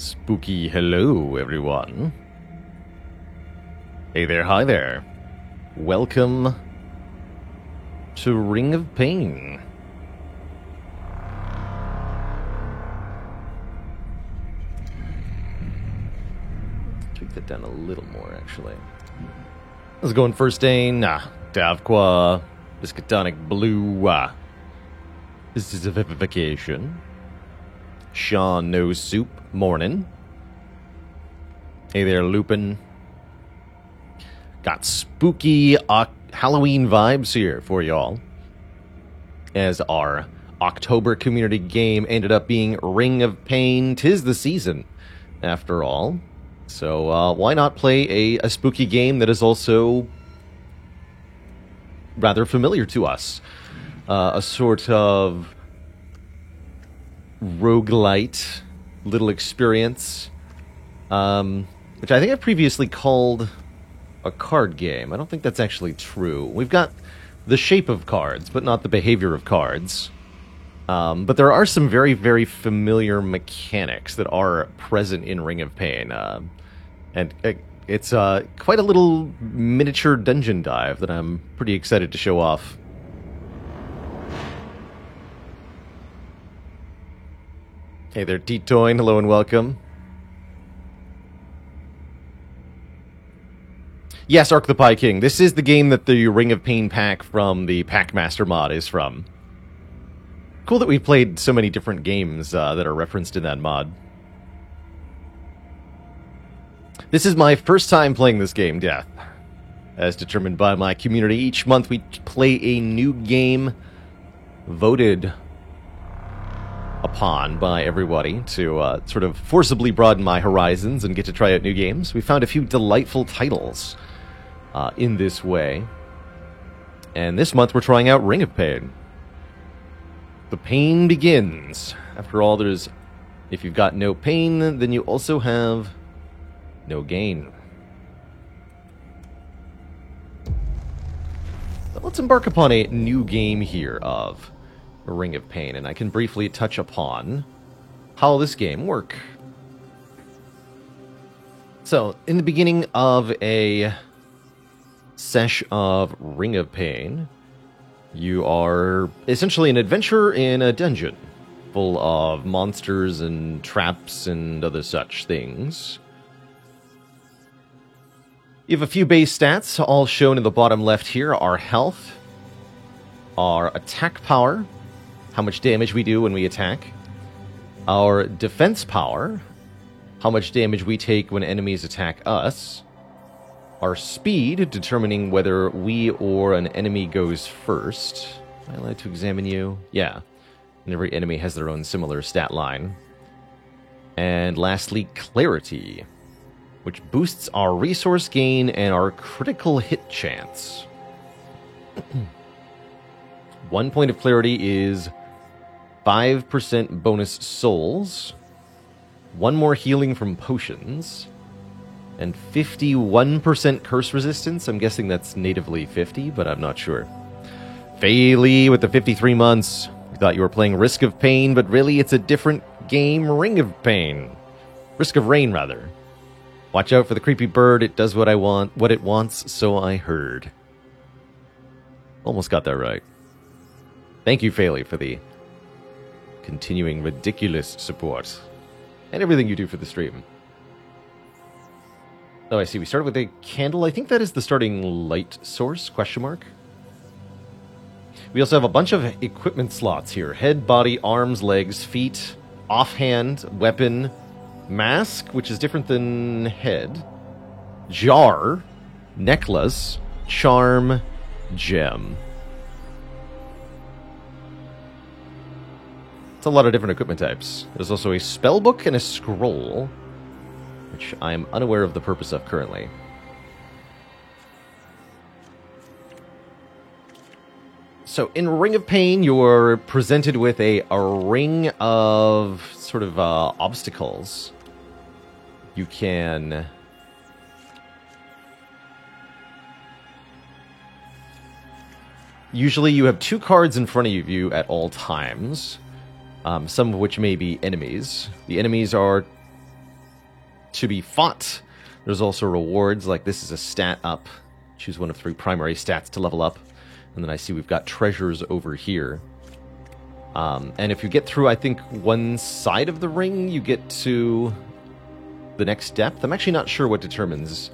Spooky hello, everyone. Hey there, hi there. Welcome to Ring of Pain. Tweak that down a little more, actually. Let's go in first ain. Davqua. Biscatonic Blue. This is a vivification. Sean No Soup. Morning. Hey there, Lupin. Got spooky Halloween vibes here for y'all. As our October community game ended up being Ring of Pain. 'Tis the season, after all. So why not play a spooky game that is also rather familiar to us? A sort of roguelite little experience, which I think I previously called a card game. I don't think that's actually true. We've got the shape of cards, but not the behavior of cards. But there are some very, very familiar mechanics that are present in Ring of Pain. And it's quite a little miniature dungeon dive that I'm pretty excited to show off. Hey there, Titoin. Hello and welcome. Yes, Ark the Pie King. This is the game that the Ring of Pain pack from the Packmaster mod is from. Cool that we've played so many different games that are referenced in that mod. This is my first time playing this game, Death. As determined by my community, each month we play a new game voted upon by everybody to sort of forcibly broaden my horizons and get to try out new games. We found a few delightful titles in this way. And this month we're trying out Ring of Pain. The pain begins. After all, if you've got no pain, then you also have no gain. So let's embark upon a new game here of Ring of Pain, and I can briefly touch upon how this game works. So, in the beginning of a sesh of Ring of Pain, you are essentially an adventurer in a dungeon full of monsters and traps and other such things. You have a few base stats, all shown in the bottom left here. Our health, our attack power, how much damage we do when we attack, our defense power, how much damage we take when enemies attack us, our speed, determining whether we or an enemy goes first. Am I allowed to examine you? Yeah. And every enemy has their own similar stat line. And lastly, clarity, which boosts our resource gain and our critical hit chance. 1 point of clarity is 5% bonus souls, 1 more healing from potions, and 51% curse resistance. I'm guessing that's natively 50, but I'm not sure. Faye with the 53 months. You thought you were playing Risk of Pain, but really it's a different game, Ring of Pain. Risk of Rain, rather. Watch out for the creepy bird. It does what it wants, so I heard. Almost got that right. Thank you, Faye, for the continuing ridiculous support and everything you do for the stream. Oh, I see. We started with a candle. I think that is the starting light source, question mark. We also have a bunch of equipment slots here. Head, body, arms, legs, feet, offhand, weapon, mask, which is different than head, jar, necklace, charm, gem. It's a lot of different equipment types. There's also a spell book and a scroll, which I'm unaware of the purpose of currently. So in Ring of Pain, you're presented with a ring of sort of obstacles. You can usually you have 2 cards in front of you at all times. Some of which may be enemies. The enemies are to be fought. There's also rewards, like this is a stat up. Choose one of 3 primary stats to level up. And then I see we've got treasures over here. And if you get through, I think, one side of the ring, you get to the next depth. I'm actually not sure what determines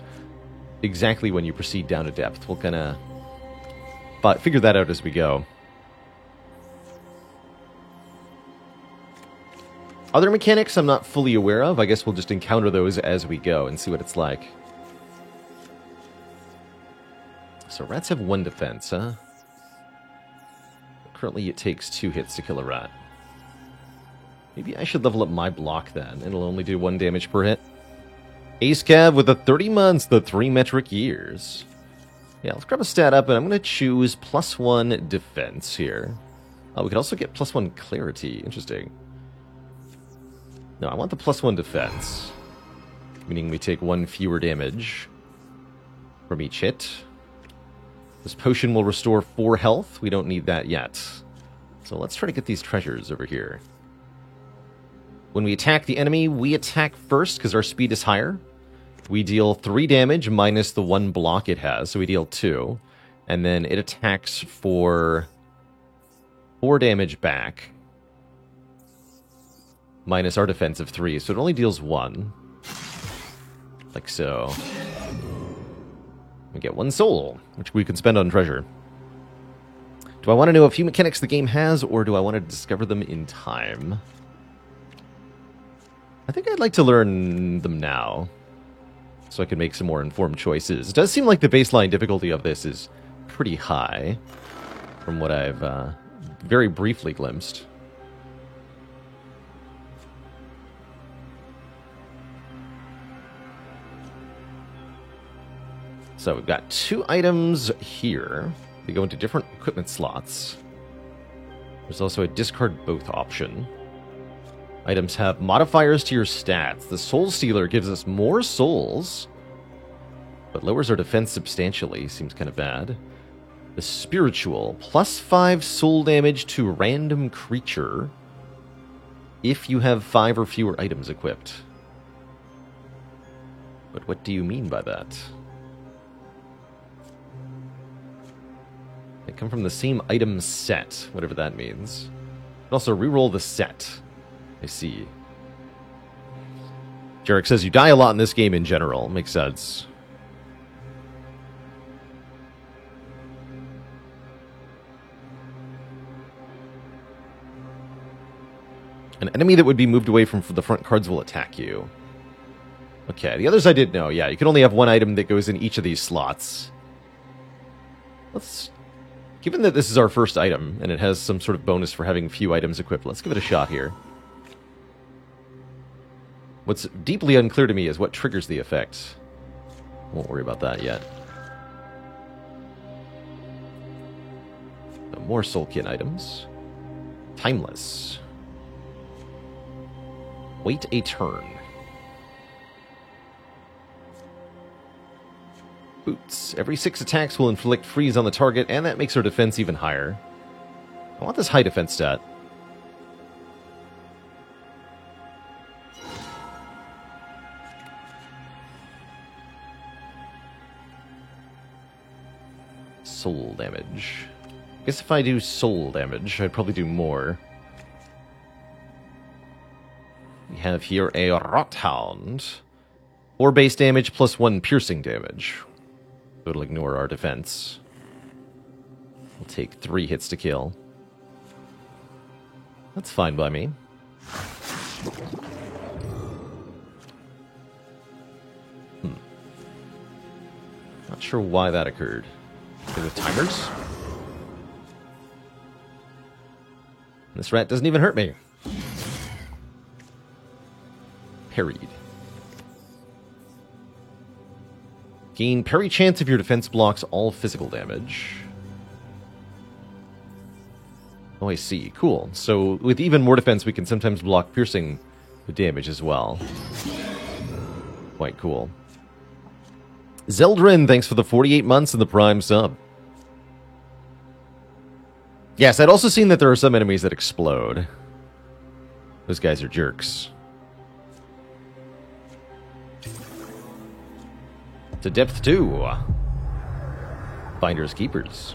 exactly when you proceed down a depth. We'll kind of figure that out as we go. Other mechanics I'm not fully aware of. I guess we'll just encounter those as we go and see what it's like. So rats have 1 defense, huh? Currently it takes 2 hits to kill a rat. Maybe I should level up my block then. It'll only do 1 damage per hit. Ace Cav with the 30 months, the 3 metric years. Yeah, let's grab a stat up, and I'm going to choose +1 defense here. Oh, we could also get +1 clarity. Interesting. No, I want the +1 defense. Meaning we take 1 fewer damage from each hit. This potion will restore 4 health. We don't need that yet. So let's try to get these treasures over here. When we attack the enemy, we attack first because our speed is higher. We deal 3 damage minus the 1 block it has, so we deal 2. And then it attacks for 4 damage back. Minus our defense of 3, so it only deals 1. Like so. We get 1 soul, which we can spend on treasure. Do I want to know a few mechanics the game has, or do I want to discover them in time? I think I'd like to learn them now, so I can make some more informed choices. It does seem like the baseline difficulty of this is pretty high, from what I've very briefly glimpsed. So we've got 2 items here. They go into different equipment slots. There's also a discard both option. Items have modifiers to your stats. The Soul Stealer gives us more souls, but lowers our defense substantially. Seems kind of bad. The Spiritual, +5 soul damage to random creature if you have 5 or fewer items equipped. But what do you mean by that? They come from the same item set, whatever that means. And also, reroll the set. I see. Jarek says you die a lot in this game in general. Makes sense. An enemy that would be moved away from the front cards will attack you. Okay, the others I did know. Yeah, you can only have 1 item that goes in each of these slots. Given that this is our first item, and it has some sort of bonus for having few items equipped, let's give it a shot here. What's deeply unclear to me is what triggers the effect. Won't worry about that yet. So more Soulkin items. Timeless. Wait a turn. Boots. Every 6 attacks will inflict freeze on the target, and that makes our defense even higher. I want this high defense stat. Soul damage. I guess if I do soul damage, I'd probably do more. We have here a Rothound. 4 base damage plus 1 piercing damage. So it'll ignore our defense. We'll take 3 hits to kill. That's fine by me. Not sure why that occurred. Because of timers? This rat doesn't even hurt me. Parried. Gain parry chance if your defense blocks all physical damage. Oh, I see. Cool. So with even more defense, we can sometimes block piercing damage as well. Quite cool. Zeldrin, thanks for the 48 months and the Prime sub. Yes, I'd also seen that there are some enemies that explode. Those guys are jerks. To depth 2. Finders Keepers.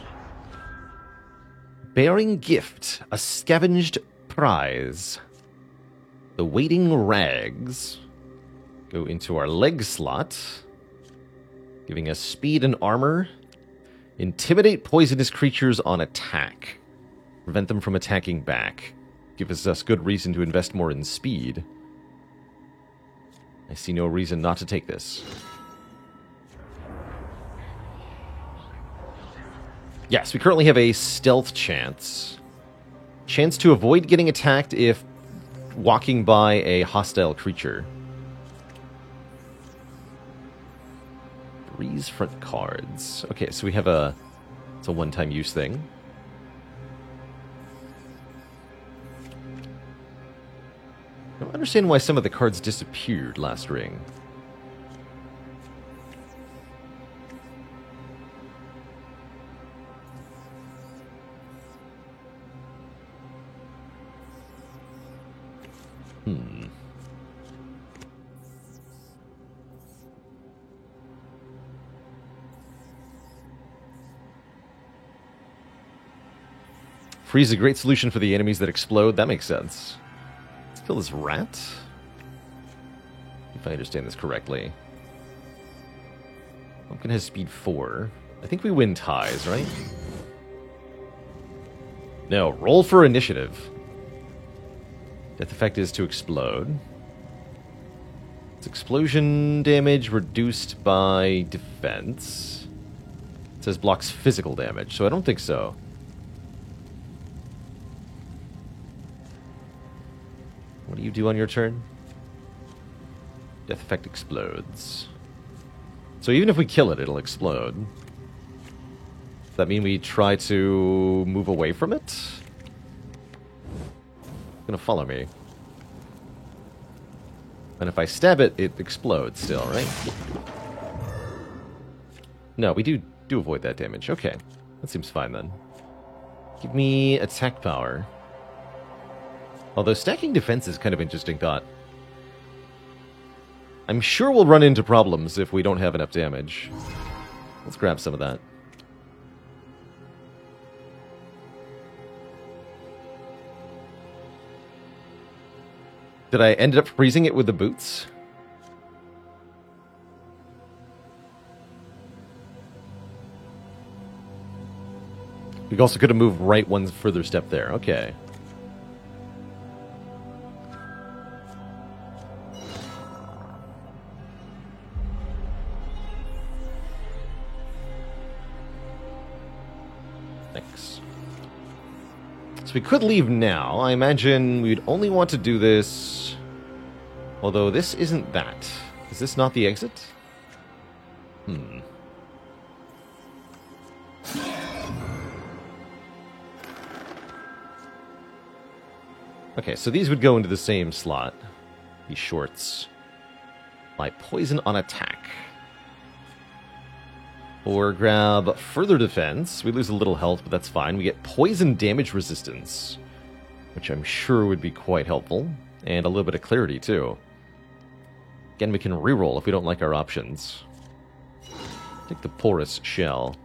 Bearing Gift, a scavenged prize. The Waiting Rags go into our leg slot, giving us speed and armor. Intimidate poisonous creatures on attack. Prevent them from attacking back. Gives us good reason to invest more in speed. I see no reason not to take this. Yes, we currently have a stealth chance. Chance to avoid getting attacked if walking by a hostile creature. Breeze front cards. Okay, so we have it's a one-time use thing. I don't understand why some of the cards disappeared last ring. Freeze is a great solution for the enemies that explode. That makes sense. Let's kill this rat. If I understand this correctly. Pumpkin has speed 4. I think we win ties, right? No, roll for initiative. Death effect is to explode. Its explosion damage reduced by defense. It says blocks physical damage, so I don't think so. What do you do on your turn? Death effect explodes. So even if we kill it, it'll explode. Does that mean we try to move away from it? It's gonna follow me. And if I stab it, it explodes still, right? No, we do avoid that damage. Okay. That seems fine then. Give me attack power. Although stacking defense is kind of an interesting thought. I'm sure we'll run into problems if we don't have enough damage. Let's grab some of that. Did I end up freezing it with the boots? We also could have moved right one further step there. Okay. Thanks. So we could leave now. I imagine we'd only want to do this... Although this isn't that. Is this not the exit? Okay, so these would go into the same slot. These shorts. By poison on attack. Or grab further defense. We lose a little health, but that's fine. We get poison damage resistance, which I'm sure would be quite helpful. And a little bit of clarity, too. Again, we can reroll if we don't like our options. Take the porous shell.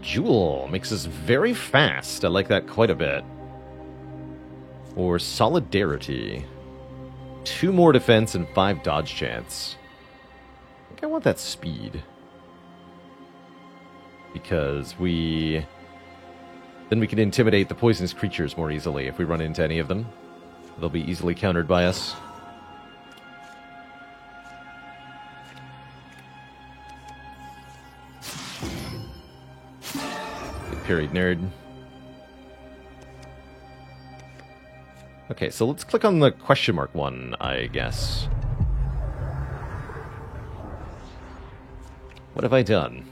Jewel makes us very fast. I like that quite a bit. Or Solidarity. 2 more defense and 5 dodge chance. I think I want that speed. Because then we can intimidate the poisonous creatures more easily if we run into any of them. They'll be easily countered by us. Get parried, nerd. Okay, so let's click on the question mark one, I guess. What have I done?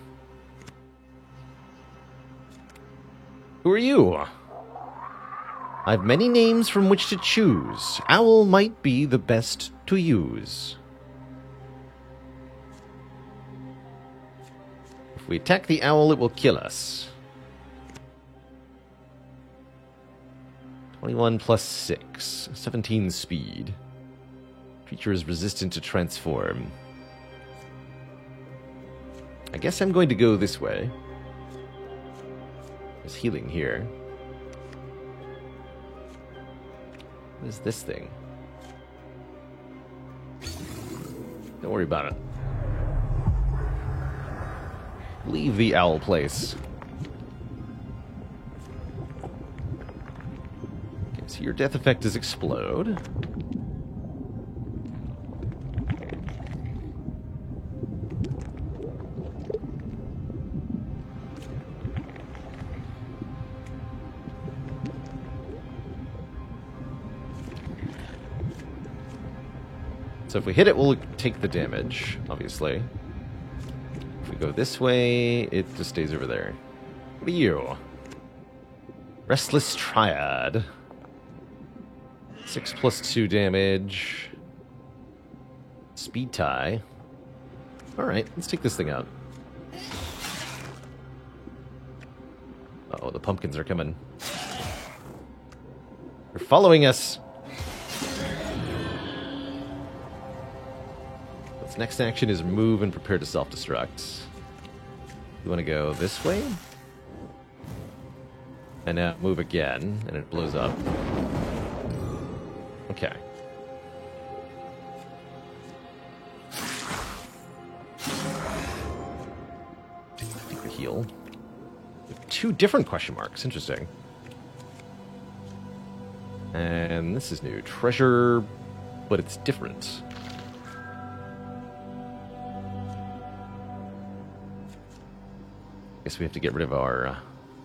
Who are you? I've many names from which to choose. Owl might be the best to use. If we attack the owl, it will kill us. 21 plus 6. 17 speed. Creature is resistant to transform. I guess I'm going to go this way. There's healing here. What is this thing? Don't worry about it. Leave the owl place. Okay, so your death effect is explode. So if we hit it, we'll take the damage, obviously. If we go this way, it just stays over there. What are you? Restless Triad. 6 + 2 damage. Speed tie. Alright, let's take this thing out. Uh-oh, the pumpkins are coming. They're following us. Its next action is move and prepare to self-destruct. You want to go this way? And now move again, and it blows up. Okay. Take the heal. 2 different question marks. Interesting. And this is new. Treasure, but it's different. Guess we have to get rid of our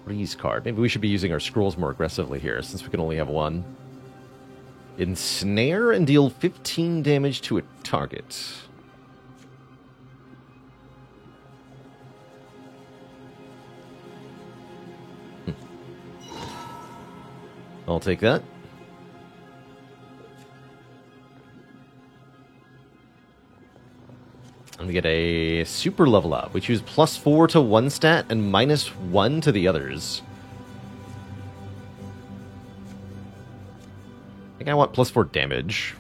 Breeze card. Maybe we should be using our scrolls more aggressively here, since we can only have one. Ensnare and deal 15 damage to a target. I'll take that. And we get a super level up. We choose +4 to one stat and -1 to the others. I think I want +4 damage.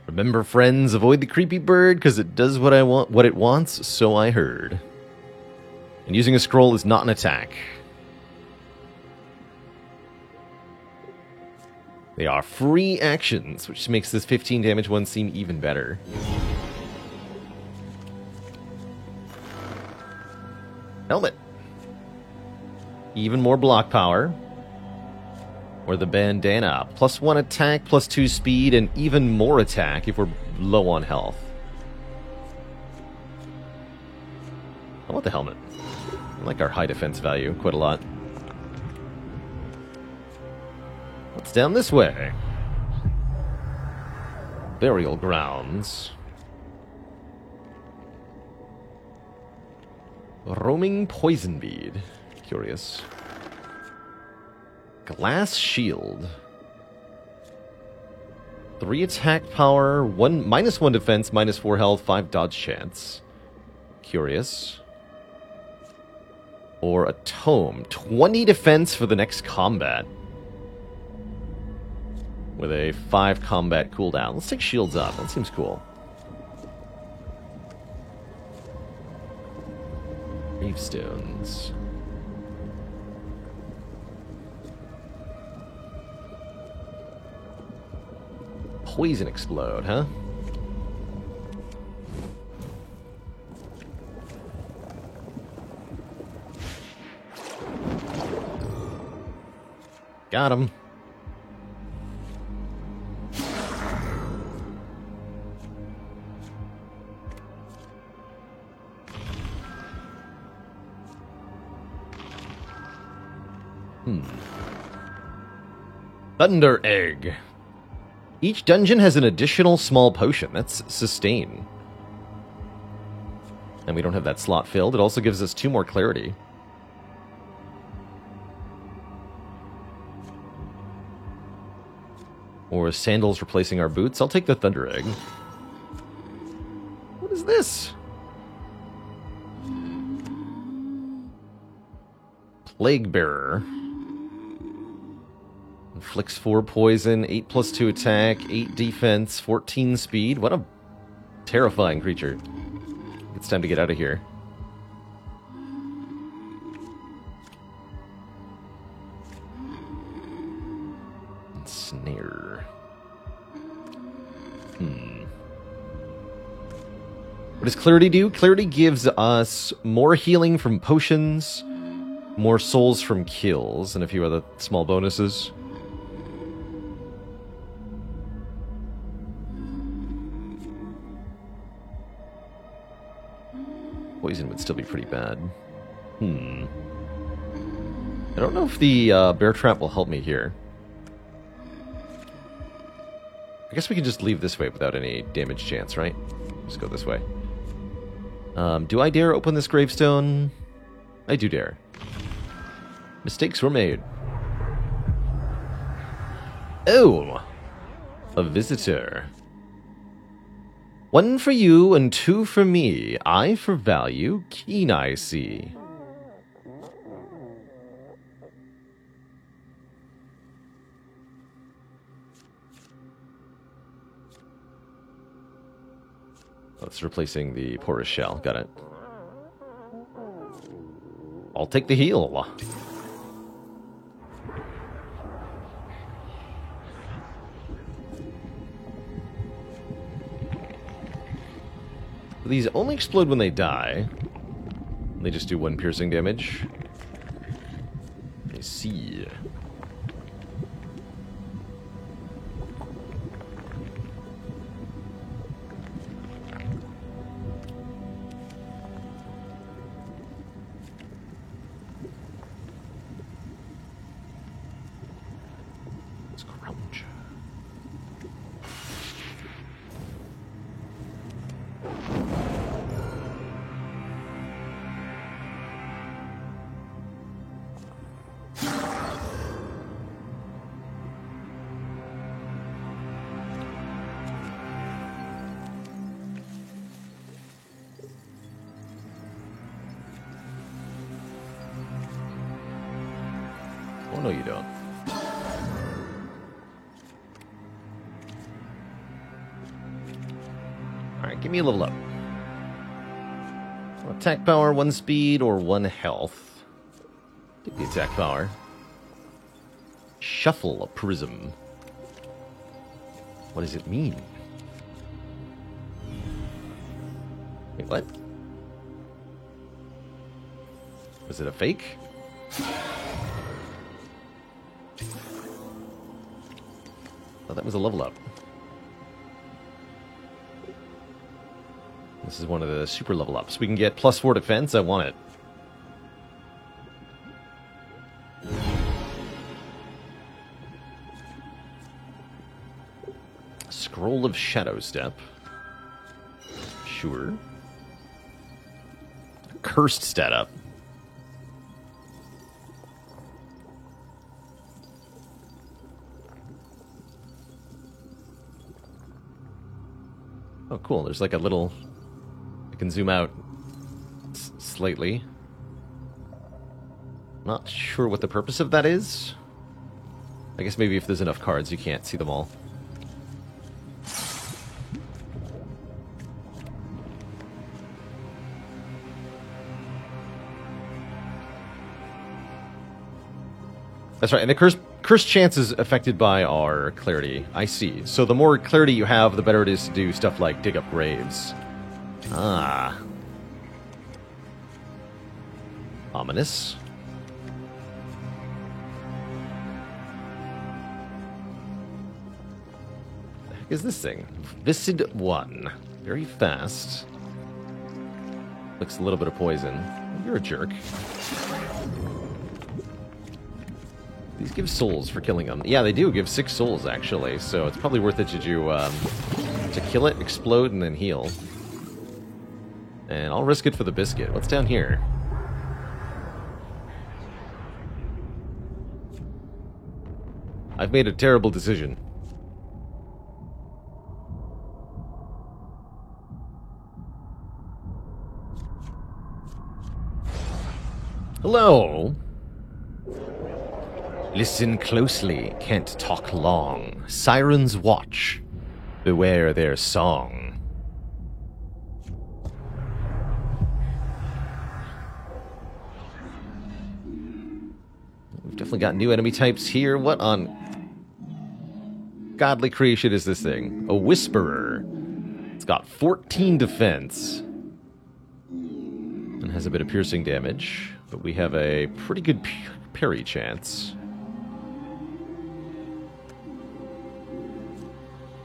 Remember, friends, avoid the creepy bird because it does what it wants, so I heard. And using a scroll is not an attack. They are free actions, which makes this 15 damage one seem even better. Helmet. Even more block power. Or the bandana. +1 attack, +2 speed, and even more attack if we're low on health. I want the helmet. I like our high defense value quite a lot. What's down this way? Burial grounds. Roaming poison bead. Curious. Glass shield. 3 attack power, -1 defense, -4 health, 5 dodge chance. Curious. Or a tome. 20 defense for the next combat. With a 5 combat cooldown. Let's take shields up. That seems cool. Gravestones. Poison explode, huh? Got him. Thunder Egg. Each dungeon has an additional small potion. That's sustain. And we don't have that slot filled. It also gives us 2 more clarity. Or sandals replacing our boots. I'll take the Thunder Egg. What is this? Plague Bearer. Inflicts 4 poison, 8+2 attack, 8 defense, 14 speed. What a terrifying creature. It's time to get out of here. Snare. What does Clarity do? Clarity gives us more healing from potions, more souls from kills, and a few other small bonuses. Poison would still be pretty bad. I don't know if the bear trap will help me here. I guess we can just leave this way without any damage chance, right? Just go this way. Do I dare open this gravestone? I do dare. Mistakes were made. Oh! A visitor. 1 for you and 2 for me. Eye for value, keen eye see. That's replacing the porous shell. Got it. I'll take the heal. These only explode when they die. They just do 1 piercing damage. I see. Oh, no, you don't. Alright, give me a level up. Attack power, 1 speed, or 1 health. Take the attack power. Shuffle a prism. What does it mean? Wait, what? Was it a fake? Oh, that was a level up. This is one of the super level ups. We can get +4 defense. I want it. Scroll of Shadow Step. Sure. Cursed stat up. Oh, cool. There's like a little... I can zoom out slightly. Not sure what the purpose of that is. I guess maybe if there's enough cards, you can't see them all. That's right, and the curse chance is affected by our clarity. I see. So the more clarity you have, the better it is to do stuff like dig up graves. Ah. Ominous. The heck is this thing? Viscid 1. Very fast. Looks a little bit of poison. You're a jerk. These give souls for killing them. Yeah, they do give 6 souls, actually, so it's probably worth it to do, to kill it, explode, and then heal. And I'll risk it for the biscuit. What's down here? I've made a terrible decision. Hello! Listen closely, can't talk long. Sirens watch, beware their song. We've definitely got new enemy types here. What on godly creation is this thing? A Whisperer. It's got 14 defense. And has a bit of piercing damage. But we have a pretty good parry chance.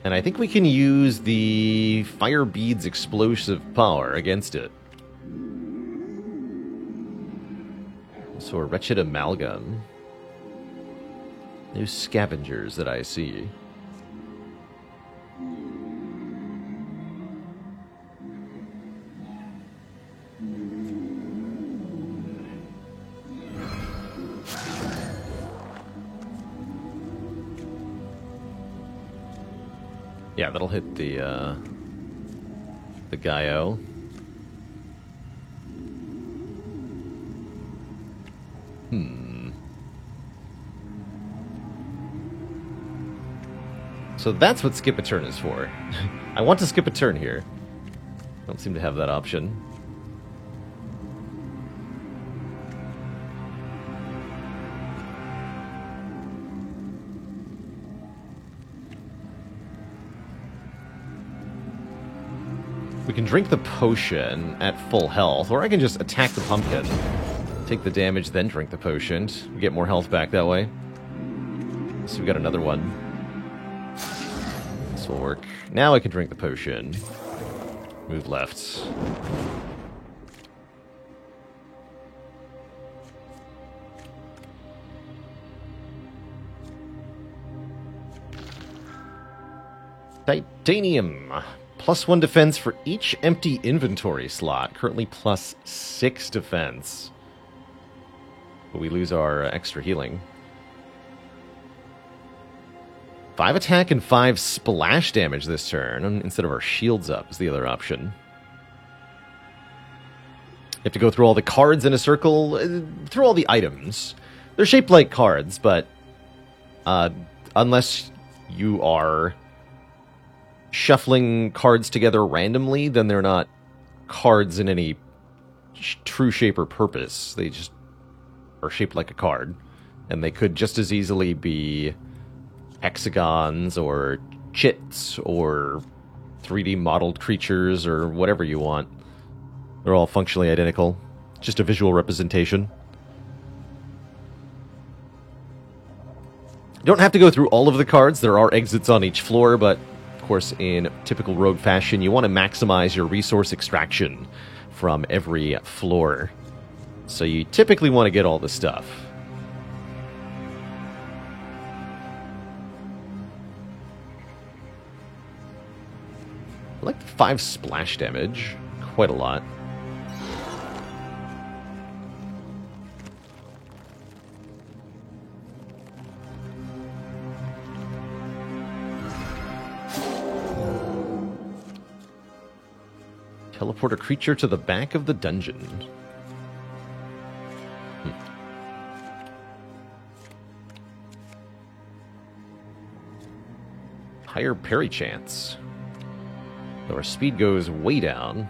And I think we can use the Fire Bead's explosive power against it. So a Wretched Amalgam. No scavengers that I see. Yeah, that'll hit the Gaio. So that's what skip a turn is for. I want to skip a turn here. Don't seem to have that option. We can drink the potion at full health, or I can just attack the pumpkin. Take the damage, then drink the potion. We get more health back that way. So we got another one. This will work. Now I can drink the potion. Move left. Titanium. +1 defense for each empty inventory slot. Currently +6 defense. But we lose our extra healing. 5 attack and 5 splash damage this turn, instead of our shields up is the other option. You have to go through all the cards in a circle, through all the items. They're shaped like cards, but unless you are shuffling cards together randomly, then they're not cards in any true shape or purpose. They just are shaped like a card, and they could just as easily be hexagons or chits or 3D modeled creatures or whatever you want. They're all functionally identical, just a visual representation. You don't have to go through all of the cards. There are exits on each floor, but of course, in typical rogue fashion, you want to maximize your resource extraction from every floor. So you typically want to get all the stuff. I like the 5 splash damage. Quite a lot. Teleport a creature to the back of the dungeon. Higher parry chance. Though our speed goes way down.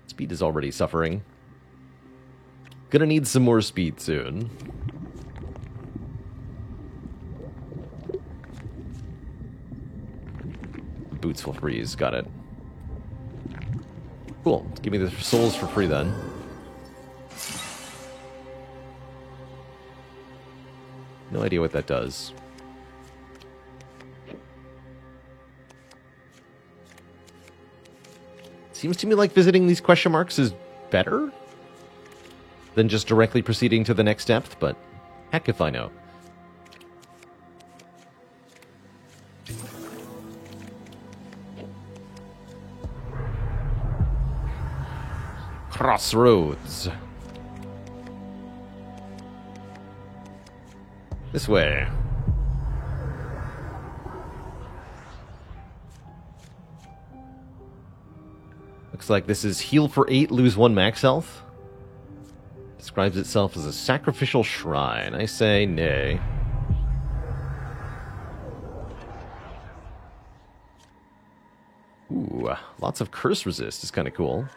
Speed is already suffering. Gonna need some more speed soon. Boots will freeze. Got it. Cool. Give me the souls for free then. No idea what that does. Seems to me like visiting these question marks is better than just directly proceeding to the next depth, but heck if I know. Crossroads. This way. Looks like this is heal for 8, lose 1 max health. Describes itself as a sacrificial shrine. I say nay. Ooh, lots of curse resist is kind of cool.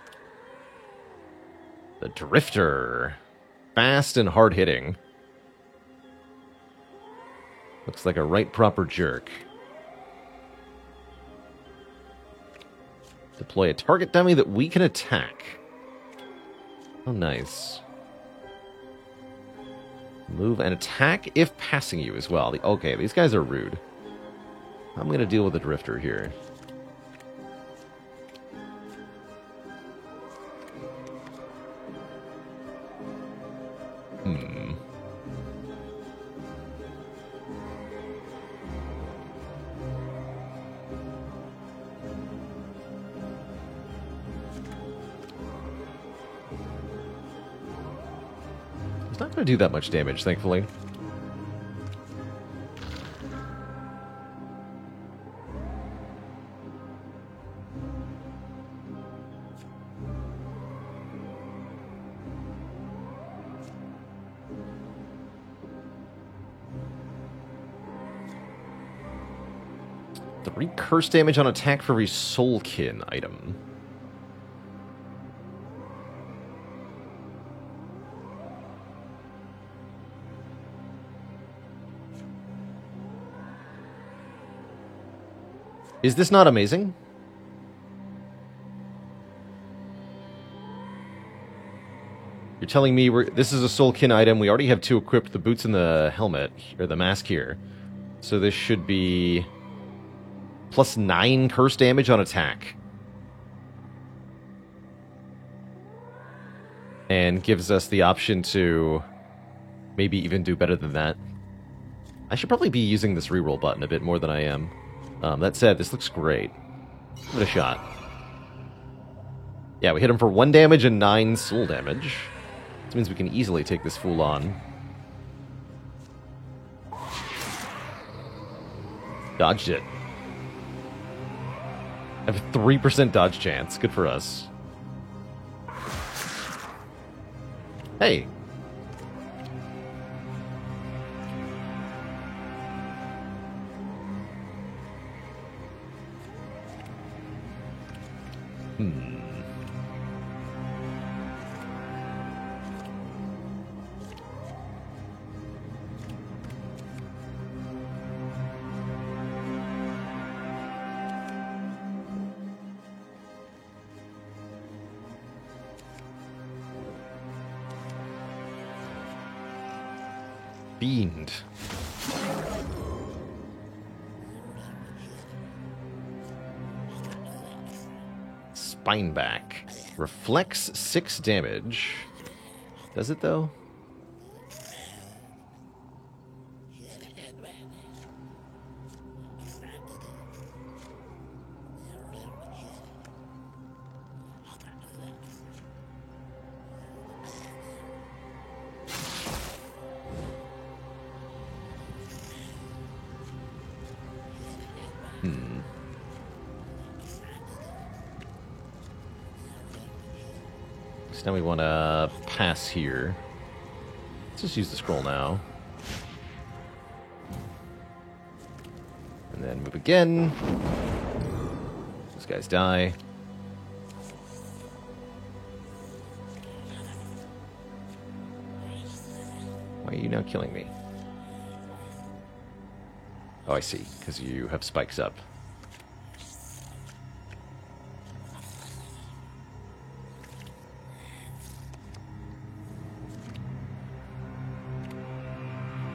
The Drifter. Fast and hard-hitting. Looks like a right proper jerk. Deploy a target dummy that we can attack. Oh, nice. Move and attack if passing you as well. Okay, these guys are rude. I'm going to deal with the Drifter here. It's not going to do that much damage, thankfully. Three curse damage on attack for every Soulkin item. Is this not amazing? You're telling me this is a Soulkin item. We already have 2 equipped, the boots and the helmet, or the mask here. So this should be plus 9 curse damage on attack. And gives us the option to maybe even do better than that. I should probably be using this reroll button a bit more than I am. That said, this looks great. Give it a shot. Yeah, we hit him for 1 damage and 9 soul damage. This means we can easily take this fool on. Dodged it. I have a 3% dodge chance. Good for us. Hey. Fiend. Spineback. Reflects 6 damage. Does it, though? So now we want to pass here. Let's just use the scroll now. And then move again. These guys die. Why are you now killing me? Oh, I see. Because you have spikes up.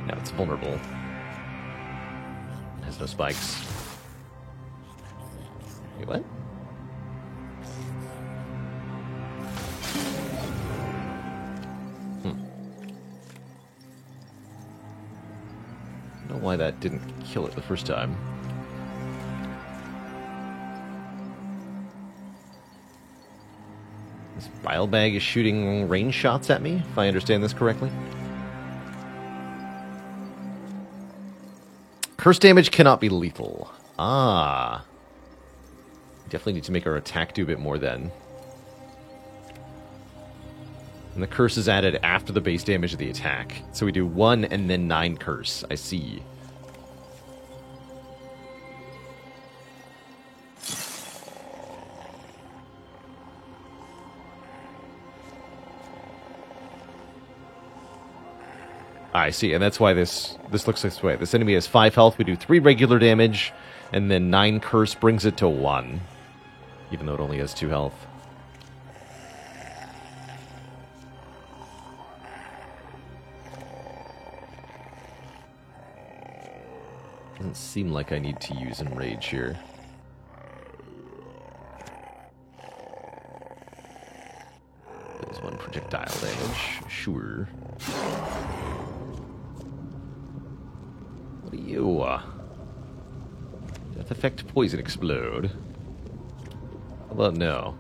Now it's vulnerable. It has no spikes. Wait, what? I don't know why that didn't kill it the first time. This bile bag is shooting range shots at me, if I understand this correctly. Curse damage cannot be lethal. Ah. Definitely need to make our attack do a bit more then. And the curse is added after the base damage of the attack. So we do 1 and then 9 curse. I see. I see, and that's why this looks this way. This enemy has 5 health. We do 3 regular damage, and then 9 curse brings it to 1. Even though it only has 2 health. Doesn't seem like I need to use Enrage here. There's 1 projectile damage. Sure. What are you? Death effect, poison explode. How about no?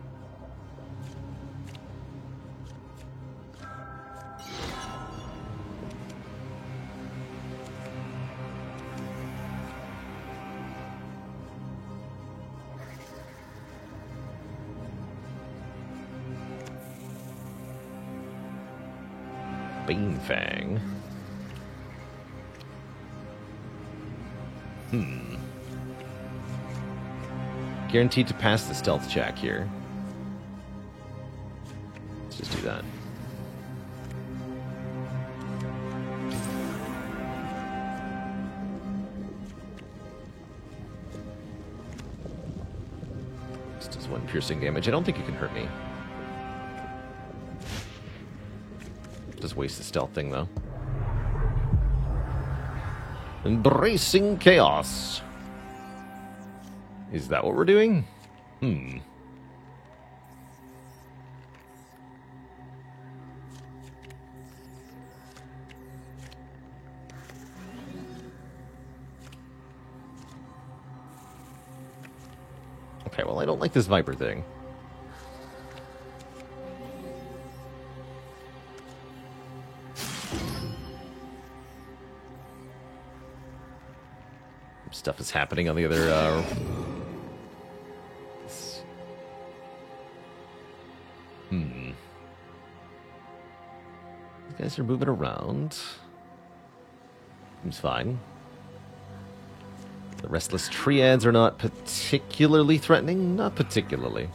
Banefang. Guaranteed to pass the stealth check here. Let's just do that. This does 1 piercing damage. I don't think it can hurt me. Just waste the stealth thing, though. Embracing chaos. Is that what we're doing? Okay, well, I don't like this Viper thing. Stuff is happening on the other, These guys are moving around. Seems fine. The Restless Triads are not particularly threatening. Not particularly.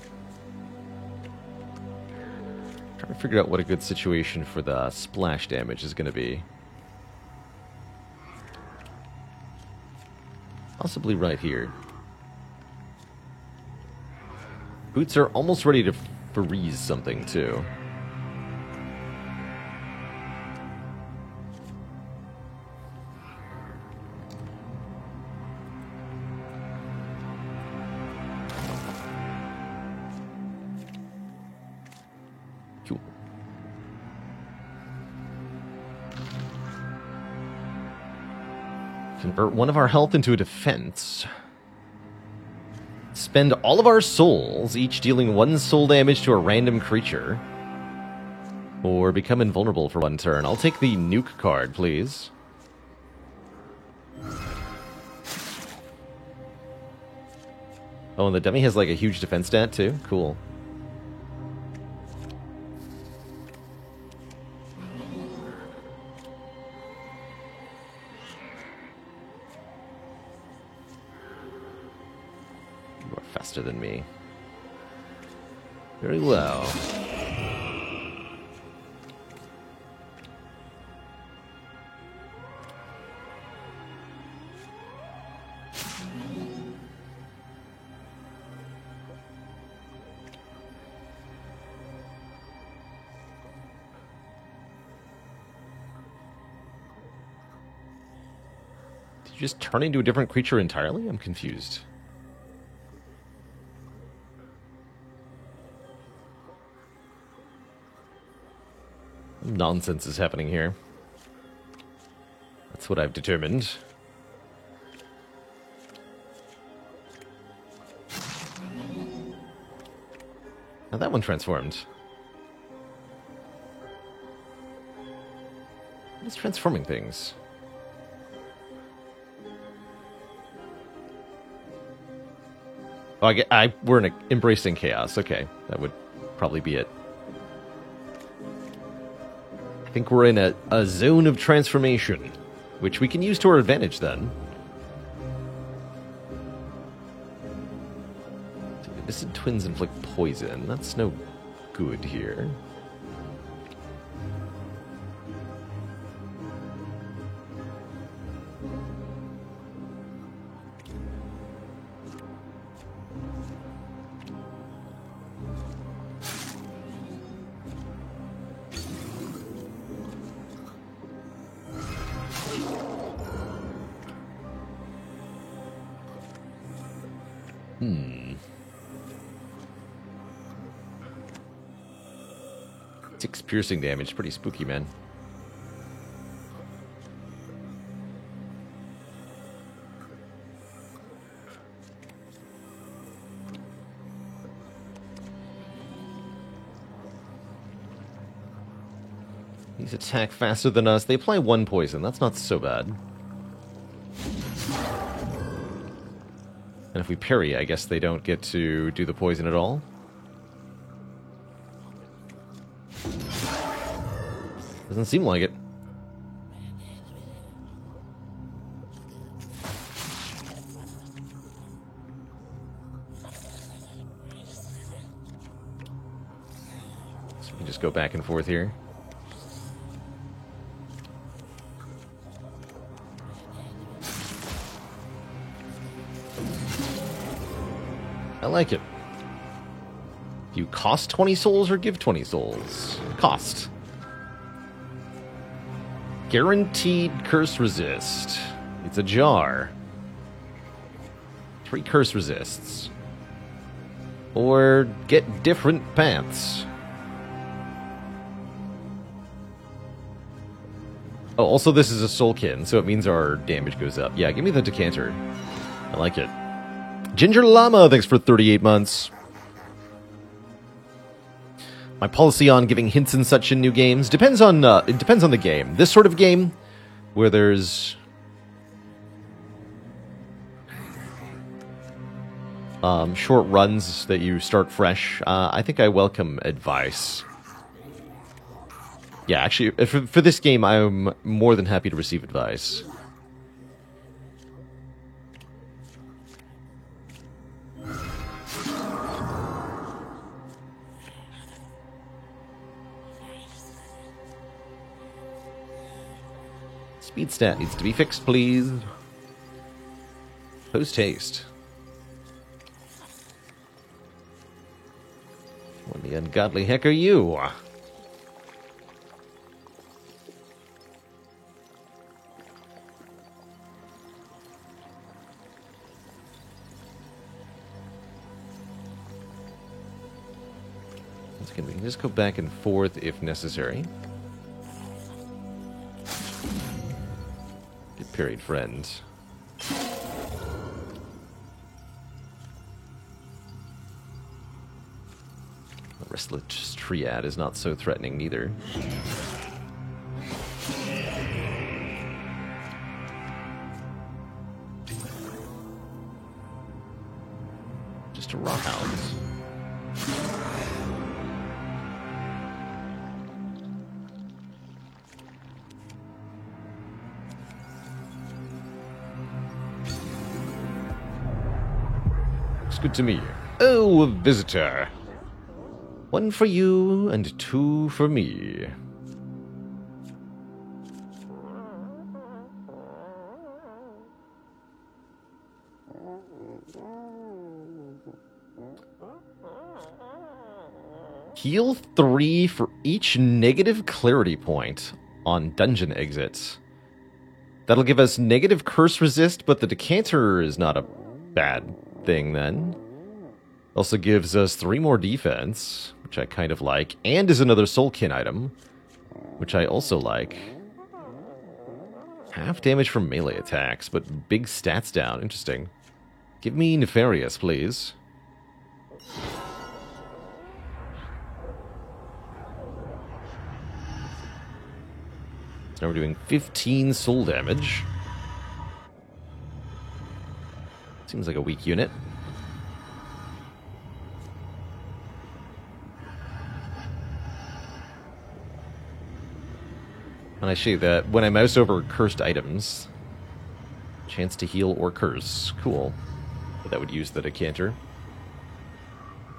Trying to figure out what a good situation for the splash damage is going to be. Possibly right here. Boots are almost ready to freeze something, too. Cool. Convert 1 of our health into a defense. Spend all of our souls, each dealing 1 soul damage to a random creature. Or become invulnerable for 1 turn. I'll take the nuke card, please. Oh, and the dummy has like a huge defense stat too? Cool. Faster than me. Very well. Did you just turn into a different creature entirely? I'm confused. Nonsense is happening here. That's what I've determined. Now that one transformed. What's transforming things? Oh, we're embracing chaos. Okay, that would probably be it. I think we're in a zone of transformation, which we can use to our advantage then. This twins inflict poison. That's no good here. Piercing damage, pretty spooky, man. These attack faster than us. They apply 1 poison. That's not so bad. And if we parry, I guess they don't get to do the poison at all. Doesn't seem like it. So we can just go back and forth here. I like it. Do you cost 20 souls or give 20 souls? Cost. Guaranteed curse resist. It's a jar. 3 curse resists. Or get different paths. Oh, also this is a soulkin, so it means our damage goes up. Yeah, give me the decanter. I like it. Ginger Llama, thanks for 38 months. My policy on giving hints and such in new games depends on it depends on the game. This sort of game, where there's short runs that you start fresh, I think I welcome advice. Yeah, actually, for this game, I'm more than happy to receive advice. Speed stat needs to be fixed, please. Post haste. What the ungodly heck are you? We can just go back and forth if necessary. Get parried, friend. The Restless Triad is not so threatening neither. Just a rawhound. Good to me. Oh, a visitor. 1 for you and 2 for me. Heal 3 for each negative clarity point on dungeon exits. That'll give us negative curse resist, but the decanter is not a bad thing then. Also gives us 3 more defense, which I kind of like, and is another soulkin item, which I also like. Half damage from melee attacks, but big stats down. Interesting. Give me Nefarious, please. So now we're doing 15 soul damage. Seems like a weak unit. And I see that when I mouse over cursed items, chance to heal or curse. Cool. But that would use the decanter.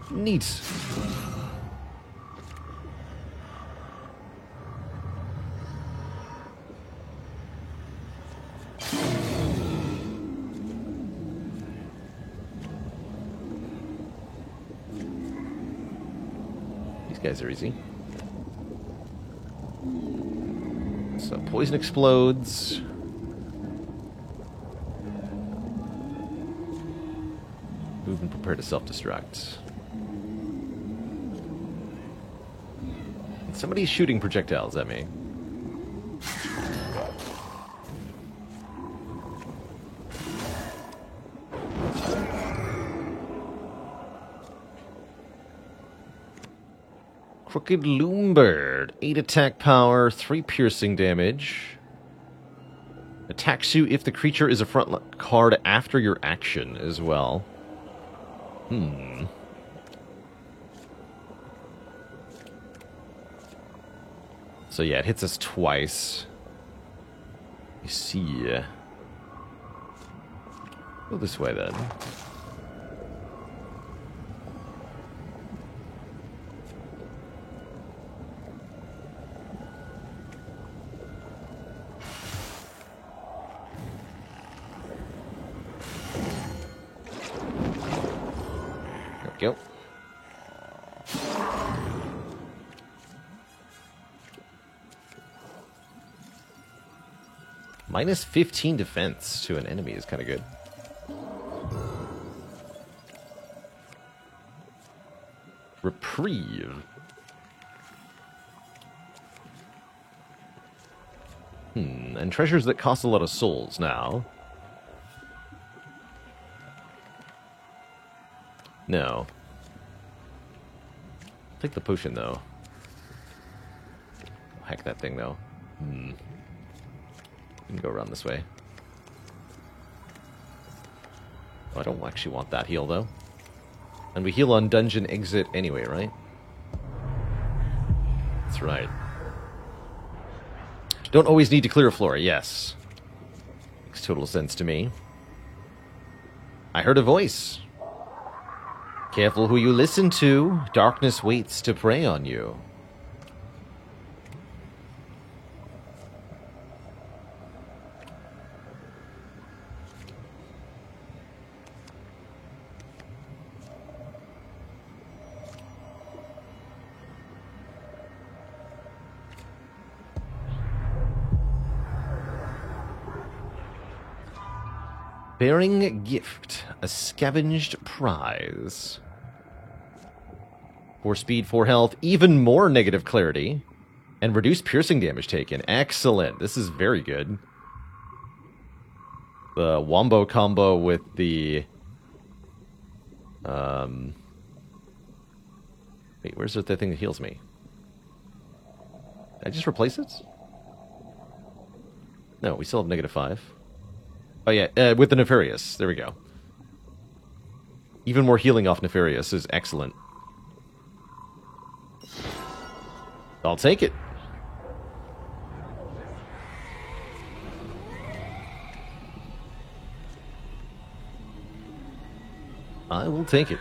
Neat. These guys are easy. So poison explodes. Move and prepare to self-destruct. And somebody's shooting projectiles at me. Crooked Loombird. 8 attack power, 3 piercing damage. Attacks you if the creature is a front card after your action as well. So yeah, it hits us twice. You see. Go this way then. Go. Minus 15 defense to an enemy is kind of good. Reprieve. And treasures that cost a lot of souls now. No. Take the potion, though. Heck that thing, though. We can go around this way. Oh, I don't actually want that heal, though. And we heal on dungeon exit anyway, right? That's right. Don't always need to clear a floor, yes. Makes total sense to me. I heard a voice. Careful who you listen to. Darkness waits to prey on you. Bearing gift. A scavenged prize. 4 speed, 4 health, even more negative clarity, and reduced piercing damage taken. Excellent. This is very good. The Wombo combo with the... Wait, where's the thing that heals me? Did I just replace it? No, we still have negative 5. Oh yeah, with the Nefarious. There we go. Even more healing off Nefarious is excellent. I'll take it. I will take it.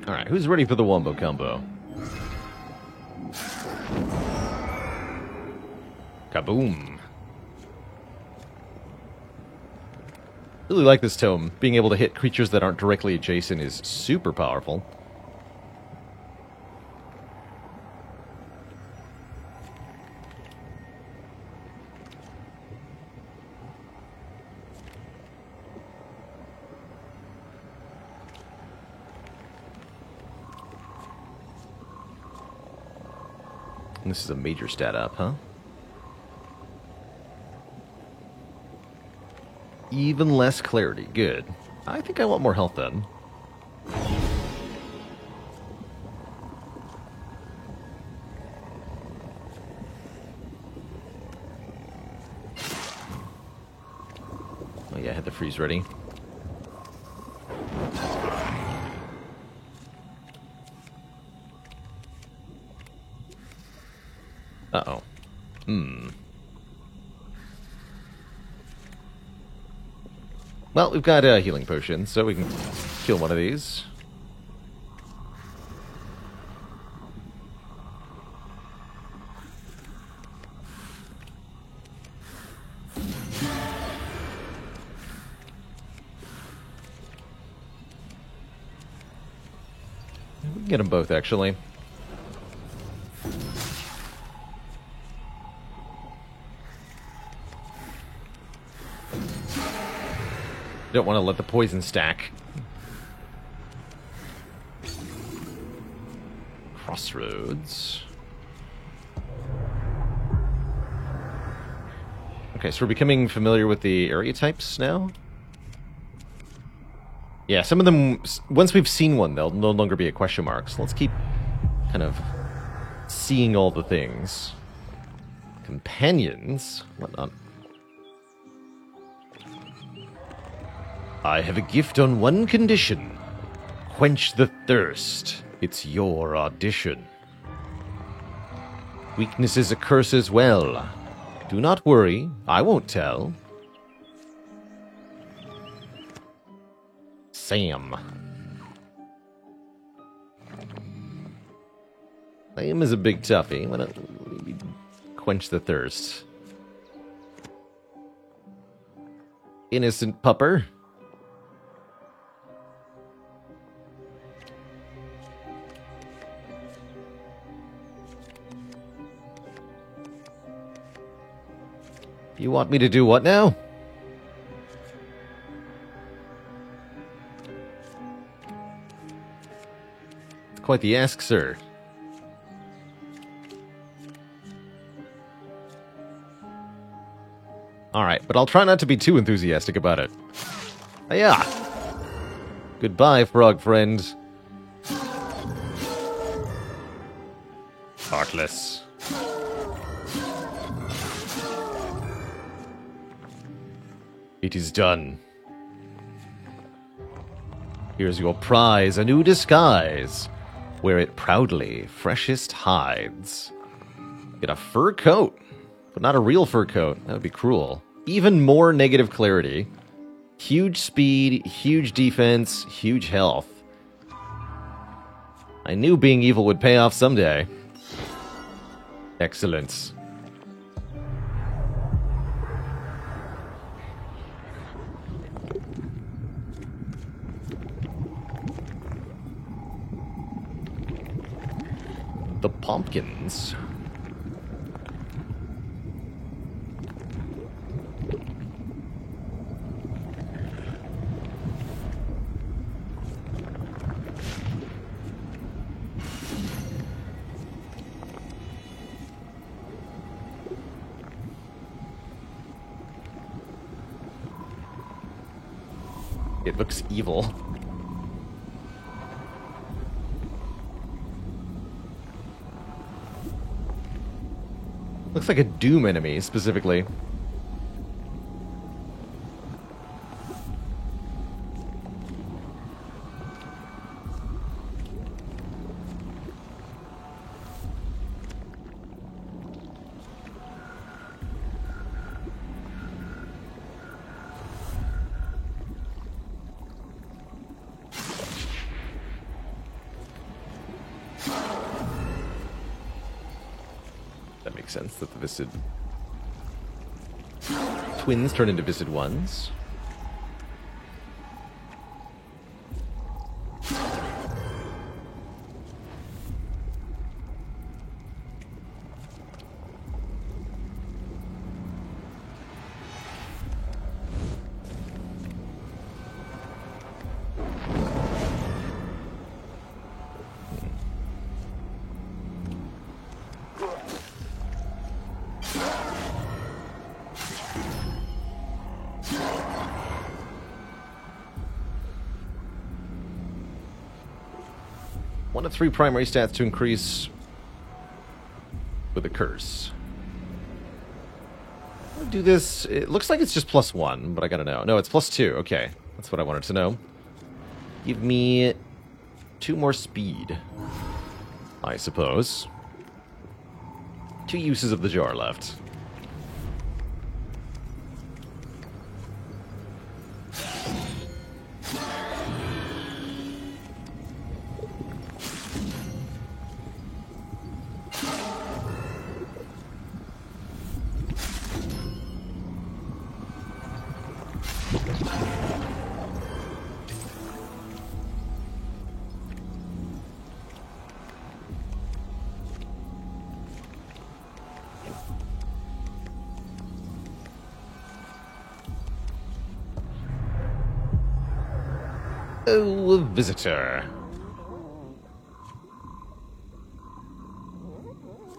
Alright, who's ready for the Wombo combo? Kaboom. Really like this tome. Being able to hit creatures that aren't directly adjacent is super powerful. This is a major stat up, huh? Even less clarity. Good. I think I want more health then. Oh yeah, I had the freeze ready. Uh-oh. Well, we've got a healing potion, so we can kill one of these. We can get them both, actually. Don't want to let the poison stack. Crossroads. Okay, so we're becoming familiar with the area types now? Yeah, some of them, once we've seen one, they'll no longer be a question mark. So let's keep kind of seeing all the things. Companions? What on? I have a gift on one condition. Quench the thirst. It's your audition. Weakness is a curse as well. Do not worry, I won't tell. Sam. Sam is a big toughie. Why don't we quench the thirst? Innocent pupper. You want me to do what now? It's quite the ask, sir. Alright, but I'll try not to be too enthusiastic about it. Yeah. Goodbye, frog friend. Heartless. It is done. Here's your prize, a new disguise. Wear it proudly, freshest hides. Get a fur coat, but not a real fur coat. That would be cruel. Even more negative clarity. Huge speed, huge defense, huge health. I knew being evil would pay off someday. Excellence. The pumpkins. It looks evil. Looks like a Doom enemy, specifically. That makes sense that the Viscid twins turn into Viscid ones. 1 of 3 primary stats to increase with a curse. I'll do this. It looks like it's just +1, but I gotta know. No, it's +2. Okay, that's what I wanted to know. Give me 2 more speed, I suppose. 2 uses of the jar left. Oh, a visitor.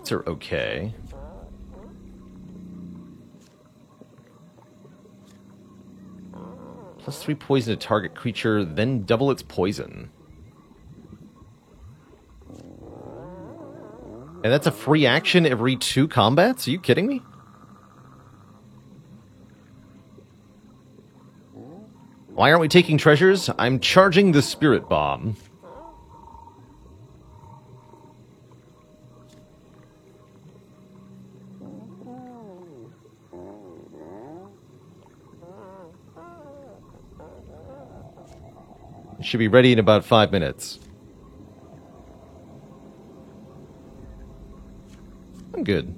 They're okay. +3 poison to target creature, then double its poison. And that's a free action every 2 combats? Are you kidding me? Why aren't we taking treasures? I'm charging the spirit bomb. Should be ready in about 5 minutes. I'm good.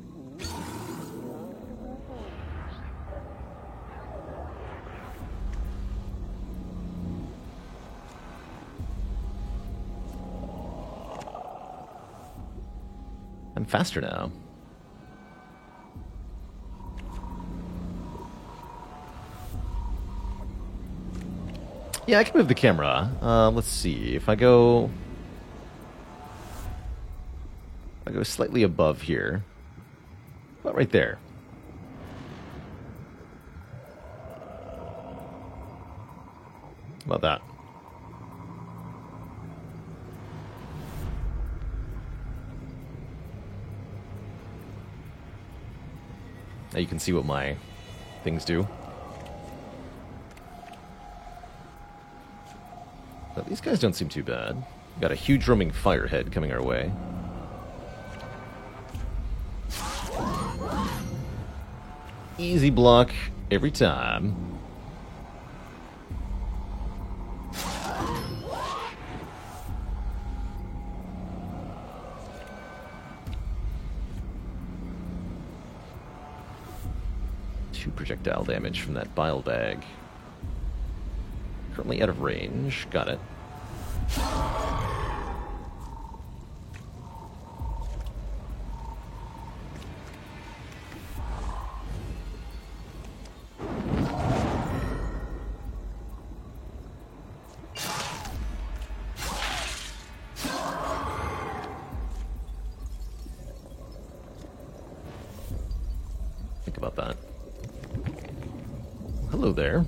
I'm faster now. Yeah, I can move the camera. Let's see. If I go slightly above here. About right there. How about that? Now you can see what my things do. But these guys don't seem too bad. Got a huge roaming firehead coming our way. Easy block every time. Projectile damage from that bile bag. Currently out of range. Got it. Think about that. Hello there.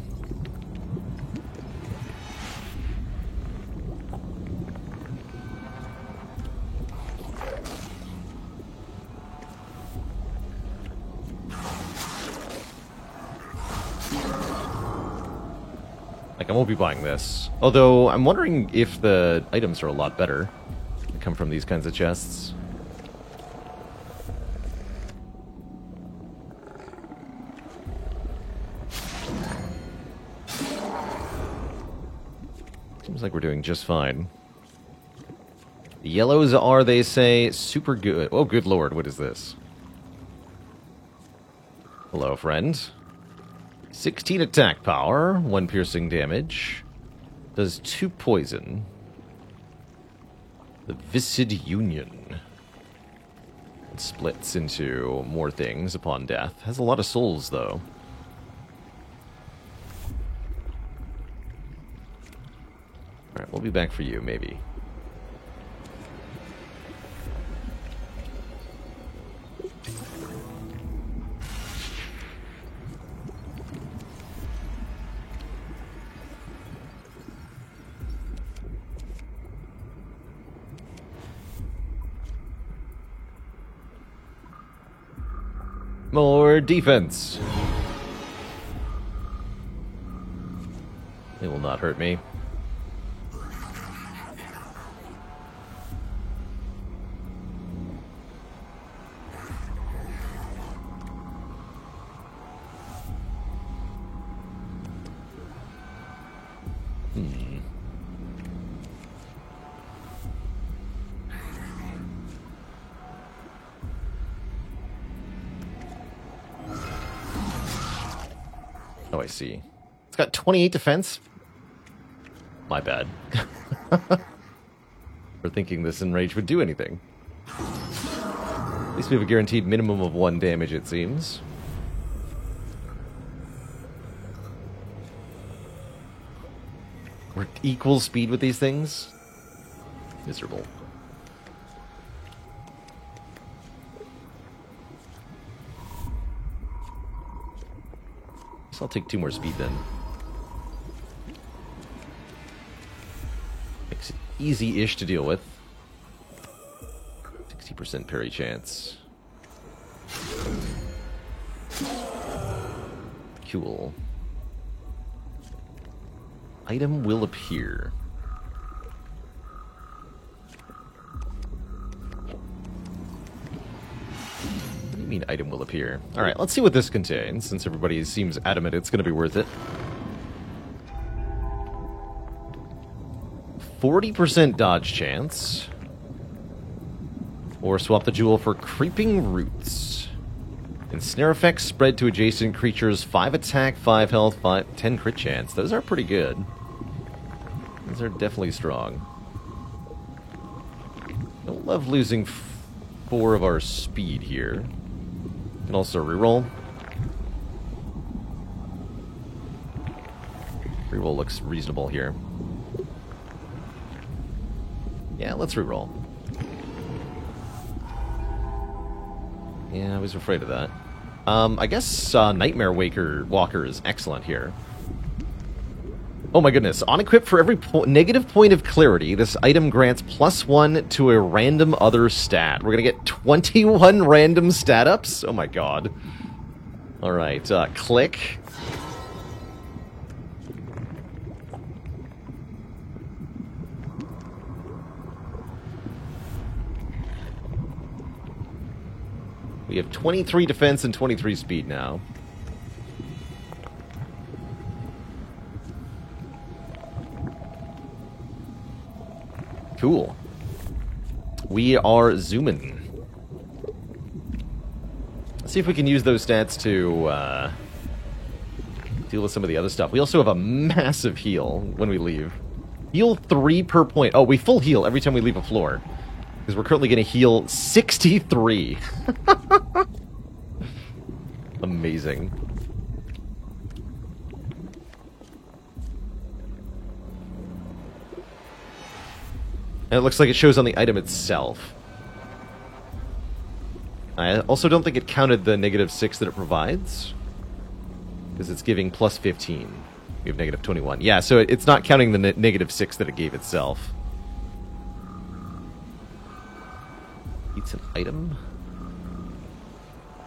Like, I won't be buying this. Although, I'm wondering if the items are a lot better that come from these kinds of chests. Seems like we're doing just fine. The yellows are, they say, super good. Oh, good lord, what is this? Hello, friend. 16 attack power, 1 piercing damage. Does 2 poison. The Viscid Union. It splits into more things upon death. Has a lot of souls, though. Alright, we'll be back for you, maybe. More defense. It will not hurt me. Oh, I see. It's got 28 defense? My bad. For thinking this Enrage would do anything. At least we have a guaranteed minimum of 1 damage, it seems. We're equal speed with these things? Miserable. I'll take 2 more speed then. Makes it easy-ish to deal with. 60% parry chance. Cool. Item will appear. Mean item will appear. Alright, let's see what this contains, since everybody seems adamant it's going to be worth it. 40% dodge chance. Or swap the jewel for Creeping Roots. Ensnare effects spread to adjacent creatures, 5 attack, 5 health, 10 crit chance. Those are pretty good. Those are definitely strong. Don't love losing 4 of our speed here. Can also reroll. Reroll looks reasonable here. Yeah, let's reroll. Yeah, I was afraid of that. I guess Nightmare Walker is excellent here. Oh my goodness. On equip, for every negative point of clarity, this item grants +1 to a random other stat. We're going to get 21 random stat ups? Oh my god. Alright, click. We have 23 defense and 23 speed now. Cool. We are zooming. Let's see if we can use those stats to deal with some of the other stuff. We also have a massive heal when we leave. Heal 3 per point. Oh, we full heal every time we leave a floor. Because we're currently going to heal 63. Amazing. And it looks like it shows on the item itself. I also don't think it counted the -6 that it provides. Because it's giving +15. We have -21. Yeah, so it's not counting the -6 that it gave itself. Eats an item?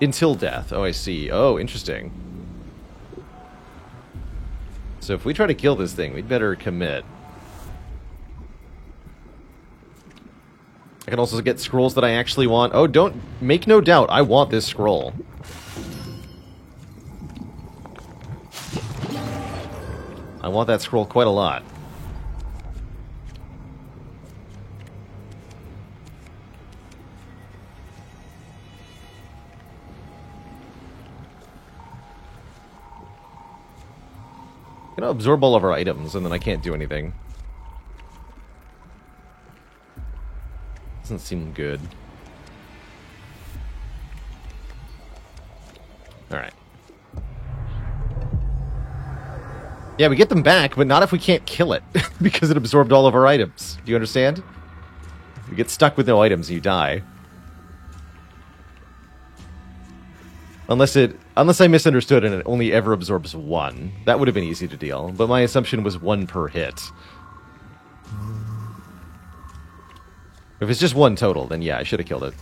Until death. Oh, I see. Oh, interesting. So if we try to kill this thing, we'd better commit. I can also get scrolls that I actually want. Oh, don't make no doubt, I want this scroll. I want that scroll quite a lot. I'm gonna absorb all of our items, and then I can't do anything. Doesn't seem good. Alright. Yeah, we get them back, but not if we can't kill it. Because it absorbed all of our items. Do you understand? You get stuck with no items and you die. Unless I misunderstood and it only ever absorbs 1. That would have been easy to deal. But my assumption was 1 per hit. If it's just 1 total, then yeah, I should have killed it.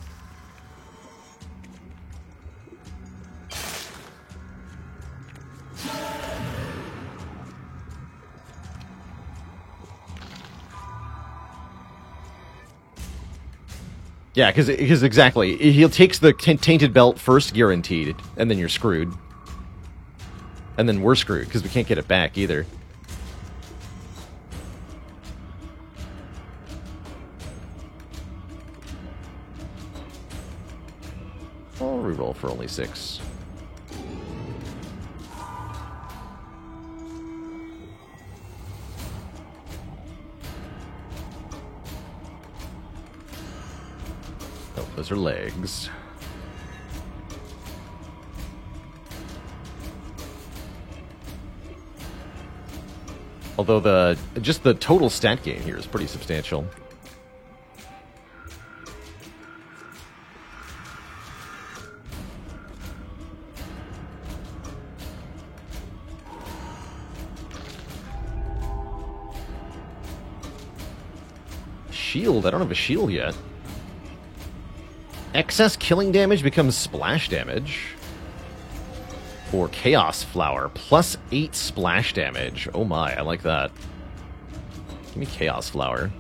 Yeah, because exactly. He takes the tainted belt first, guaranteed, and then you're screwed. And then we're screwed, because we can't get it back, either. I'll reroll for only 6. Oh, those are legs. Although just the total stat gain here is pretty substantial. Shield? I don't have a shield yet. Excess killing damage becomes splash damage. Or Chaos Flower, plus 8 splash damage. Oh my, I like that. Give me Chaos Flower.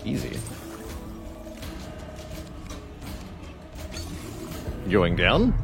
Easy. Going down?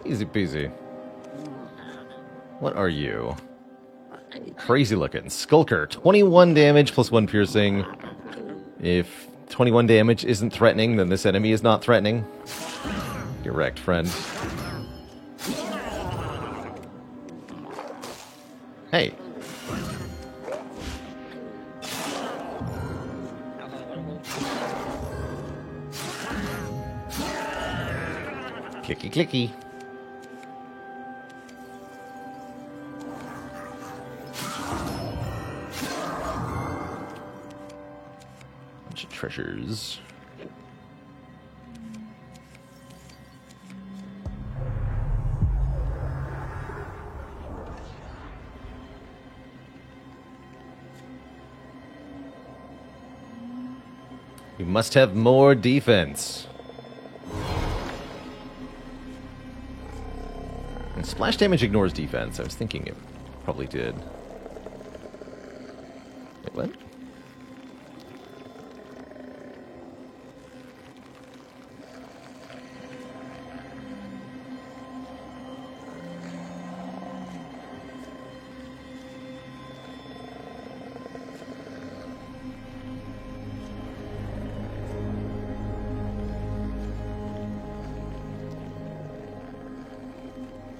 Easy peasy. What are you? Crazy looking. Skulker. 21 damage plus 1 piercing. If 21 damage isn't threatening, then this enemy is not threatening. You're wrecked, friend. Hey. Clicky clicky. Bunch of treasures. You must have more defense. And splash damage ignores defense. I was thinking it probably did. Wait, what?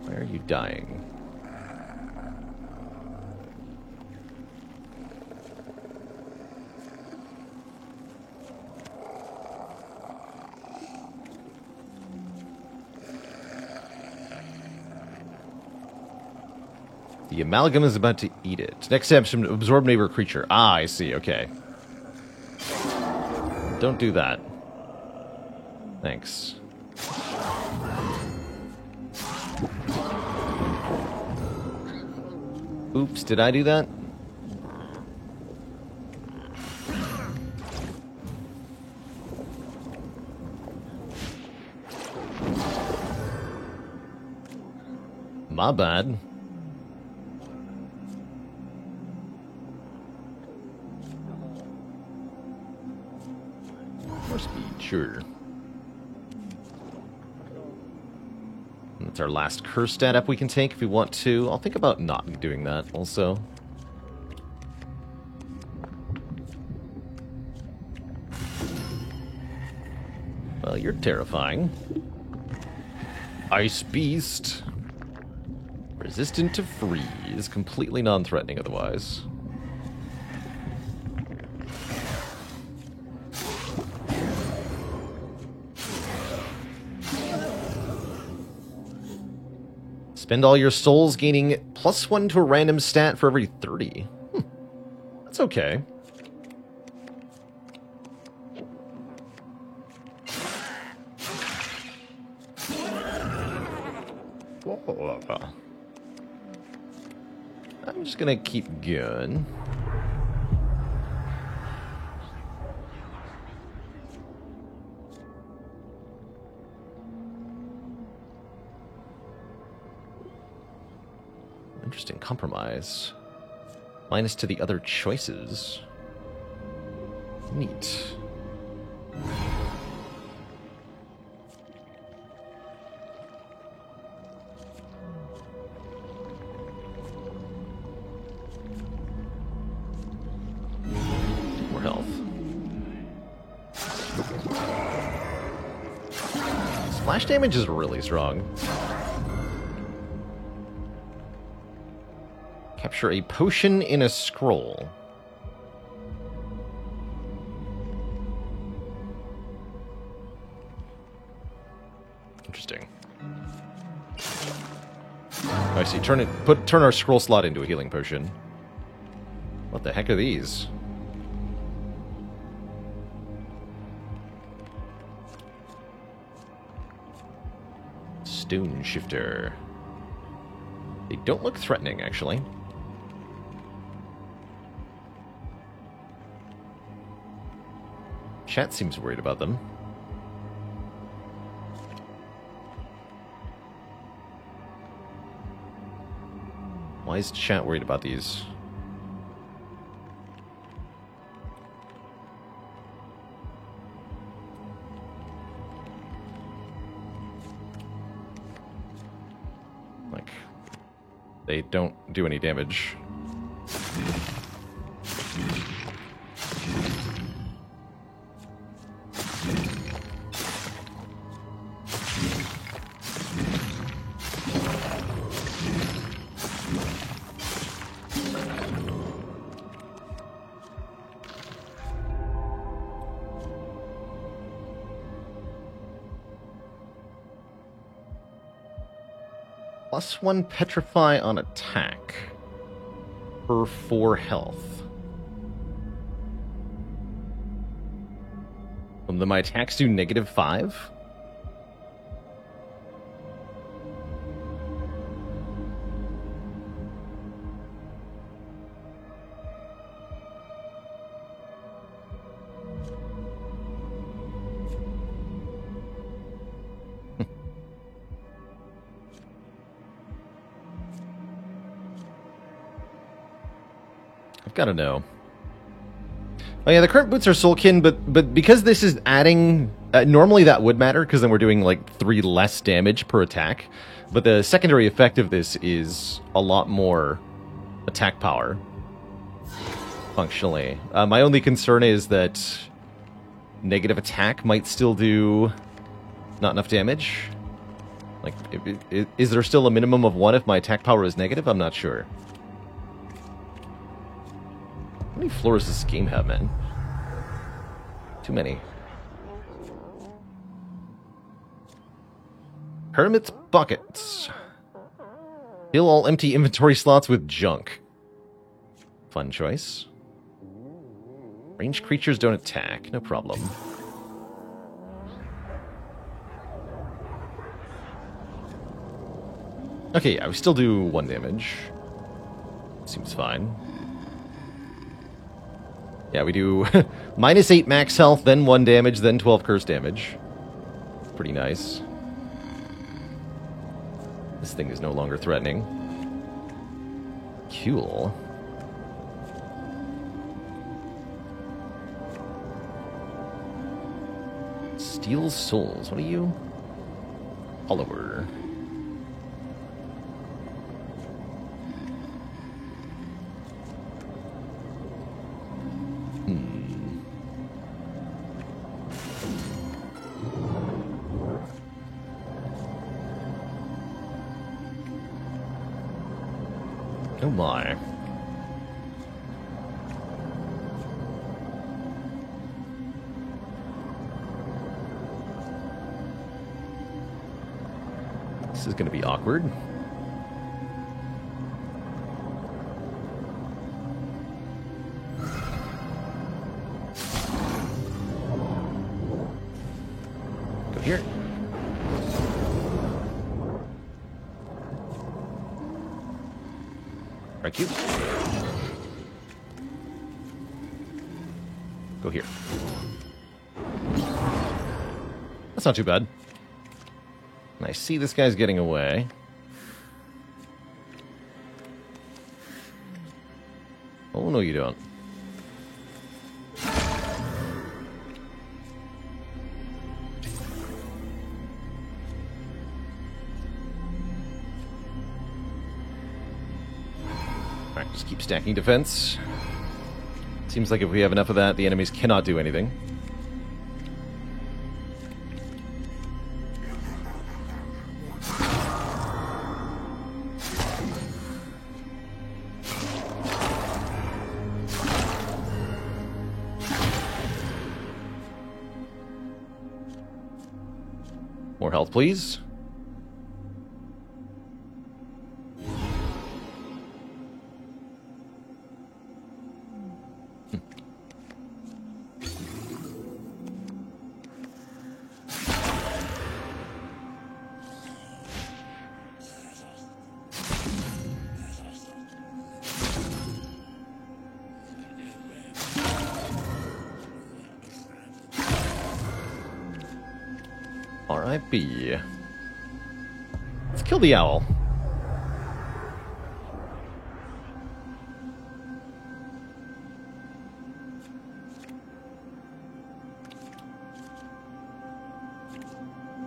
Why are you dying? The amalgam is about to eat it. Next step, absorb neighbor creature. Ah, I see, okay. Don't do that. Thanks. Oops, did I do that? My bad. More speed, sure. That's our last curse stat up we can take if we want to. I'll think about not doing that also. Well, you're terrifying. Ice Beast. Resistant to freeze. Completely non-threatening otherwise. Spend all your souls, gaining +1 to a random stat for every 30. That's okay. I'm just gonna keep going. Interesting compromise. Minus to the other choices. Neat. More health. Splash damage is really strong. Capture a potion in a scroll. Interesting. Oh, I see. Turn our scroll slot into a healing potion. What the heck are these? Stone Shifter. They don't look threatening, actually. Chat seems worried about them. Why is chat worried about these? Like, they don't do any damage. +1 petrify on attack for 4 health. Then my attacks do -5? Gotta know. Oh yeah, the current boots are soulkin, but because this is adding... normally that would matter, because then we're doing like 3 less damage per attack. But the secondary effect of this is a lot more attack power, functionally. My only concern is that negative attack might still do not enough damage. Like, is there still a minimum of 1 if my attack power is negative? I'm not sure. How many floors does this game have, man? Too many. Hermit's Buckets. Fill all empty inventory slots with junk. Fun choice. Ranged creatures don't attack. No problem. Okay, yeah, we still do 1 damage. Seems fine. Yeah, we do -8 max health, then 1 damage, then 12 curse damage. Pretty nice. This thing is no longer threatening. Cool. Steel Souls. What are you? Follower. Oh my. This is going to be awkward. Go here. Right, cube. Go here. That's not too bad. And I see this guy's getting away. Oh, no, you don't. Alright, just keep stacking defense. Seems like if we have enough of that, the enemies cannot do anything. More health, please. R.I.P. Let's kill the owl.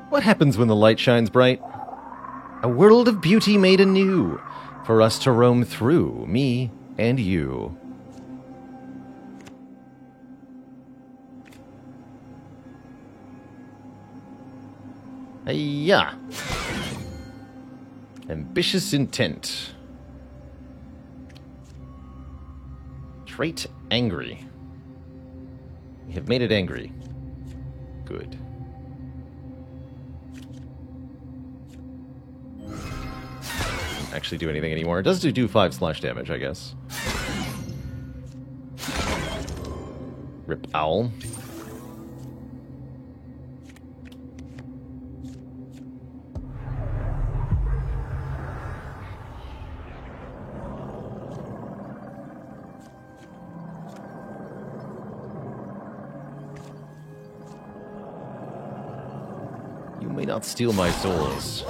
What happens when the light shines bright? A world of beauty made anew, for us to roam through, me and you. Yeah. Ambitious intent. Trait angry. We have made it angry. Good. Doesn't actually do anything anymore. It does do 5 slash damage, I guess. Rip owl. You may not steal my souls.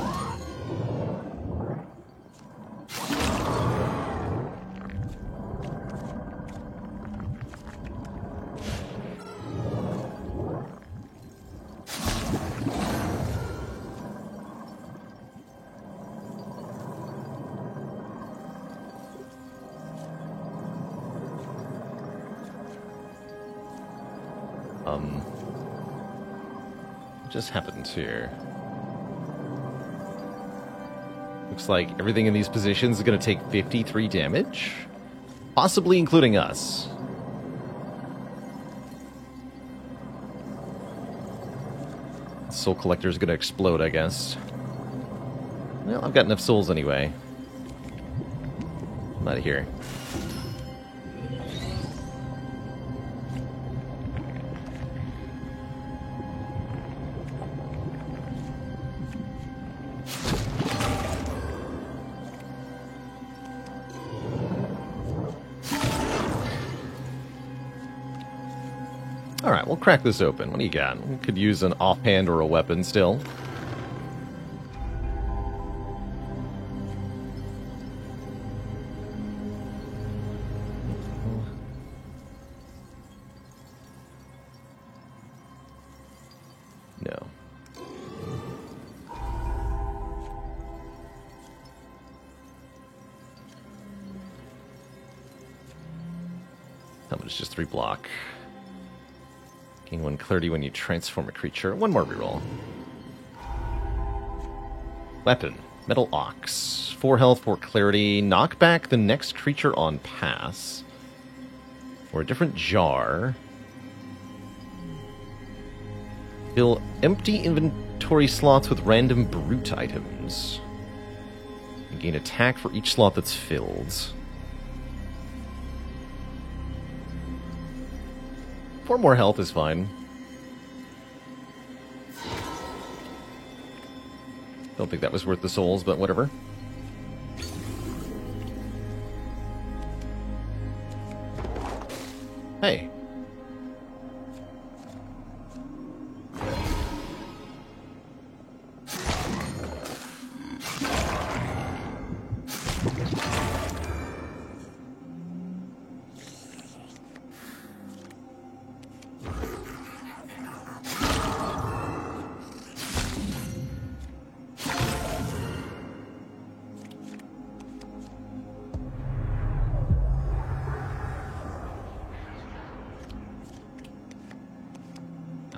What just happened here? Looks like everything in these positions is going to take 53 damage, possibly including us. Soul Collector is going to explode, I guess. Well, I've got enough souls anyway. I'm out of here. Alright, we'll crack this open. What do you got? We could use an offhand or a weapon still. No. That one's just 3 block. Gain 1 clarity when you transform a creature. 1 more reroll. Weapon. Metal Ox. 4 health for clarity. Knock back the next creature on pass. Or a different jar. Fill empty inventory slots with random brute items. And gain attack for each slot that's filled. 4 more health is fine. Don't think that was worth the souls, but whatever. Hey.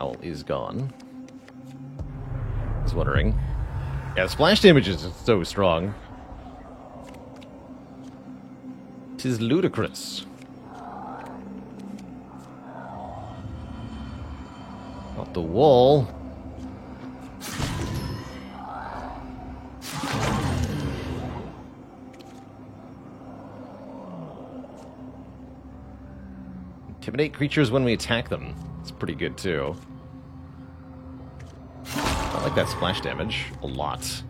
Owl is gone. I was wondering. Yeah, splash damage is so strong. 'Tis ludicrous. Not the wall. Intimidate creatures when we attack them. It's pretty good, too. I like that splash damage a lot.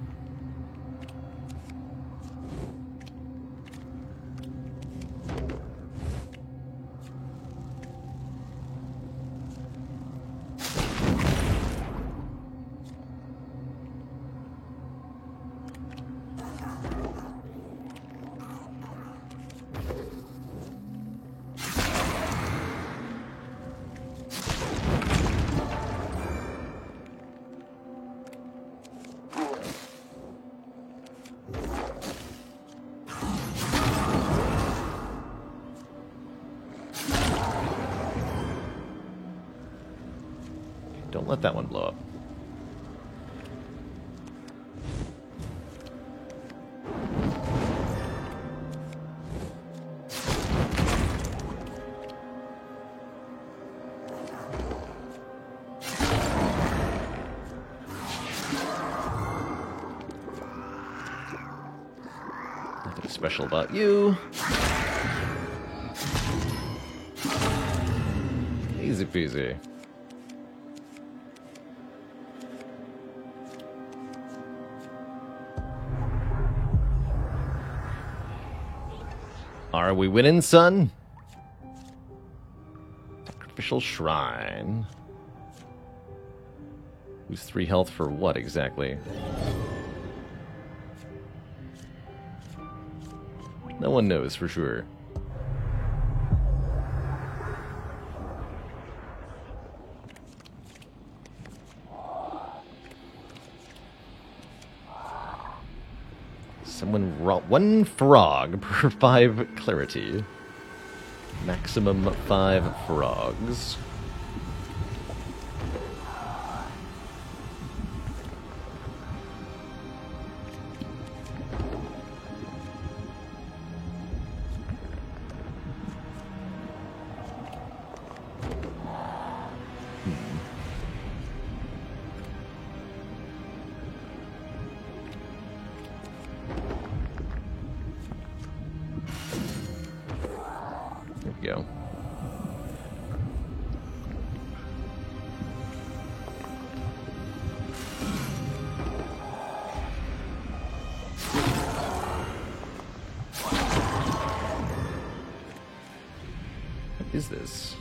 Don't let that one blow up. Nothing special about you. Easy peasy. Are we winning, son? Sacrificial Shrine. Lose 3 health for what exactly? No one knows for sure. Someone one frog per 5 clarity. Maximum 5 frogs. Go. What is this?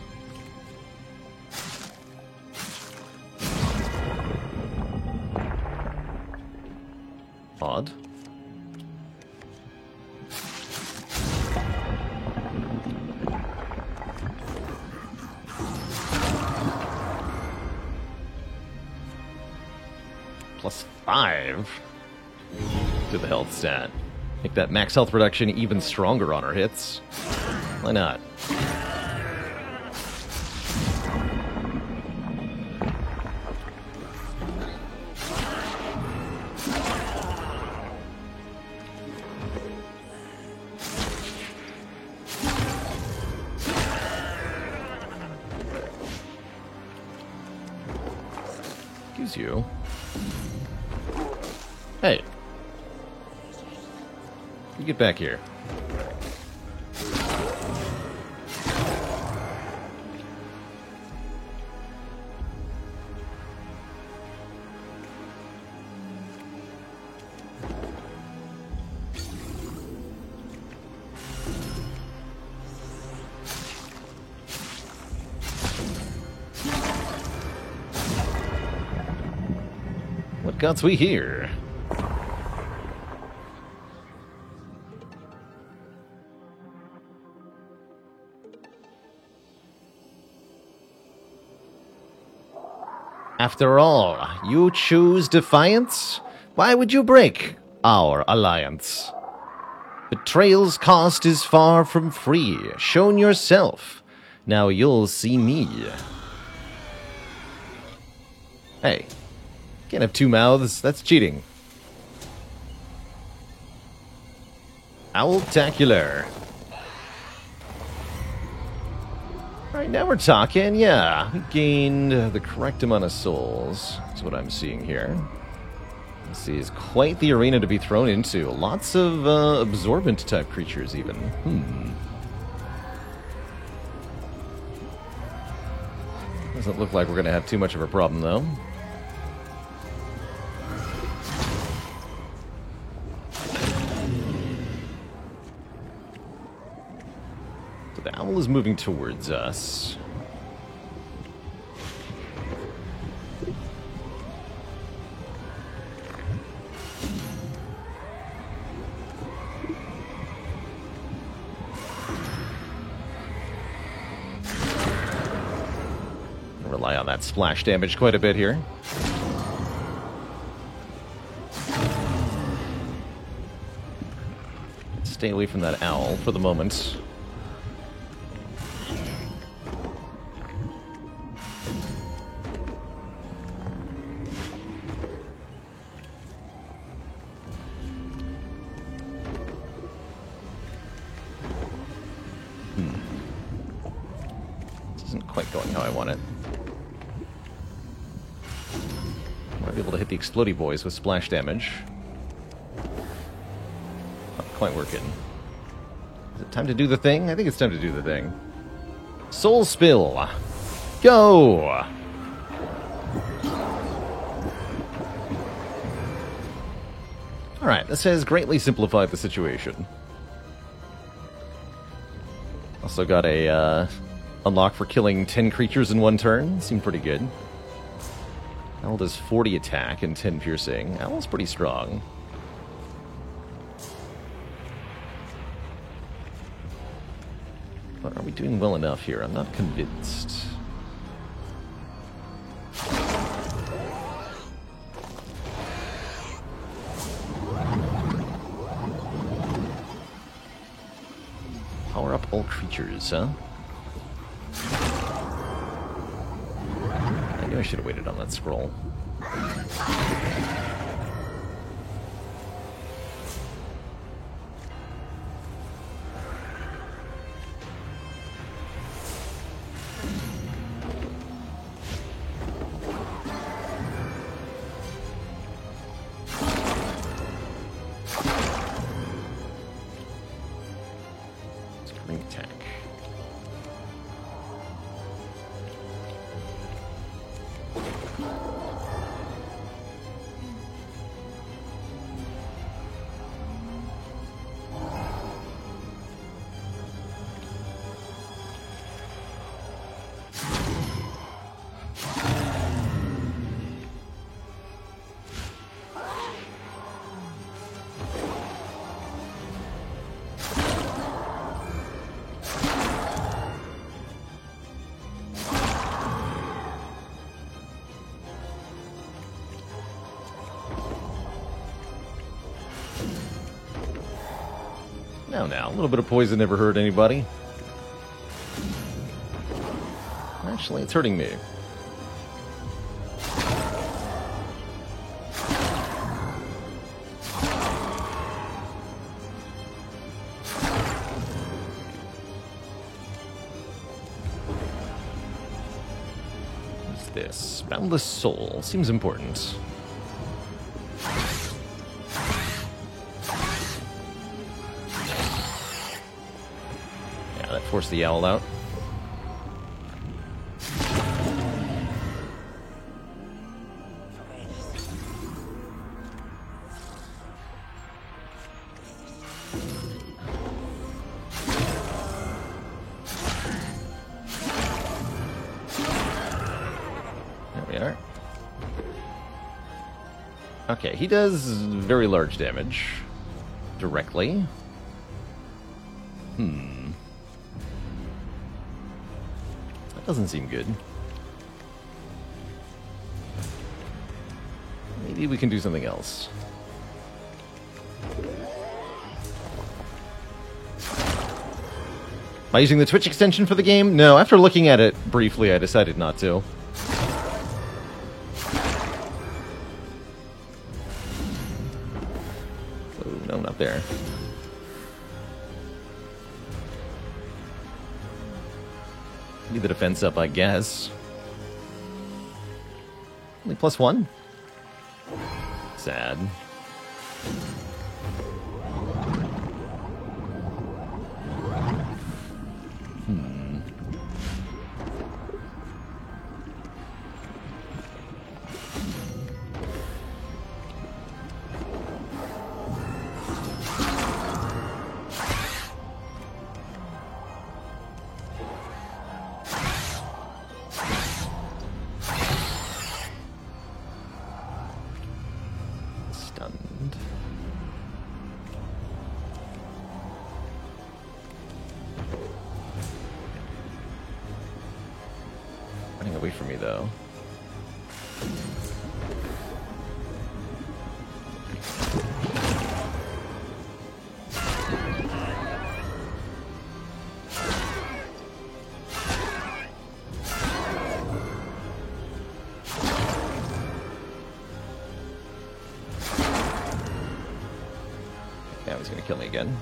Odd. +5 to the health stat. Make that max health reduction even stronger on our hits. Why not? excuse you. Hey. You get back here. What gods we here? After all, you choose defiance? Why would you break our alliance? Betrayal's cost is far from free. Shown yourself. Now you'll see me. Hey, can't have two mouths. That's cheating. Owltacular. Alright, now we're talking. Yeah, we gained the correct amount of souls. That's what I'm seeing here. This is quite the arena to be thrown into. Lots of absorbent type creatures even. Doesn't look like we're going to have too much of a problem though. So the owl is moving towards us. Rely on that splash damage quite a bit here. Stay away from that owl for the moment. This isn't quite going how I want it. Might be able to hit the explodey boys with splash damage. Not quite working. Is it time to do the thing? I think it's time to do the thing. Soul Spill! Go! Alright, this has greatly simplified the situation. Also got a unlock for killing 10 creatures in one turn. Seemed pretty good. Owl does 40 attack and 10 piercing. Owl's pretty strong. But are we doing well enough here? I'm not convinced. Power up all creatures, huh? I knew I should have waited on that scroll. Spring attack. Now, a little bit of poison never hurt anybody. Actually, it's hurting me. this? Boundless Soul. Seems important. Yeah, that forced the owl out. Okay, he does very large damage. Directly. That doesn't seem good. Maybe we can do something else. Am I using the Twitch extension for the game? No, after looking at it briefly, I decided not to. No, not there. Need the defense up, I guess. Only +1? Sad. Running away from me, though. Now he's gonna kill me again.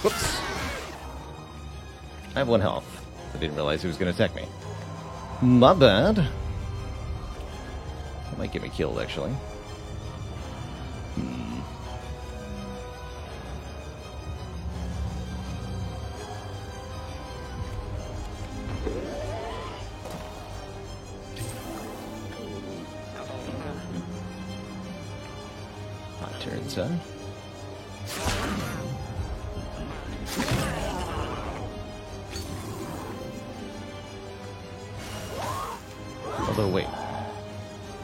Whoops. I have 1 health. I didn't realize he was going to attack me. My bad. That might get me killed, actually. Hot turns, huh? Although, wait.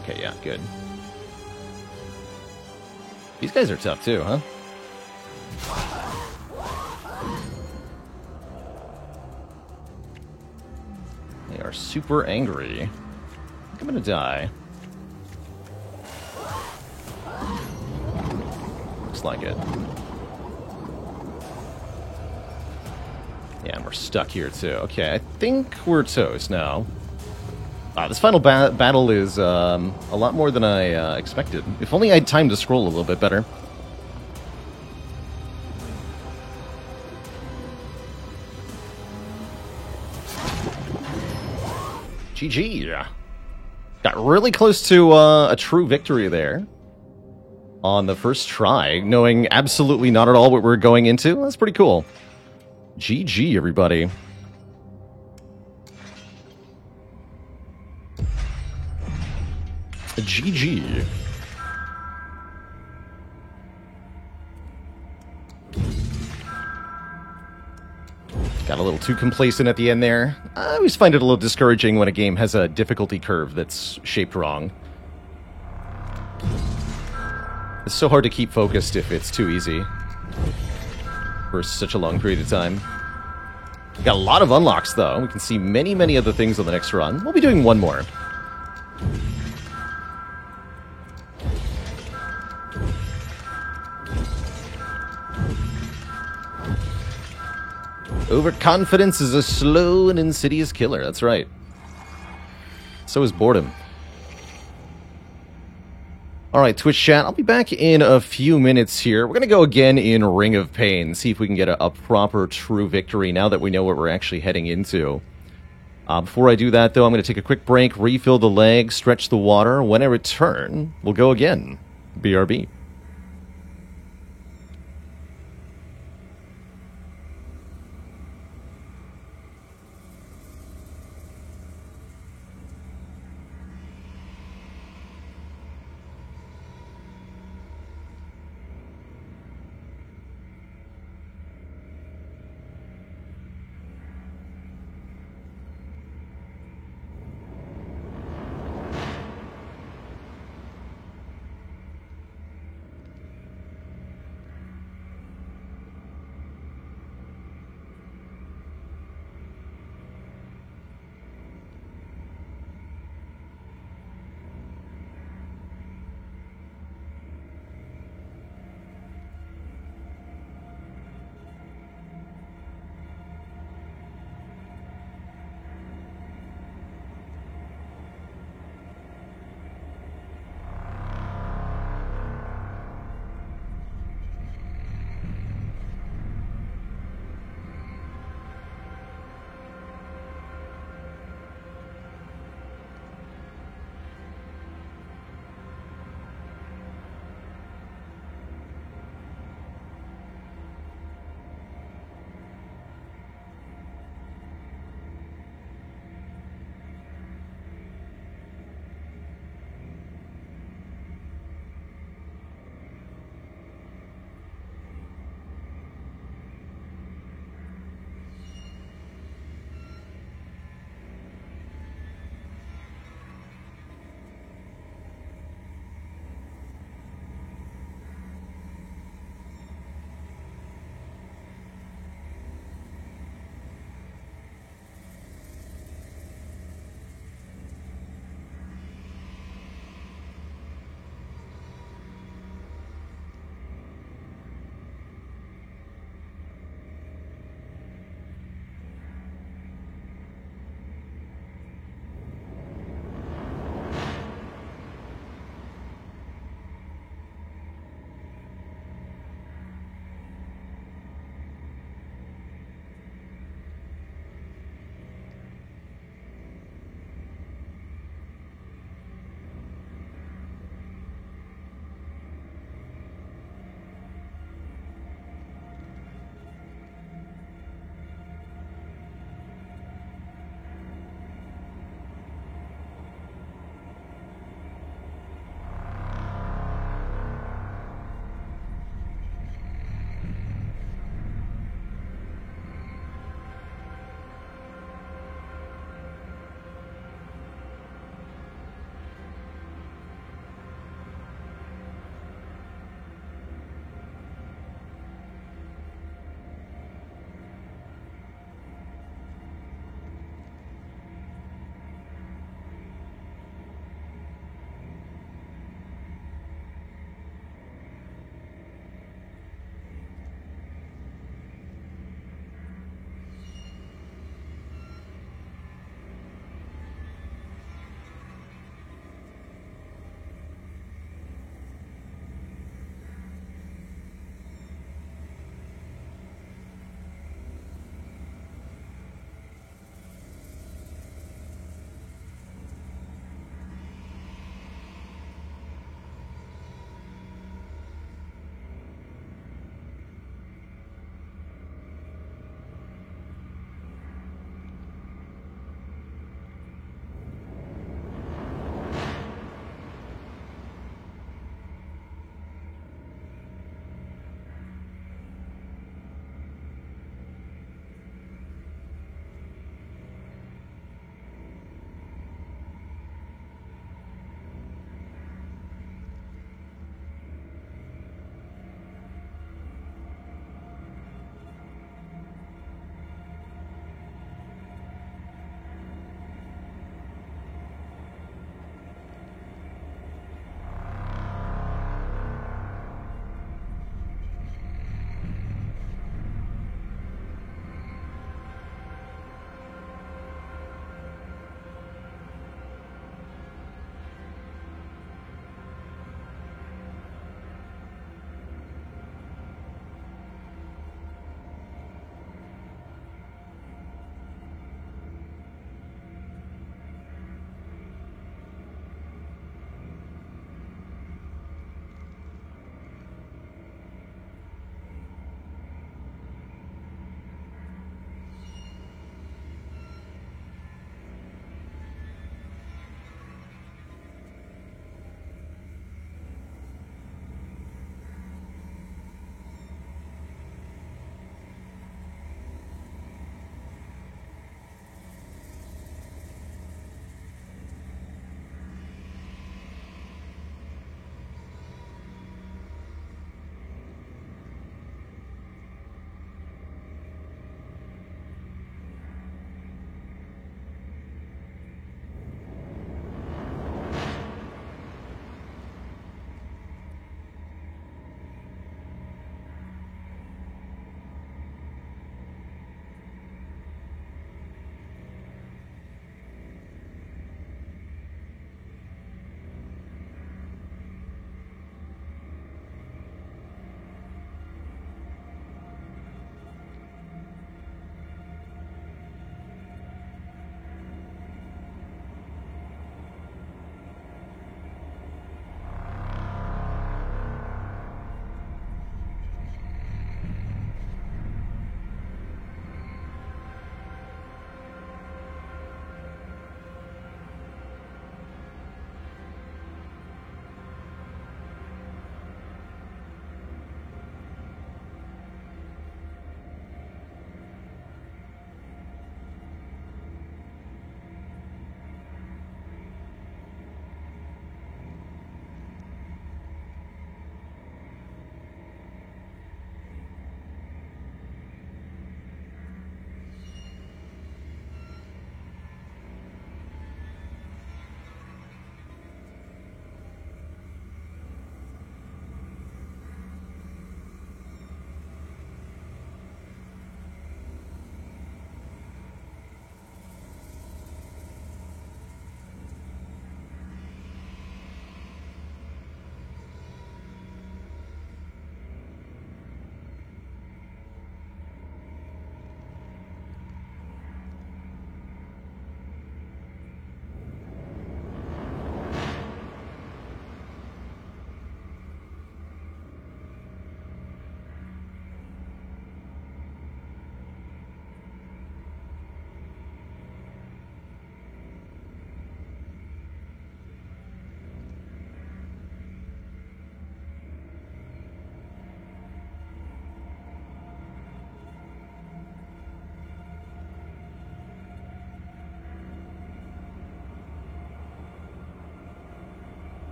Okay, yeah, good. These guys are tough, too, huh? They are super angry. I think I'm gonna die. Looks like it. Yeah, and we're stuck here, too. Okay, I think we're toast now. This final battle is a lot more than I expected. If only I had time to scroll a little bit better. GG. Got really close to a true victory there on the first try, knowing absolutely not at all what we're going into. That's pretty cool. GG, everybody. GG. Got a little too complacent at the end there. I always find it a little discouraging when a game has a difficulty curve that's shaped wrong. It's so hard to keep focused if it's too easy for such a long period of time. Got a lot of unlocks, though. We can see many, many other things on the next run. We'll be doing one more. Overconfidence is a slow and insidious killer. That's right. So is boredom. All right, Twitch chat, I'll be back in a few minutes here. We're going to go again in Ring of Pain, see if we can get a proper, true victory now that we know what we're actually heading into. Before I do that, though, I'm going to take a quick break, refill the leg, stretch the water. When I return, we'll go again. BRB.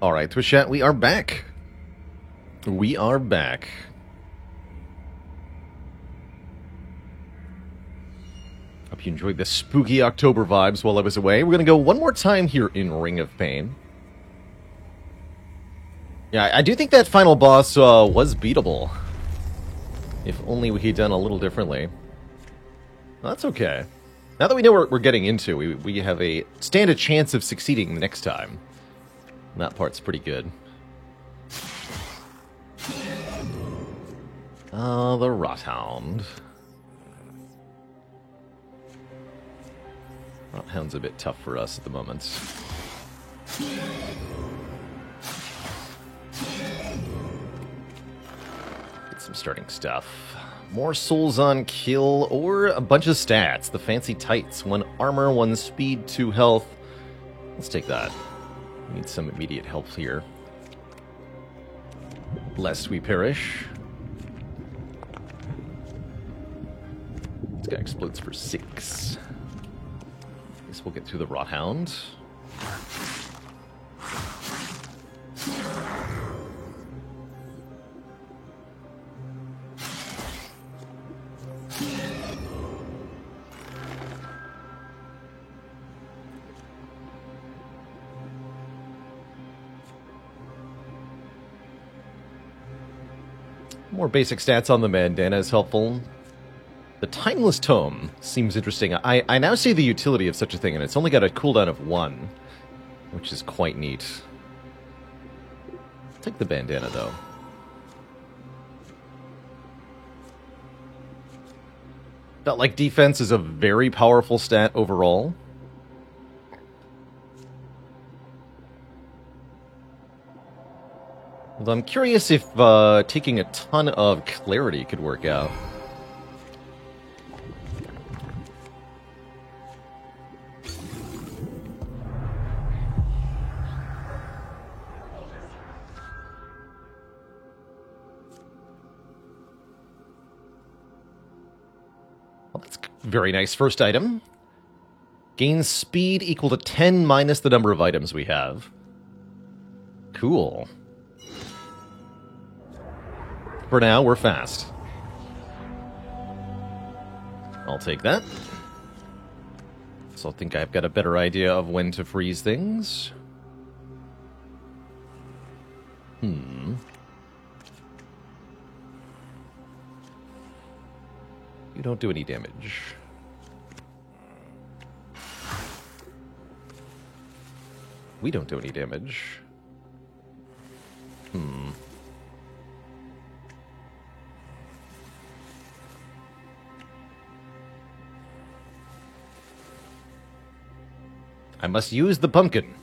Alright, Twitch chat, we are back. We are back. Hope you enjoyed the spooky October vibes while I was away. We're going to go one more time here in Ring of Pain. Yeah, I do think that final boss was beatable. If only we had done a little differently. Well, that's okay. Now that we know what we're getting into, we have stand a chance of succeeding the next time. And that part's pretty good. The Rothound. Rothound's a bit tough for us at the moment. Get some starting stuff. More souls on kill, or a bunch of stats. The fancy tights. 1 armor, 1 speed, 2 health. Let's take that. We need some immediate help here. Lest we perish. This guy explodes for 6. Guess we'll get through the Rothound. More basic stats on the bandana is helpful. The Timeless Tome seems interesting. I now see the utility of such a thing, and it's only got a cooldown of 1, which is quite neat. I'll take the bandana, though. Felt like defense is a very powerful stat overall. Although I'm curious if taking a ton of clarity could work out. Well, that's very nice first item. Gains speed equal to 10 minus the number of items we have. Cool. For now, we're fast. I'll take that. So I think I've got a better idea of when to freeze things. You don't do any damage. We don't do any damage. I must use the pumpkin.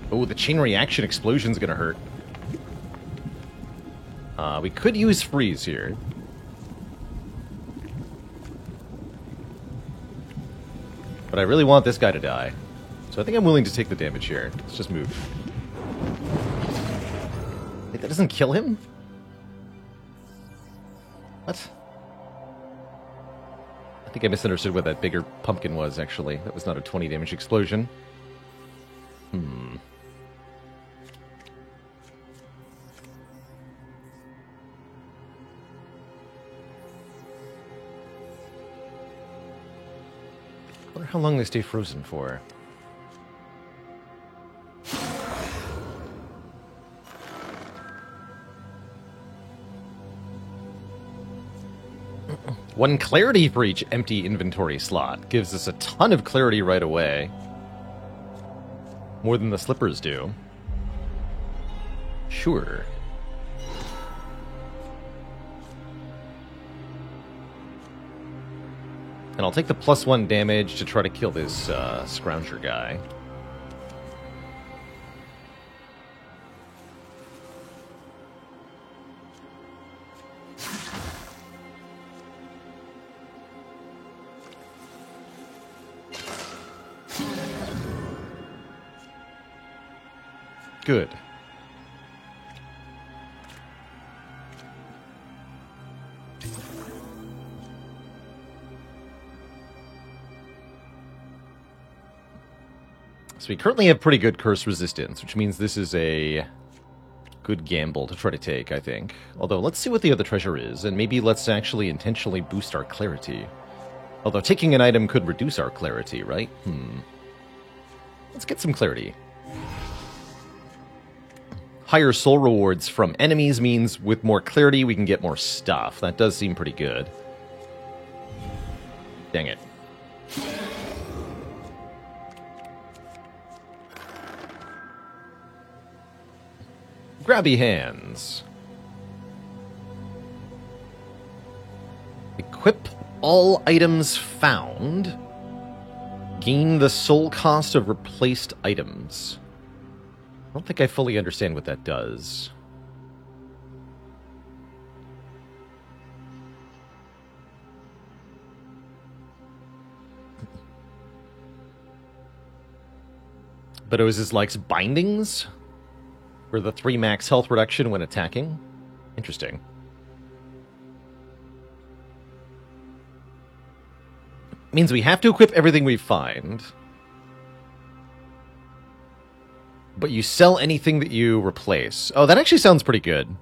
Oh, the chain reaction explosion's gonna hurt. We could use freeze here. But I really want this guy to die. So I think I'm willing to take the damage here. Let's just move. Wait, that doesn't kill him? What? I think I misunderstood what that bigger pumpkin was, actually. That was not a 20 damage explosion. I wonder how long they stay frozen for. One clarity for each empty inventory slot. Gives us a ton of clarity right away. More than the slippers do. Sure. And I'll take the +1 damage to try to kill this Scrounger guy. Good. So we currently have pretty good curse resistance, which means this is a good gamble to try to take, I think. Although, let's see what the other treasure is, and maybe let's actually intentionally boost our clarity. Although taking an item could reduce our clarity, right? Let's get some clarity. Higher soul rewards from enemies means with more clarity we can get more stuff. That does seem pretty good. Dang it. Grabby hands. Equip all items found. Gain the soul cost of replaced items. I don't think I fully understand what that does. But Oasis likes bindings? For the 3 max health reduction when attacking? Interesting. Means we have to equip everything we find. But you sell anything that you replace. Oh, that actually sounds pretty good.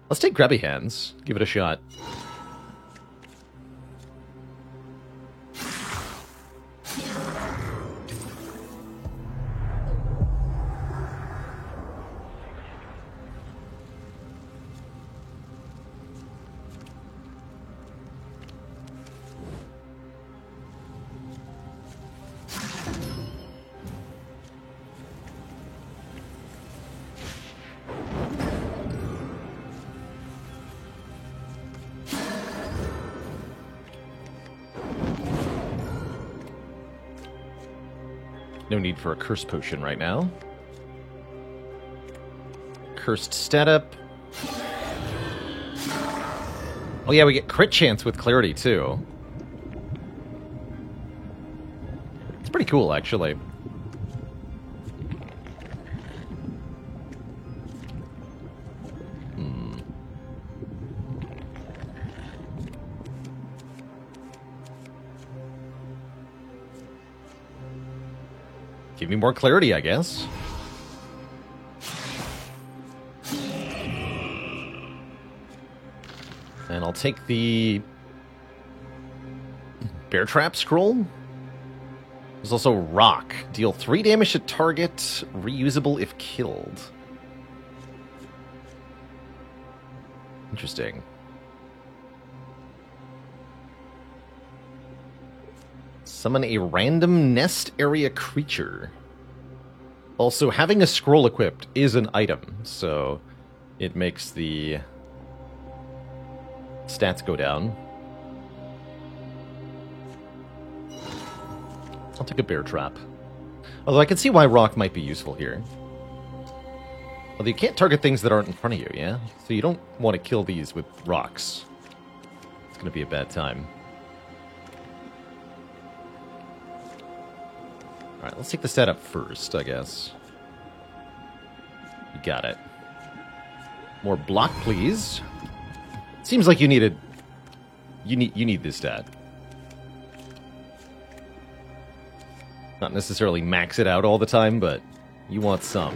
Let's take Grabby Hands. Give it a shot. No need for a curse potion right now. Cursed stat up. Oh yeah, we get crit chance with clarity too. It's pretty cool, actually. Give me more clarity, I guess. And I'll take the Bear Trap Scroll. There's also Rock. Deal 3 damage to target, reusable if killed. Interesting. Summon a random nest area creature. Also, having a scroll equipped is an item, so it makes the stats go down. I'll take a Bear Trap. Although I can see why Rock might be useful here. Although you can't target things that aren't in front of you, yeah? So you don't want to kill these with rocks. It's going to be a bad time. Alright, let's take the setup first, I guess. You got it. More block, please. Seems like you needed... You need this stat. Not necessarily max it out all the time, but you want some.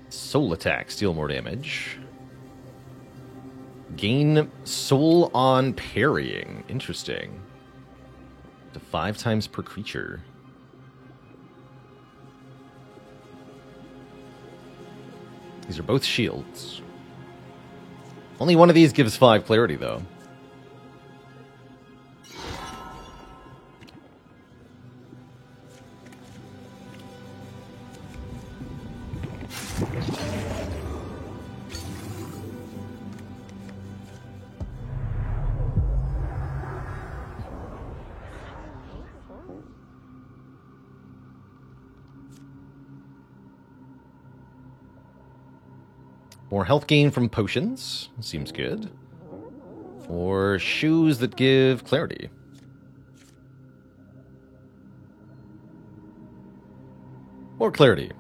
Soul attack, deal more damage. Gain soul on parrying. Interesting. To 5 times per creature. These are both shields. Only one of these gives 5 clarity, though. More health gain from potions. Seems good. Or shoes that give clarity. More clarity.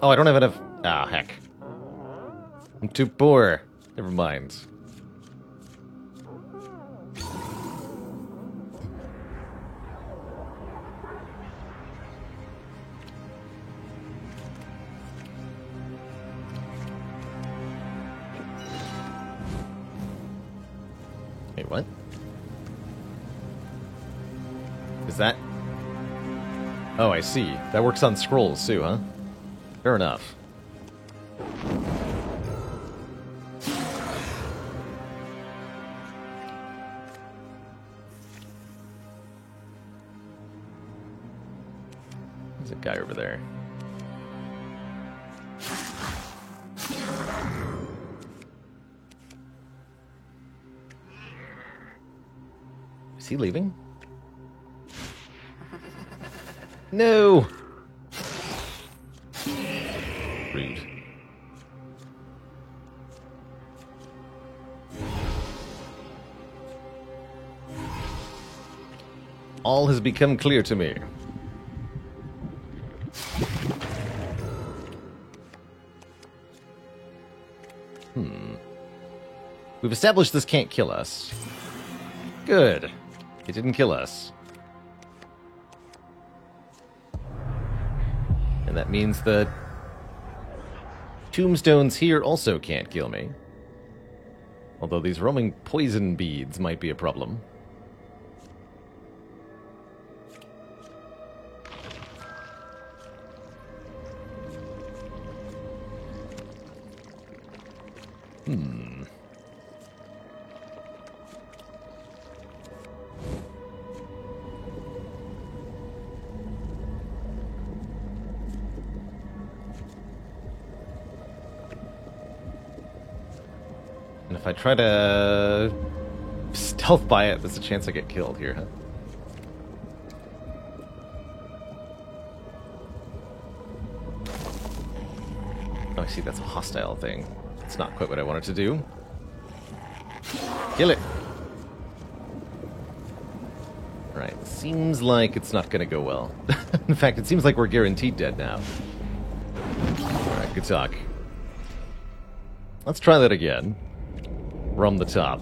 Oh, I don't have enough... Ah, heck. I'm too poor. Never mind. Wait, what? Is that... Oh, I see. That works on scrolls, too, huh? Fair enough. There's a guy over there. Is he leaving? No! Rude. All has become clear to me. We've established this can't kill us. Good. It didn't kill us. And that means that tombstones here also can't kill me. Although these roaming poison beads might be a problem. And if I try to stealth by it, there's a chance I get killed here, huh? Oh, I see, that's a hostile thing. It's not quite what I wanted to do. Kill it! Right, seems like it's not gonna go well. In fact, it seems like we're guaranteed dead now. Alright, good talk. Let's try that again. From the top.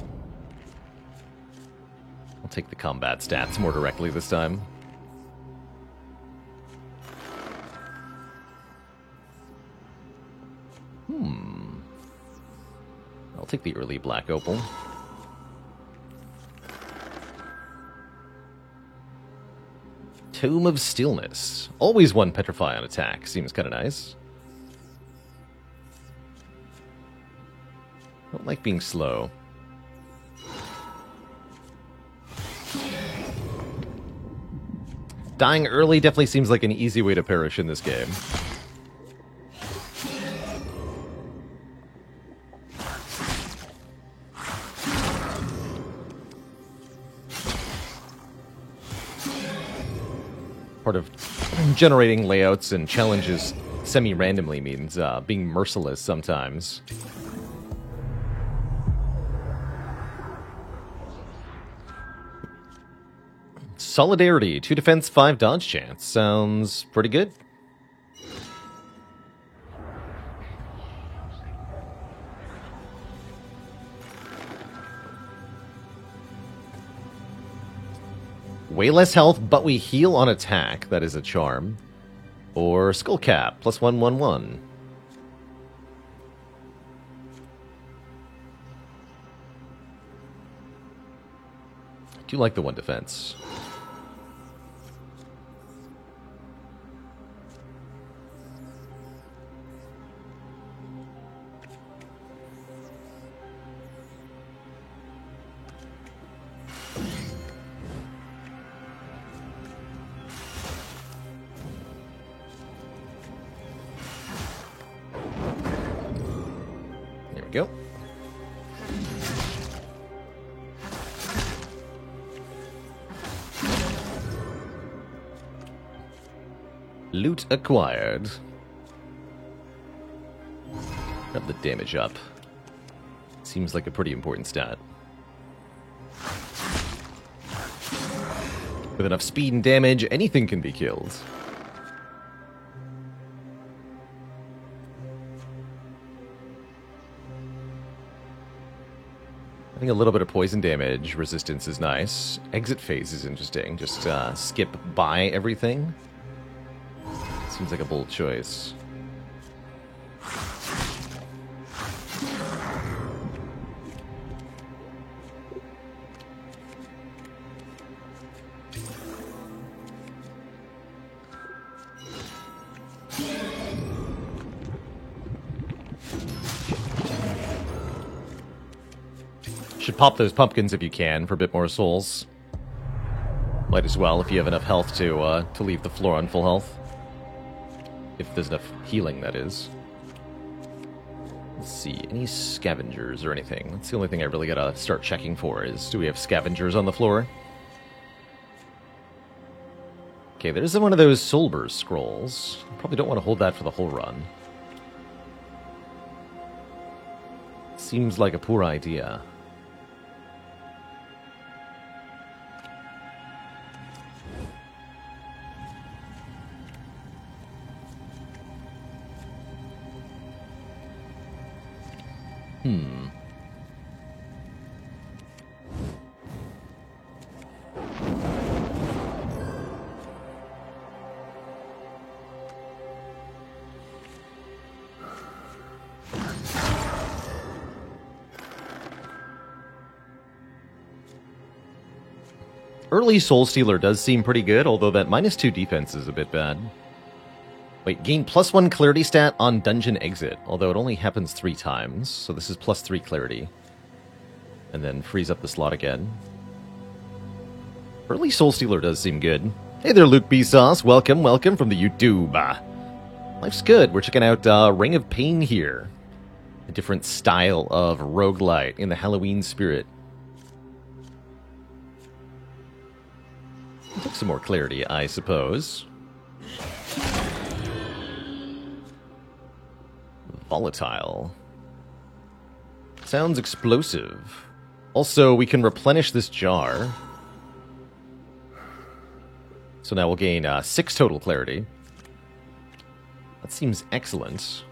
I'll take the combat stats more directly this time. I'll take the early Black Opal. Tome of Stillness. Always one petrify on attack. Seems kind of nice. Don't like being slow. Dying early definitely seems like an easy way to perish in this game. Part of generating layouts and challenges semi-randomly means being merciless sometimes. Solidarity, 2 defense, 5 dodge chance. Sounds pretty good. Way less health, but we heal on attack. That is a charm. Or Skull Cap, +1/+1/1. I do like the 1 defense. Go. Loot acquired. Have the damage up. Seems like a pretty important stat. With enough speed and damage, anything can be killed. I think a little bit of poison damage resistance is nice. Exit phase is interesting. Just skip by everything. Seems like a bold choice. Should pop those pumpkins if you can for a bit more souls. Might as well if you have enough health to leave the floor on full health. If there's enough healing, that is. Let's see, any scavengers or anything? That's the only thing I really gotta start checking for is, do we have scavengers on the floor? Okay, there's one of those Soulburst scrolls. Probably don't want to hold that for the whole run. Seems like a poor idea. Early Soul Stealer does seem pretty good, although that -2 defense is a bit bad. Wait, gain +1 clarity stat on dungeon exit, although it only happens 3 times, so this is +3 clarity. And then frees up the slot again. Early Soul Stealer does seem good. Hey there, Luke B. Sauce. Welcome from the YouTube. Life's good. We're checking out Ring of Pain here. A different style of roguelite in the Halloween spirit. Take some more clarity, I suppose. Volatile. Sounds explosive. Also, we can replenish this jar. So now we'll gain 6 total clarity. That seems excellent.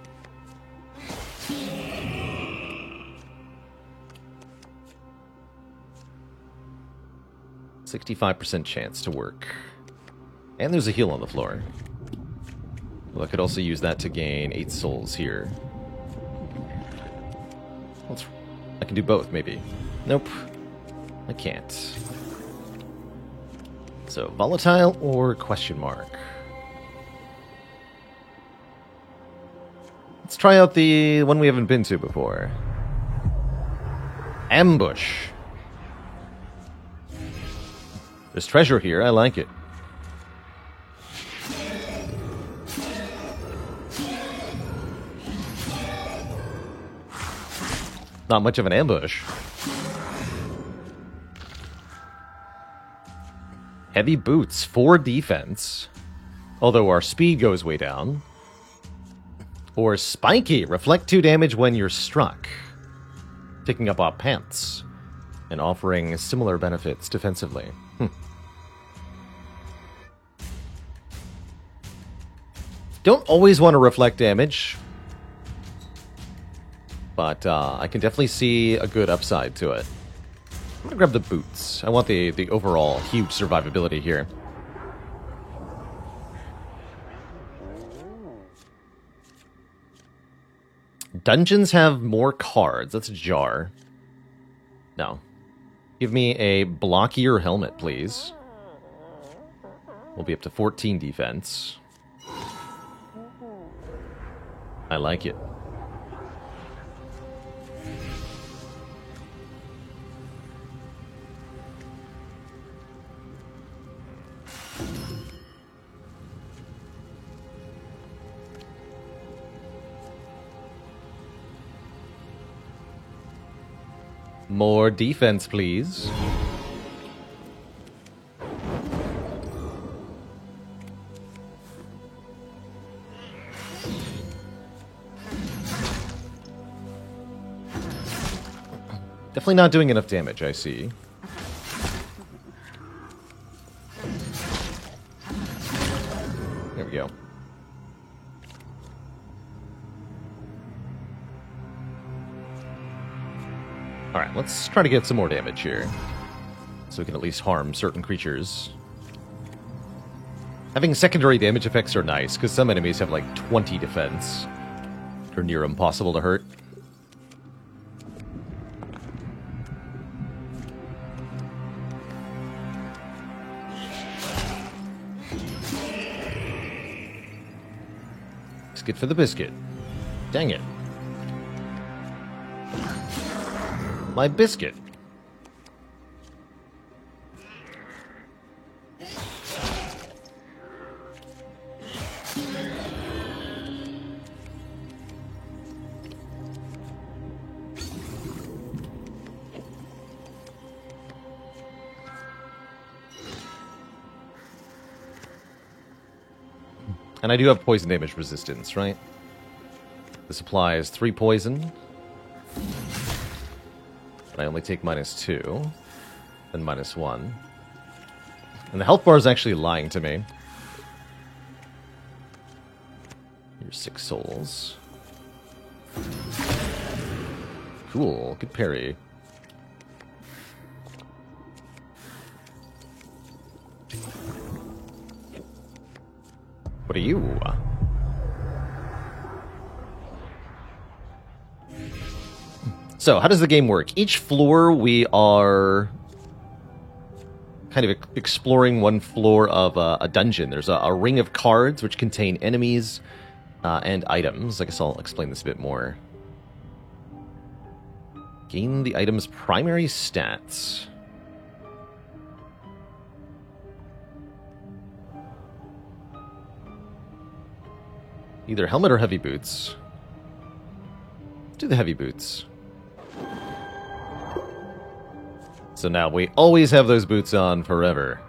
%65 chance to work. And there's a heal on the floor. Well, I could also use that to gain 8 souls here. I can do both, maybe. Nope. I can't. So, volatile or question mark? Let's try out the one we haven't been to before. Ambush. There's treasure here, I like it. Not much of an ambush. Heavy boots, 4 defense. Although our speed goes way down. Or spiky, reflect 2 damage when you're struck. Taking up our pants. And offering similar benefits defensively. Don't always want to reflect damage. But I can definitely see a good upside to it. I'm gonna grab the boots. I want the overall huge survivability here. Dungeons have more cards. That's a jar. No. Give me a blockier helmet, please. We'll be up to 14 defense. I like it. More defense, please. Definitely not doing enough damage, I see. There we go. Alright, let's try to get some more damage here. So we can at least harm certain creatures. Having secondary damage effects are nice, because some enemies have like 20 defense. They're near impossible to hurt. Biscuit for the biscuit. Dang it. My biscuit. And I do have poison damage resistance, right? This applies 3 poison. But I only take -2. Then -1. And the health bar is actually lying to me. Here's 6 souls. Cool, good parry. What are you? So, how does the game work? Each floor we are kind of exploring one floor of a dungeon. There's a ring of cards which contain enemies and items. I guess I'll explain this a bit more. Gain the item's primary stats. Either helmet or heavy boots. Let's do the heavy boots. So now we always have those boots on forever.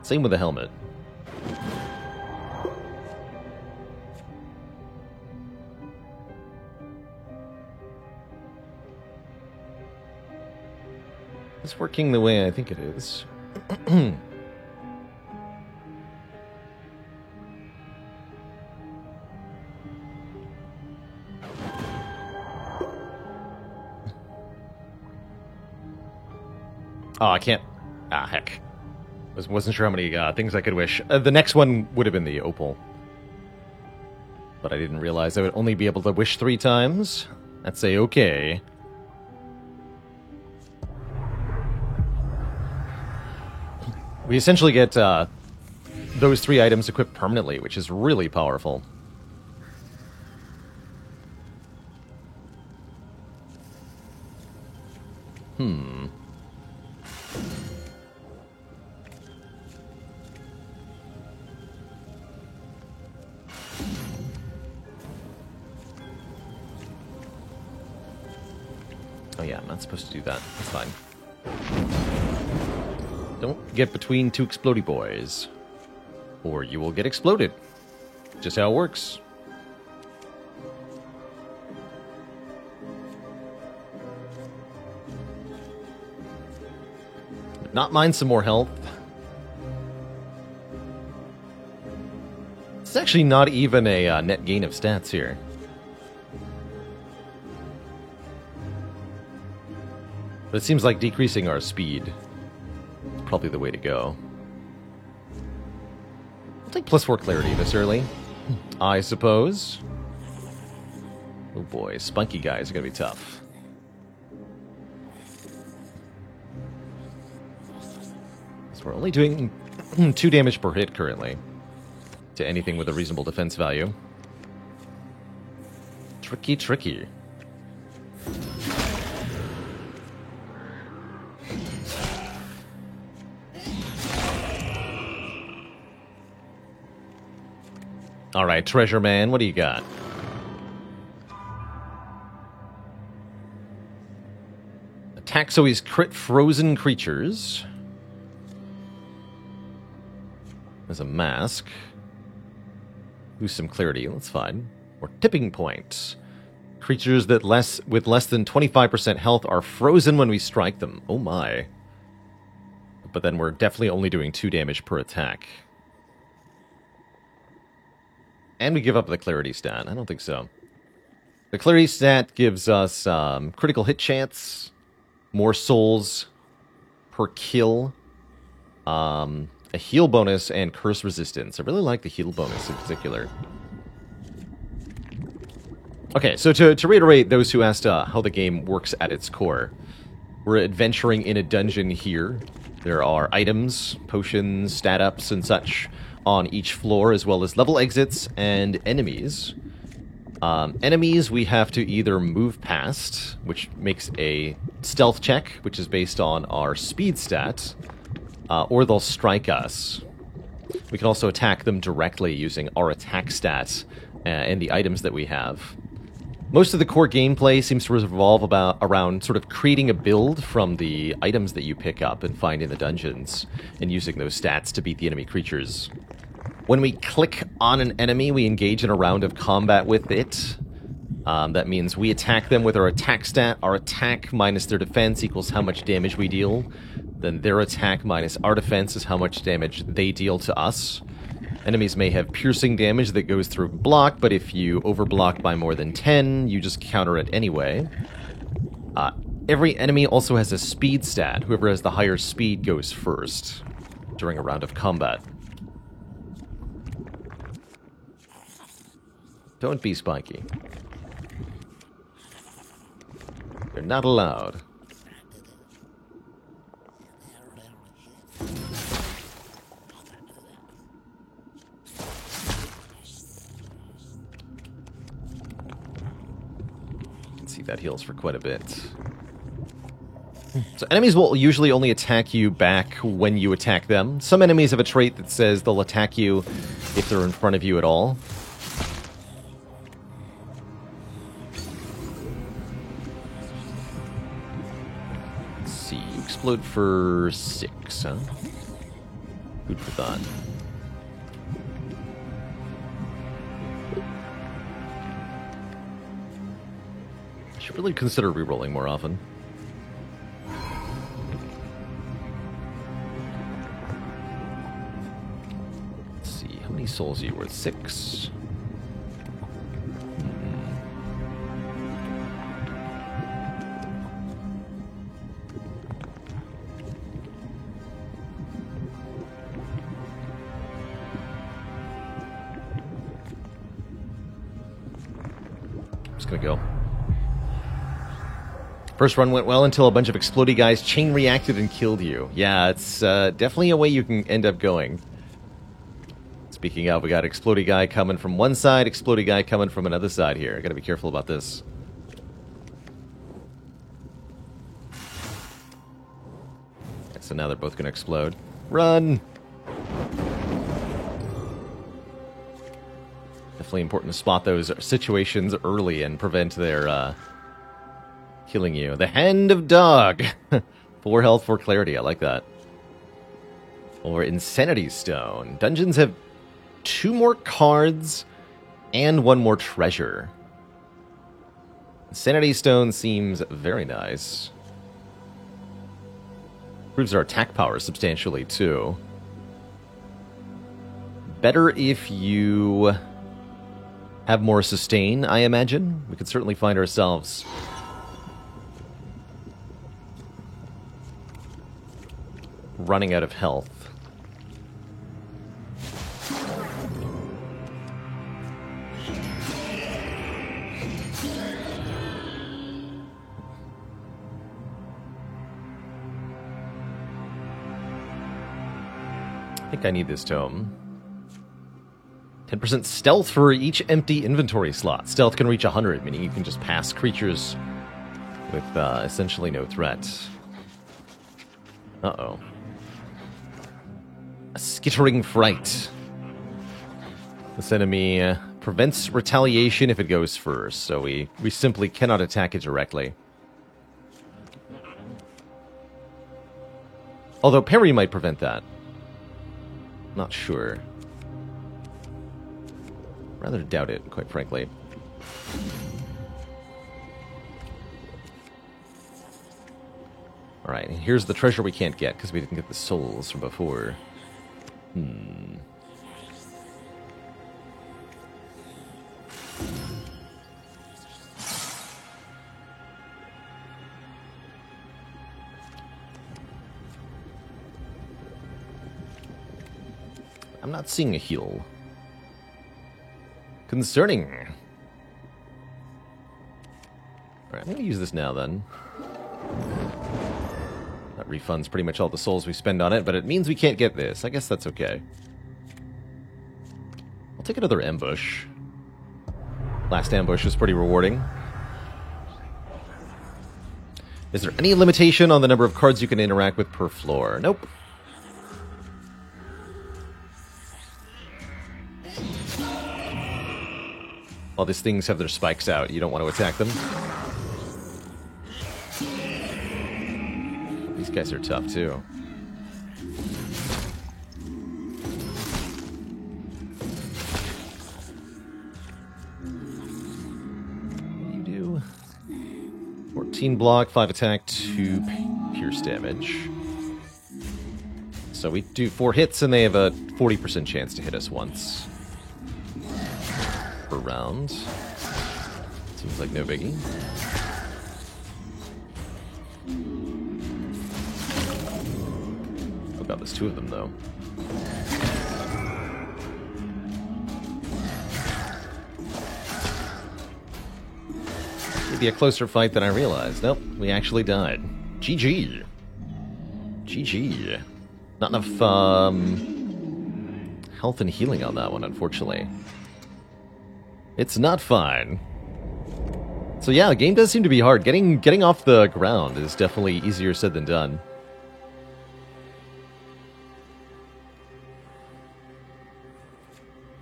Same with the helmet. It's working the way I think it is. Oh, I can't... Ah, heck. Wasn't sure how many things I could wish. The next one would have been the opal. But I didn't realize I would only be able to wish 3 times. That's a-okay. We essentially get those 3 items equipped permanently, which is really powerful. Oh yeah, I'm not supposed to do that. That's fine. Don't get between 2 explodey boys. Or you will get exploded. Just how it works. Not mind some more health. It's actually not even a net gain of stats here. But it seems like decreasing our speed is probably the way to go. I'll take +4 clarity this early, I suppose. Oh boy, spunky guys are going to be tough. So we're only doing 2 damage per hit currently to anything with a reasonable defense value. Tricky, tricky. Alright, Treasure Man, what do you got? Attacks always crit frozen creatures. There's a mask. Lose some clarity, that's fine. Or tipping point. Creatures that with less than 25% health are frozen when we strike them. Oh my. But then we're definitely only doing 2 damage per attack. And we give up the clarity stat. I don't think so. The clarity stat gives us critical hit chance, more souls per kill, a heal bonus, and curse resistance. I really like the heal bonus in particular. Okay, so to reiterate those who asked how the game works at its core, we're adventuring in a dungeon here. There are items, potions, stat ups, and such on each floor, as well as level exits and enemies. Enemies we have to either move past, which makes a stealth check, which is based on our speed stat, or they'll strike us. We can also attack them directly using our attack stat and the items that we have. Most of the core gameplay seems to revolve around sort of creating a build from the items that you pick up and find in the dungeons, and using those stats to beat the enemy creatures. When we click on an enemy, we engage in a round of combat with it. That means we attack them with our attack stat. Our attack minus their defense equals how much damage we deal. Then their attack minus our defense is how much damage they deal to us. Enemies may have piercing damage that goes through block, but if you overblock by more than 10, you just counter it anyway. Every enemy also has a speed stat. Whoever has the higher speed goes first during a round of combat. Don't be spiky. You're not allowed. See, that heals for quite a bit. So enemies will usually only attack you back when you attack them. Some enemies have a trait that says they'll attack you if they're in front of you at all. Let's see, you explode for 6, huh? Food for thought. Should really consider rerolling more often. Let's see, how many souls are you worth? 6. I'm just gonna go. First run went well until a bunch of explodey guys chain reacted and killed you. Yeah, it's definitely a way you can end up going. Speaking of, we got explodey guy coming from one side, explodey guy coming from another side here. I gotta be careful about this. Okay, so now they're both gonna explode. Run! Definitely important to spot those situations early and prevent their killing you. The Hand of Dog. 4 health, 4 clarity. I like that. Or Insanity Stone. Dungeons have 2 more cards and 1 more treasure. Insanity Stone seems very nice. Improves our attack power substantially, too. Better if you have more sustain, I imagine. We could certainly find ourselves running out of health. I think I need this tome. 10% stealth for each empty inventory slot. Stealth can reach 100, meaning you can just pass creatures with essentially no threat. Uh-oh. A Skittering Fright. This enemy prevents retaliation if it goes first, so we simply cannot attack it directly. Although parry might prevent that. Not sure. Rather doubt it, quite frankly. Alright, here's the treasure we can't get because we didn't get the souls from before. I'm not seeing a heal. Concerning. Alright, I'm going to use this now then. That refunds pretty much all the souls we spend on it, but it means we can't get this. I guess that's okay. I'll take another ambush. Last ambush was pretty rewarding. Is there any limitation on the number of cards you can interact with per floor? Nope. While these things have their spikes out, you don't want to attack them. These guys are tough, too. What do you do? 14 block, 5 attack, 2 pierce damage. So we do 4 hits, and they have a 40% chance to hit us once per round. Seems like no biggie. Oh god, there's 2 of them, though. Maybe a closer fight than I realized. Nope, we actually died. GG. GG. Not enough health and healing on that one, unfortunately. It's not fine. So yeah, the game does seem to be hard. Getting off the ground is definitely easier said than done.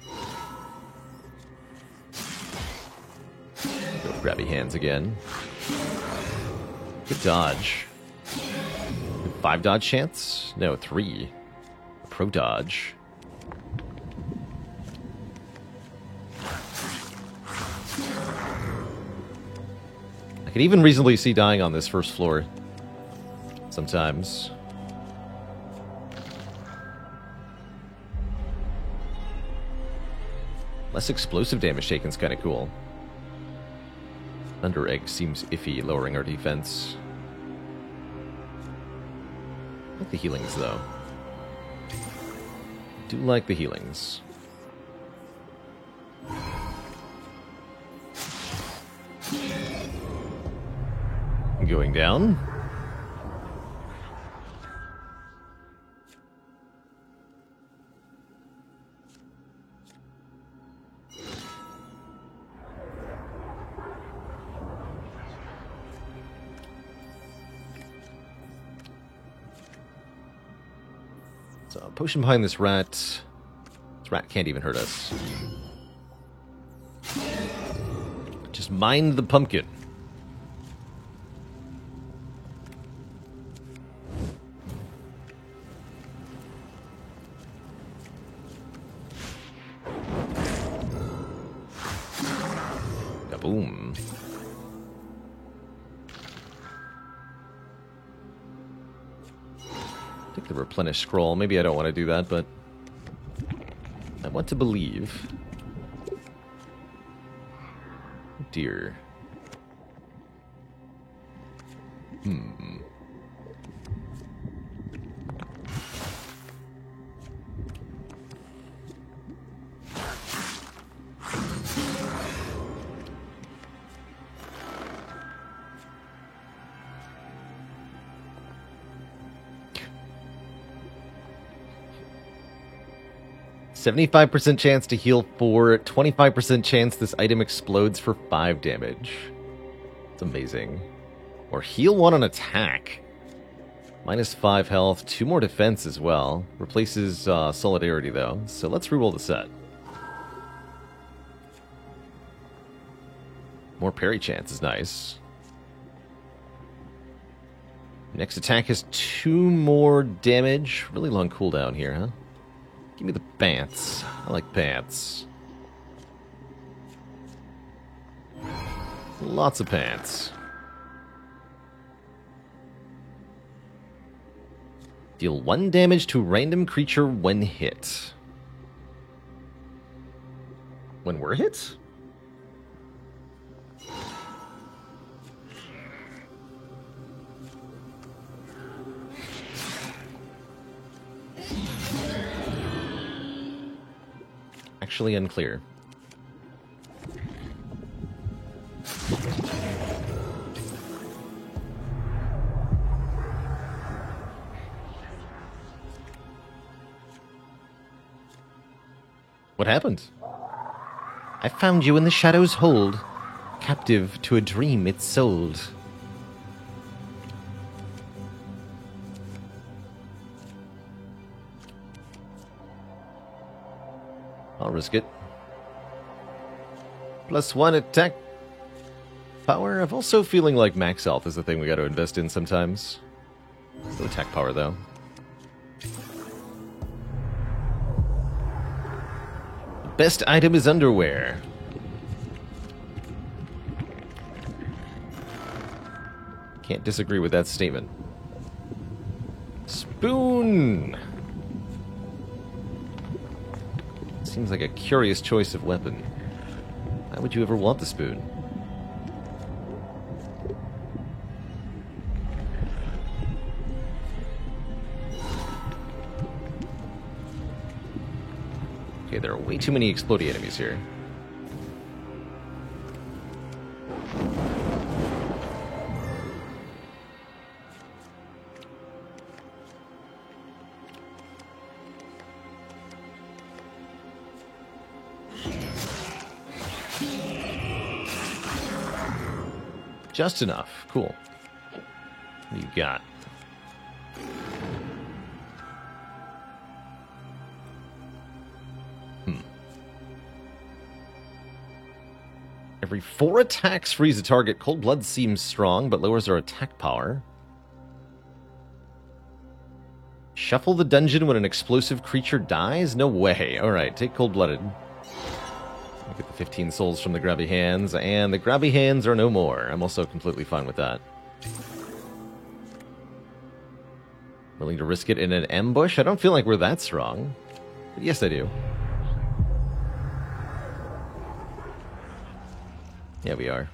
Go grabby hands again. Good dodge. 5 dodge chance? No, 3. Pro dodge. I can even reasonably see dying on this first floor. Sometimes. Less explosive damage taken is kind of cool. Thunder Egg seems iffy, lowering our defense. I like the healings, though. I do like the healings. Going down. So, potion behind this rat. This rat can't even hurt us. Just mind the pumpkin. Kaboom. Take the replenish scroll. Maybe I don't want to do that, but I want to believe. Oh dear. Hmm. 75% chance to heal 4, 25% chance this item explodes for 5 damage. It's amazing. Or heal 1 on attack. Minus 5 health, 2 more defense as well. Replaces Solidarity though, so let's reroll the set. More parry chance is nice. Next attack has 2 more damage. Really long cooldown here, huh? Give me the pants. I like pants. Lots of pants. Deal 1 damage to random creature when hit. When we're hit? Actually unclear. What happened? I found you in the shadow's hold, captive to a dream it sold. I'll risk it. +1 attack power. I'm also feeling like max health is the thing we got to invest in sometimes. No attack power, though. The best item is underwear. Can't disagree with that statement. Spoon! Seems like a curious choice of weapon. Why would you ever want the spoon? Okay, there are way too many exploding enemies here. Just enough. Cool. What do you got? Every 4 attacks freeze a target. Cold Blood seems strong, but lowers our attack power. Shuffle the dungeon when an explosive creature dies? No way. Alright, take Cold Blooded. Get the 15 souls from the grabby hands, and the grabby hands are no more. I'm also completely fine with that. Willing to risk it in an ambush? I don't feel like we're that strong. But yes, I do. Yeah, we are.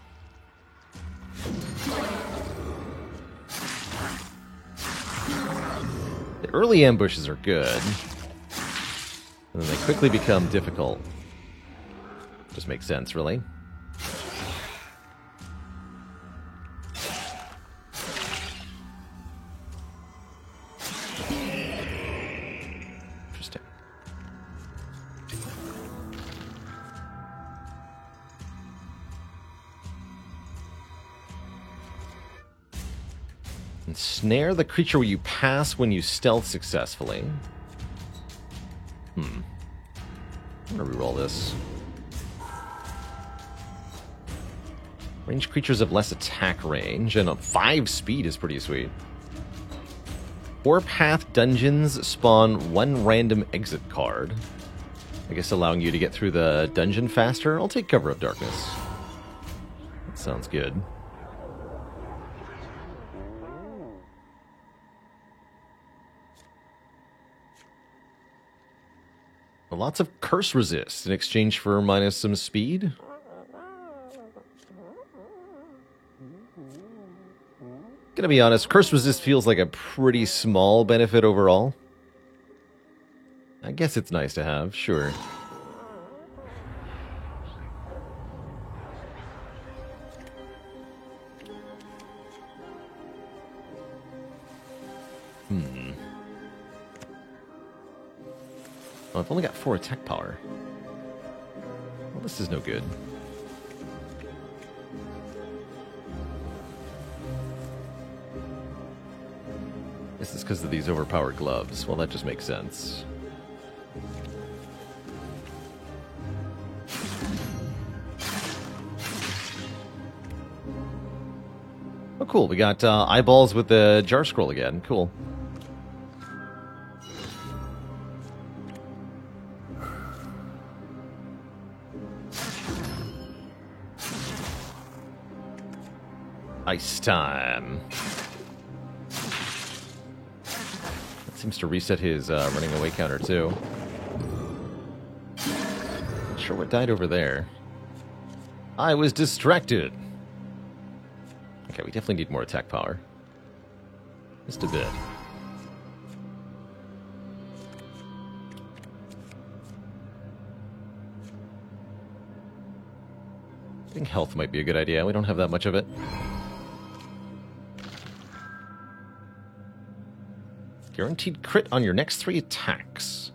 The early ambushes are good. And then they quickly become difficult. Just makes sense, really. Interesting. Ensnare the creature where you pass when you stealth successfully. I'm gonna reroll this. Ranged creatures have less attack range, and a 5 speed is pretty sweet. 4-path dungeons spawn 1 random exit card. I guess allowing you to get through the dungeon faster. I'll take Cover of Darkness. That sounds good. Well, lots of curse resist in exchange for minus some speed. Gonna be honest, curse resist feels like a pretty small benefit overall. I guess it's nice to have, sure. Well, I've only got 4 attack power. Well, this is no good. This is because of these overpowered gloves. Well, that just makes sense. Oh, cool. We got eyeballs with the jar scroll again. Cool. Ice time. That seems to reset his running away counter, too. Not sure what died over there. I was distracted. Okay, we definitely need more attack power. Just a bit. think health might be a good idea. We don't have that much of it. Guaranteed crit on your next 3 attacks.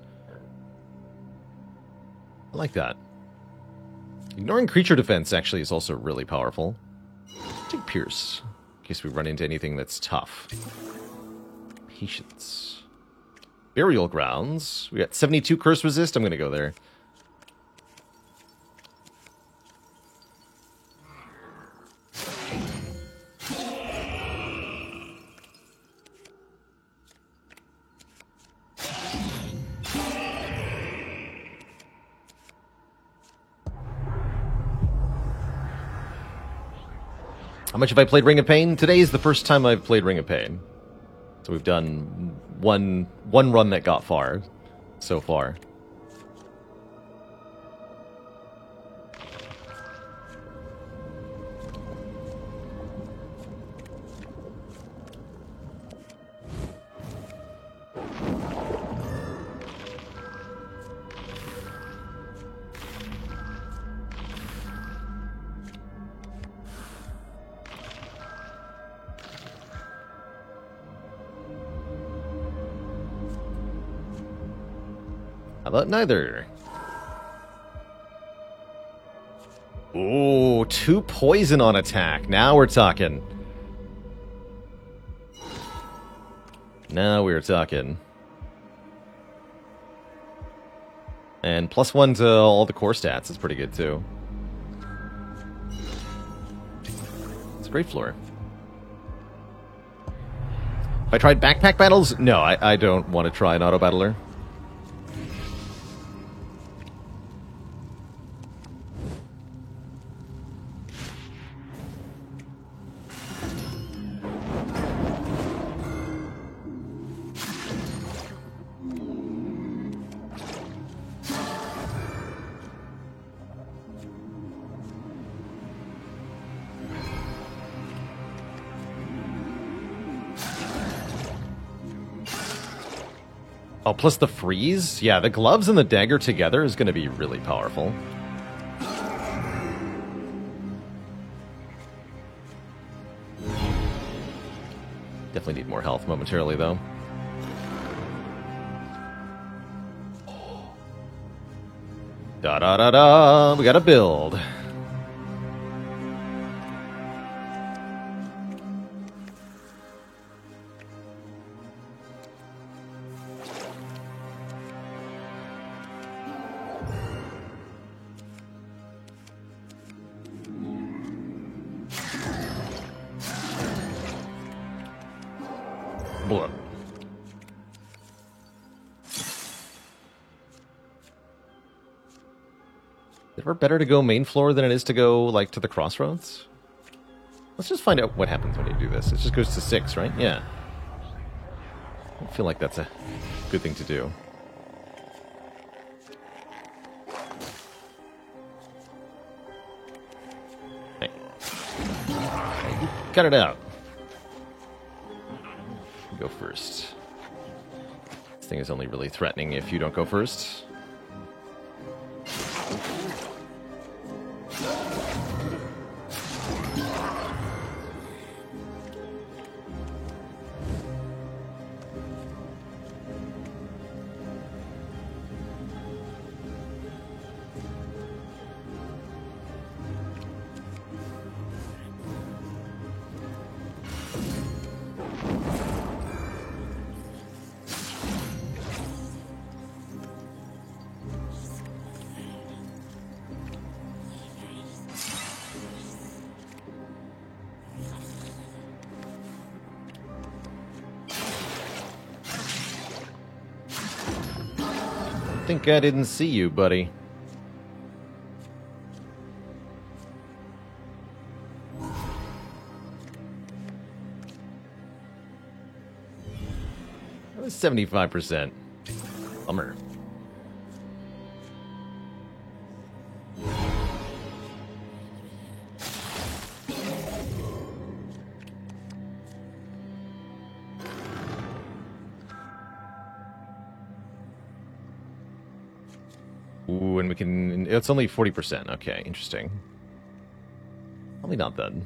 I like that. Ignoring creature defense actually is also really powerful. Take Pierce, in case we run into anything that's tough. Patience. Burial Grounds. We got 72 curse resist. I'm going to go there. How much have I played Ring of Pain? Today is the first time I've played Ring of Pain. So we've done one run that got far so far. How about neither? Ooh, 2 poison on attack. Now we're talking. Now we're talking. And +1 to all the core stats is pretty good too. It's a great floor. Have I tried backpack battles? No, I don't want to try an auto battler. Oh, plus the freeze? Yeah, the gloves and the dagger together is going to be really powerful. Definitely need more health momentarily, though. Da-da-da-da! We gotta build. Blah. Is it ever better to go main floor than it is to go, like, to the crossroads? Let's just find out what happens when you do this. It just goes to 6, right? Yeah. I feel like that's a good thing to do. Hey. Hey, cut it out. Go first. This thing is only really threatening if you don't go first. I think I didn't see you, buddy. That was 75%. Bummer. Ooh, and we can... It's only 40%. Okay, interesting. Probably not then.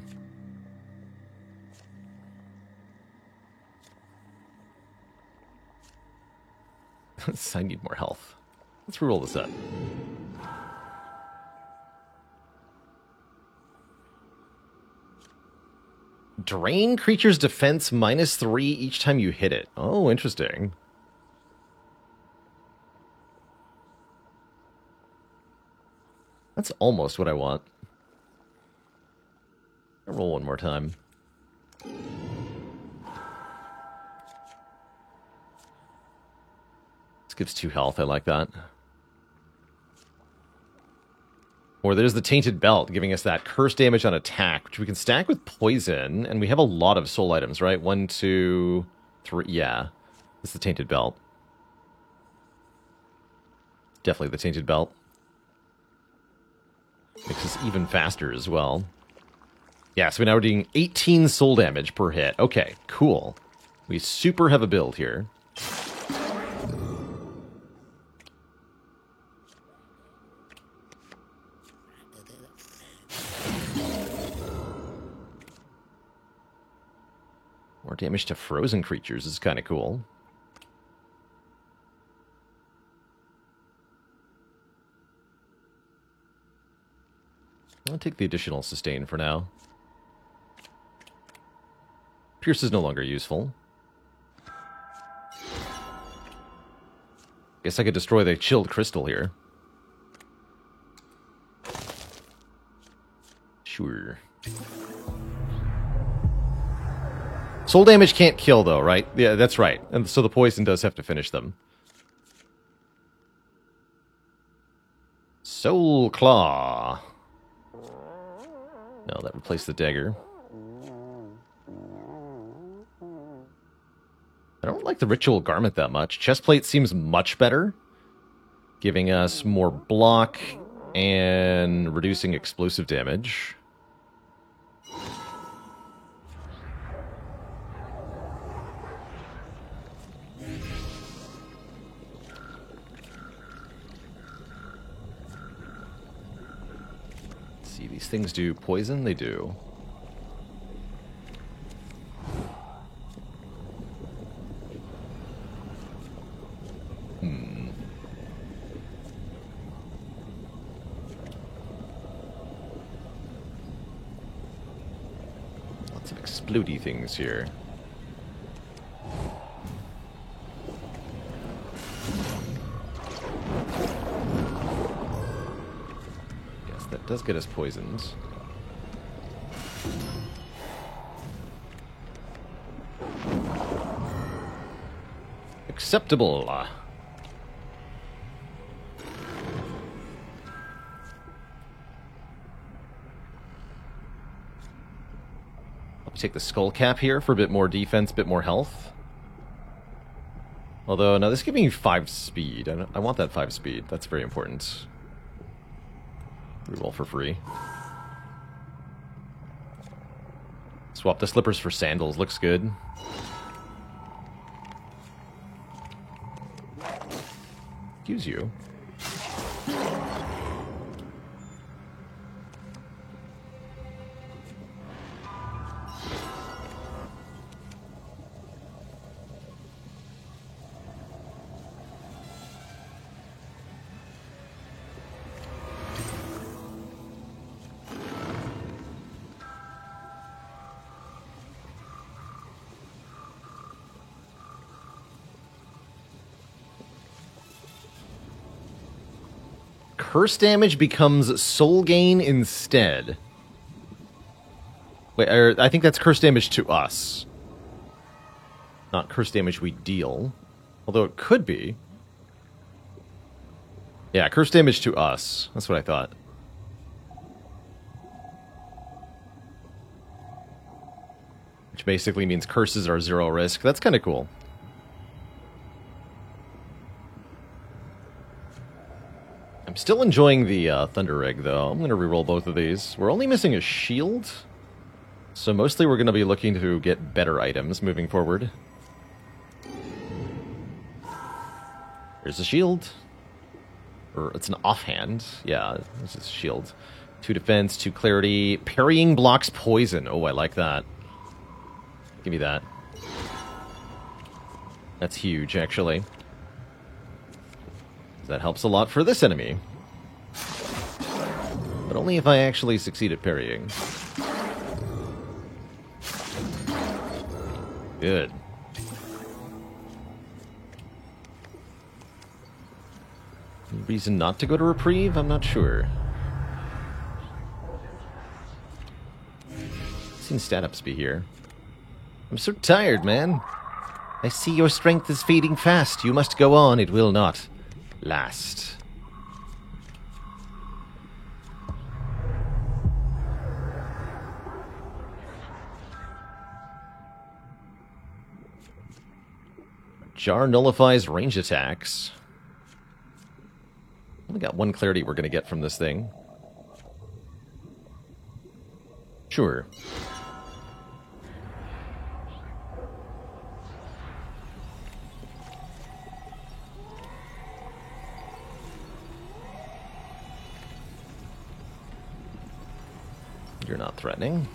I need more health. Let's reroll the set. Drain creature's defense -3 each time you hit it. Oh, interesting. That's almost what I want. I'll roll one more time. This gives 2 health, I like that. Or there's the Tainted Belt, giving us that curse damage on attack, which we can stack with poison, and we have a lot of soul items, right? 1, 2, 3, yeah. This is the Tainted Belt. Definitely the Tainted Belt. Makes us even faster as well. Yeah, so now we're doing 18 soul damage per hit. Okay, cool. We super have a build here. More damage to frozen creatures is kind of cool. I'll take the additional sustain for now. Pierce is no longer useful. Guess I could destroy the chilled crystal here. Sure. Soul damage can't kill, though, right? Yeah, that's right. And so the poison does have to finish them. Soul Claw. No, that replaced the dagger. I don't like the ritual garment that much. Chestplate seems much better, giving us more block and reducing explosive damage. Let's see, these things do poison? They do. Lots of explodey things here. Yes, that does get us poisoned. Acceptable. Take the skull cap here for a bit more defense, a bit more health. Although, no, this is giving me 5 speed. I want that 5 speed. That's very important. Reroll for free. Swap the slippers for sandals. Looks good. Excuse you. Curse damage becomes soul gain instead. Wait, I think that's curse damage to us. Not curse damage we deal. Although it could be. Yeah, curse damage to us. That's what I thought. Which basically means curses are 0 risk. That's kind of cool. I'm still enjoying the Thunder Egg, though. I'm going to reroll both of these. We're only missing a shield, so mostly we're going to be looking to get better items moving forward. Here's a shield. Or it's an offhand. Yeah, this is a shield. 2 defense, 2 clarity. Parrying blocks poison. Oh, I like that. Give me that. That's huge, actually. That helps a lot for this enemy. But only if I actually succeed at parrying. Good. Reason not to go to reprieve? I'm not sure. I've seen stat-ups be here. I'm so tired, man. I see your strength is fading fast. You must go on. It will not last. Jar nullifies range attacks. Only got 1 clarity we're going to get from this thing. Sure. You're not threatening.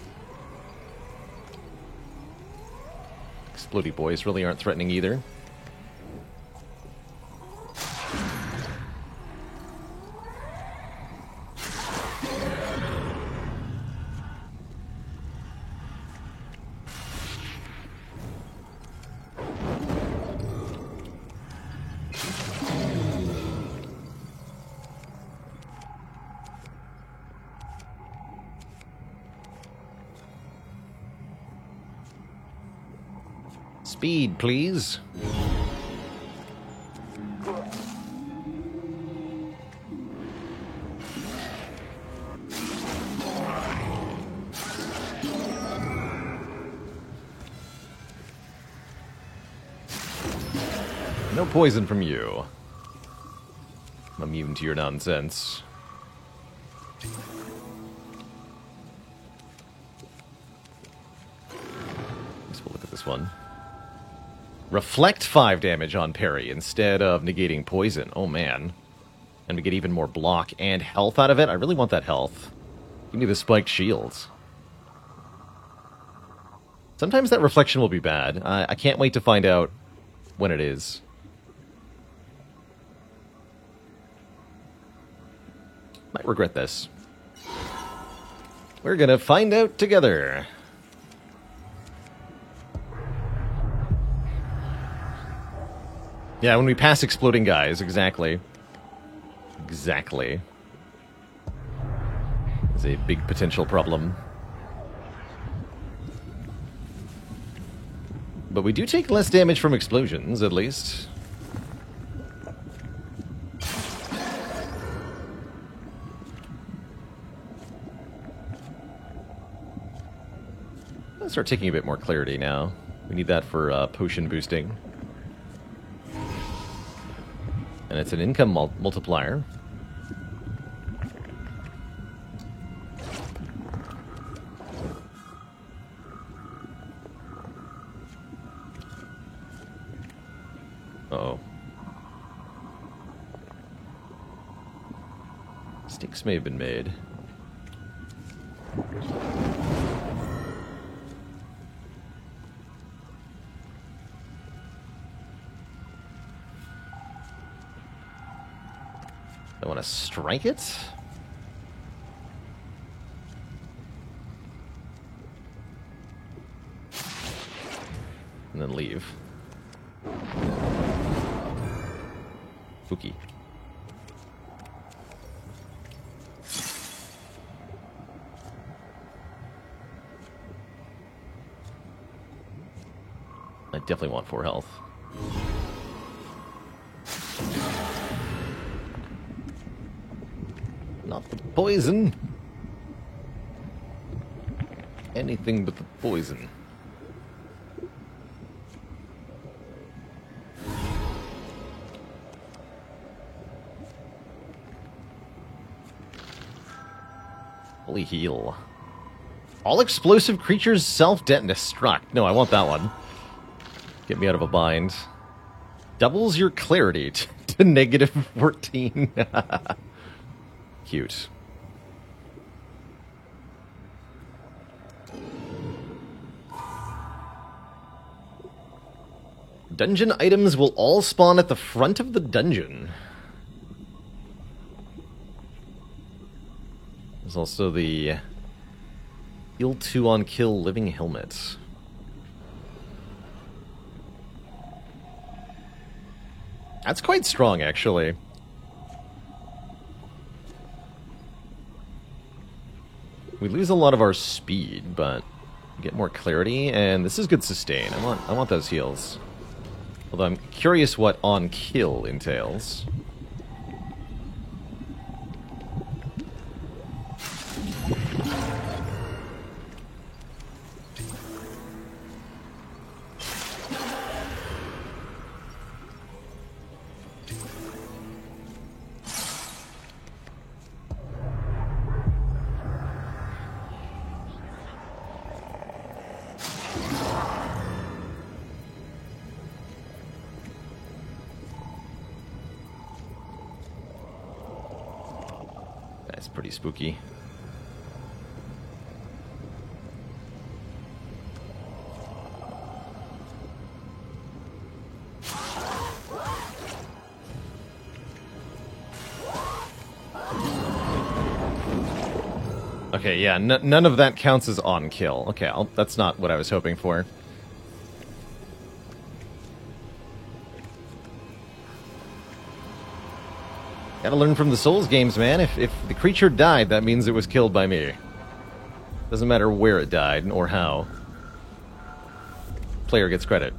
Explodey boys really aren't threatening either. Speed, please. No poison from you. I'm immune to your nonsense. Let's look at this one. Reflect 5 damage on parry instead of negating poison. Oh, man. And we get even more block and health out of it. I really want that health. Give me the spiked shields. Sometimes that reflection will be bad. I can't wait to find out when it is. Might regret this. We're gonna find out together. Yeah, when we pass exploding guys, exactly. Exactly. It's a big potential problem. But we do take less damage from explosions, at least. Let's start taking a bit more clarity now. We need that for potion boosting. And it's an income multiplier. Uh-oh. Mistakes may have been made. I want to strike it. And then leave. Fuki. I definitely want 4 health. Not the poison. Anything but the poison. Holy heal. All explosive creatures self-destruct. No, I want that one. Get me out of a bind. Doubles your clarity to negative 14. Cute. Dungeon items will all spawn at the front of the dungeon. There's also the Heal 2 on Kill Living Helmet. That's quite strong, actually. We lose a lot of our speed, but we get more clarity, and this is good sustain. I want those heals. Although I'm curious what on kill entails. That's pretty spooky. Okay, yeah, none of that counts as on kill. Okay, that's not what I was hoping for. Gotta learn from the Souls games, man. If the creature died, that means it was killed by me. Doesn't matter where it died or how. Player gets credit.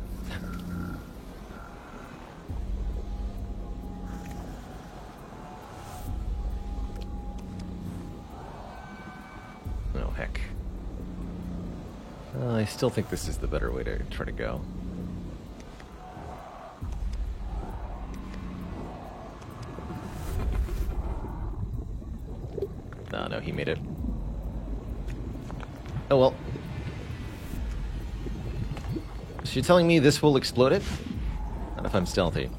Oh, heck. I still think this is the better way to try to go. No, he made it. Oh well. So you're telling me this will explode it? Not if I'm stealthy.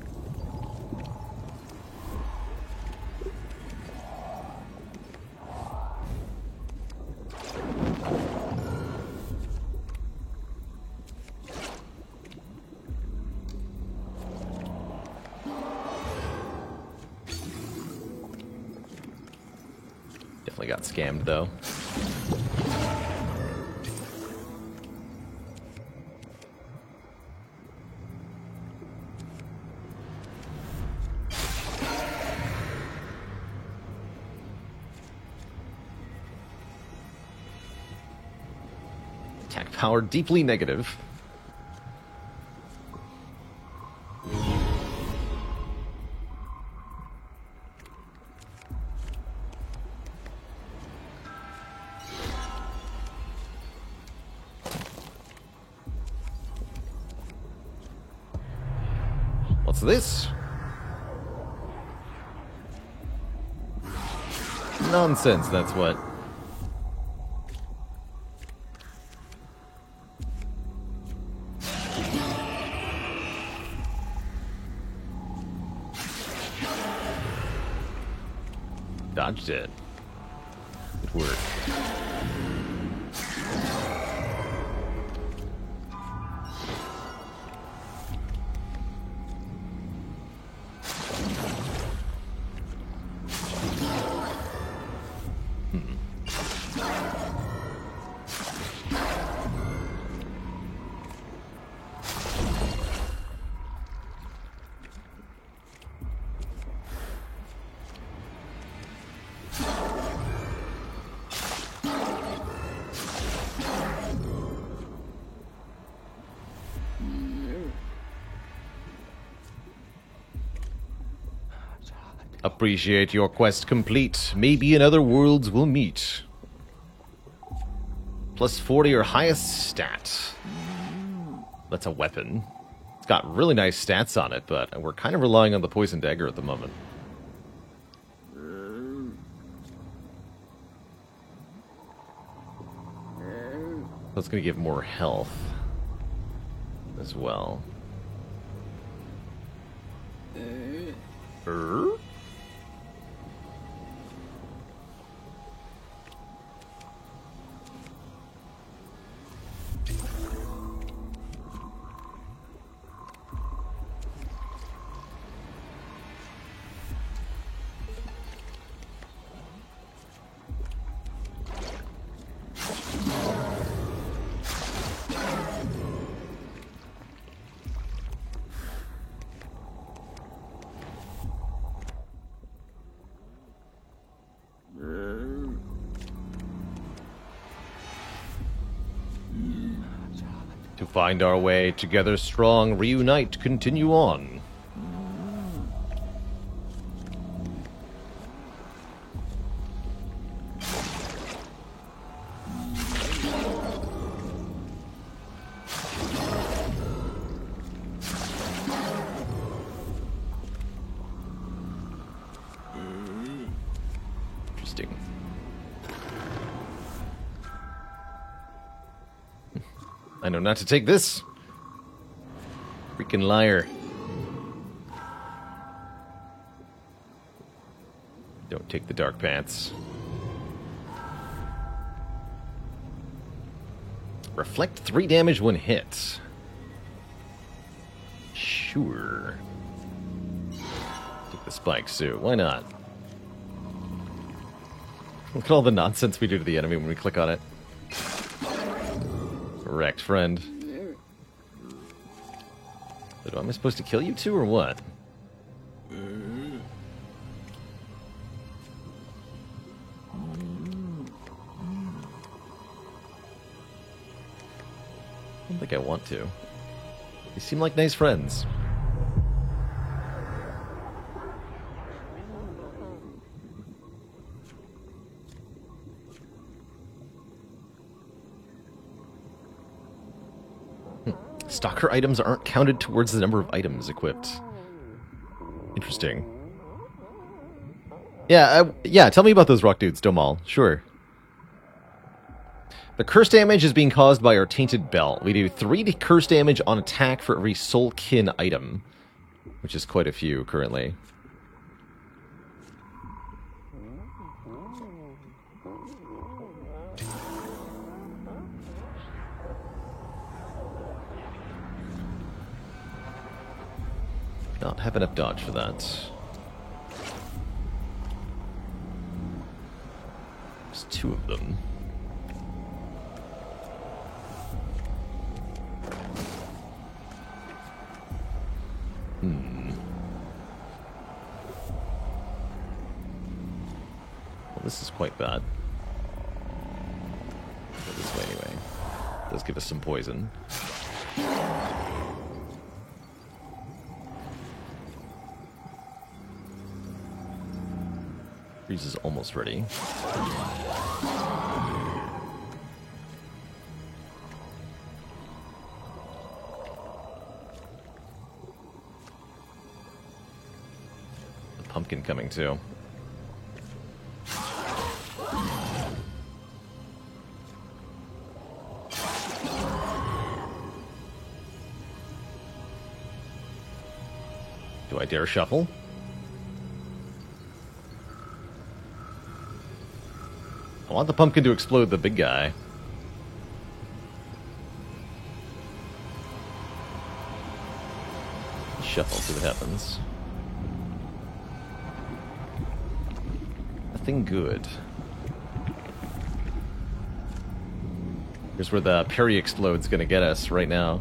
Definitely got scammed, though. Attack power deeply negative. What's this? Nonsense, that's what. Dodged it. Good work. Appreciate your quest complete. Maybe in other worlds we'll meet. Plus 40 or highest stat. That's a weapon. It's got really nice stats on it, but we're kind of relying on the poison dagger at the moment. That's going to give more health as well. find our way, together strong, reunite, continue on. Interesting. I know not to take this. Freaking liar. Don't take the dark pants. Reflect 3 damage when hit. Sure. Take the spike suit. Why not? Look at all the nonsense we do to the enemy when we click on it. Correct, friend. So am I supposed to kill you two or what? I don't think I want to. You seem like nice friends. Stalker items aren't counted towards the number of items equipped. Interesting. Yeah, tell me about those rock dudes, Domal. Sure. The curse damage is being caused by our tainted belt. We do 3 curse damage on attack for every soul kin item, which is quite a few currently. Not have enough dodge for that. There's 2 of them. Well, this is quite bad. Go this way anyway. Does give us some poison. Freeze is almost ready. The pumpkin coming too. Do I dare shuffle? I want the pumpkin to explode the big guy. Shuffle, see what happens. Nothing good. Here's where the parry explode's gonna get us right now.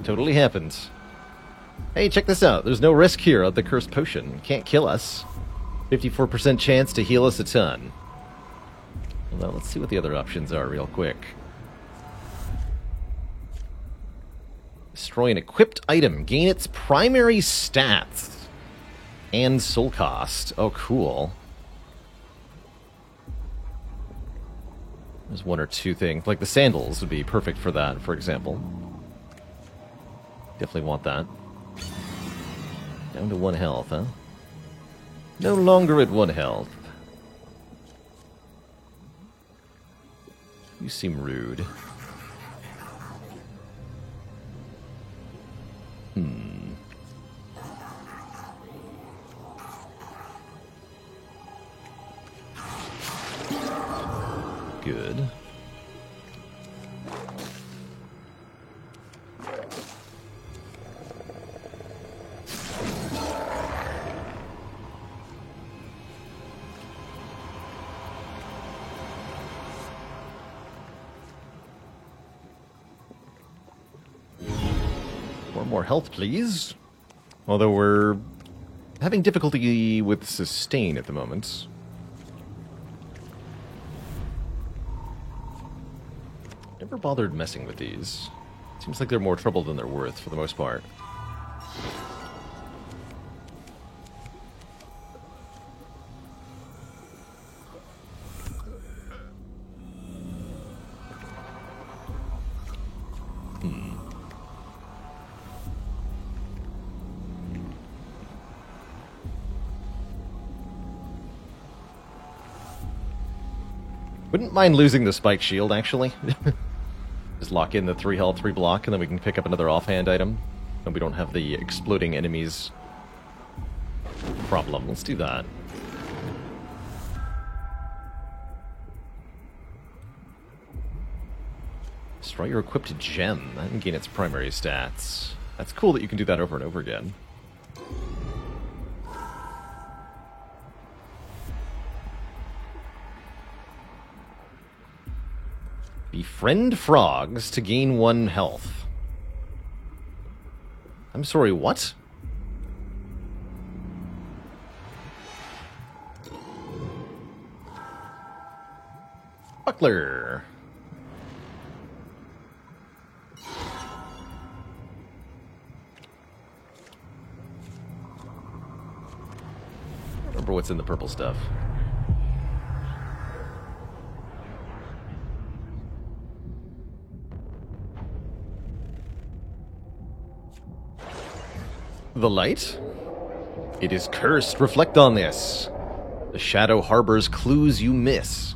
Totally happens. Hey, check this out. There's no risk here of the cursed potion. Can't kill us. 54% chance to heal us a ton. Well, let's see what the other options are real quick. Destroy an equipped item. Gain its primary stats. And soul cost. Oh, cool. There's 1 or 2 things. Like the sandals would be perfect for that, for example. Definitely want that. Down to 1 health, huh? No longer at 1 health. You seem rude. Good. More health, please. Although we're having difficulty with sustain at the moment. Never bothered messing with these. Seems like they're more trouble than they're worth for the most part. Wouldn't mind losing the spike shield, actually. Just lock in the 3 health, 3 block, and then we can pick up another offhand item. And we don't have the exploding enemies problem. Let's do that. Destroy your equipped gem. That can gain its primary stats. That's cool that you can do that over and over again. Befriend frogs to gain 1 health. I'm sorry, what? Buckler. I remember what's in the purple stuff. The light? It is cursed. Reflect on this. The shadow harbors clues you miss.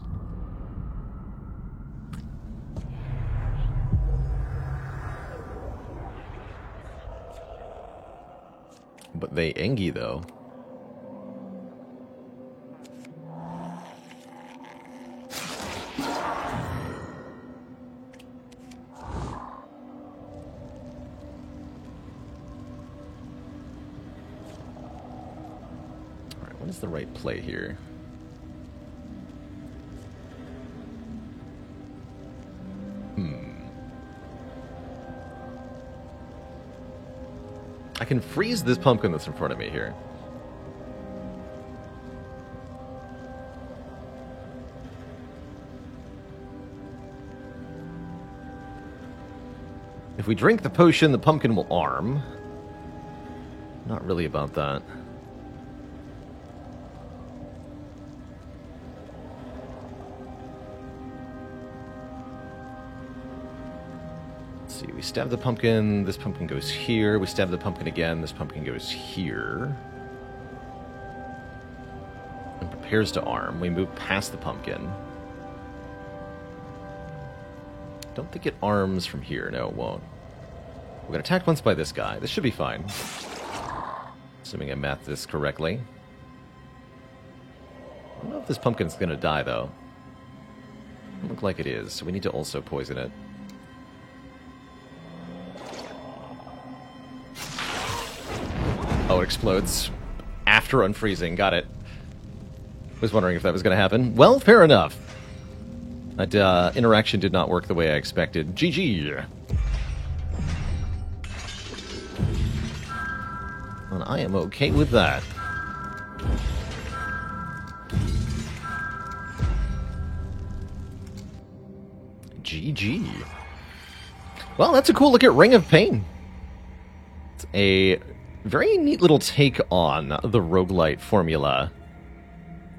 But they Engi, though. What is the right play here? I can freeze this pumpkin that's in front of me here. If we drink the potion, the pumpkin will arm. Not really about that. We stab the pumpkin, this pumpkin goes here. We stab the pumpkin again, this pumpkin goes here. And prepares to arm. We move past the pumpkin. Don't think it arms from here. No, it won't. We're going to attack once by this guy. This should be fine. Assuming I math this correctly. I don't know if this pumpkin's going to die, though. Doesn't look like it is, so we need to also poison it. Oh, it explodes after unfreezing. Got it. Was wondering if that was going to happen. Well, fair enough. That interaction did not work the way I expected. GG. And I am okay with that. GG. Well, that's a cool look at Ring of Pain. It's a very neat little take on the roguelite formula.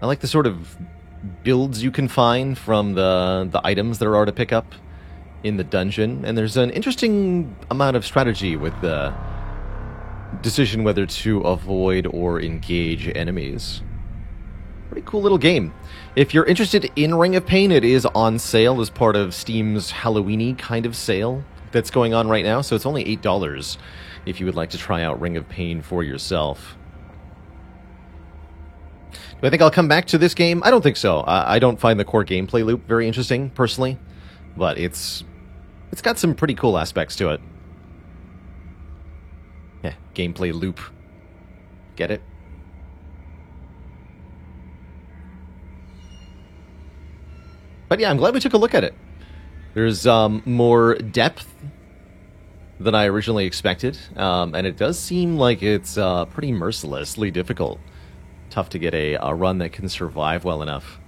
I like the sort of builds you can find from the items that are to pick up in the dungeon, and there's an interesting amount of strategy with the decision whether to avoid or engage enemies. Pretty cool little game. If you're interested in Ring of Pain, it is on sale as part of Steam's Halloween-y kind of sale that's going on right now, so it's only $8 if you would like to try out Ring of Pain for yourself. Do I think I'll come back to this game? I don't think so. I don't find the core gameplay loop very interesting, personally, but it's got some pretty cool aspects to it. Yeah, gameplay loop. Get it? But yeah, I'm glad we took a look at it. There's more depth than I originally expected, and it does seem like it's pretty mercilessly difficult. Tough to get a run that can survive well enough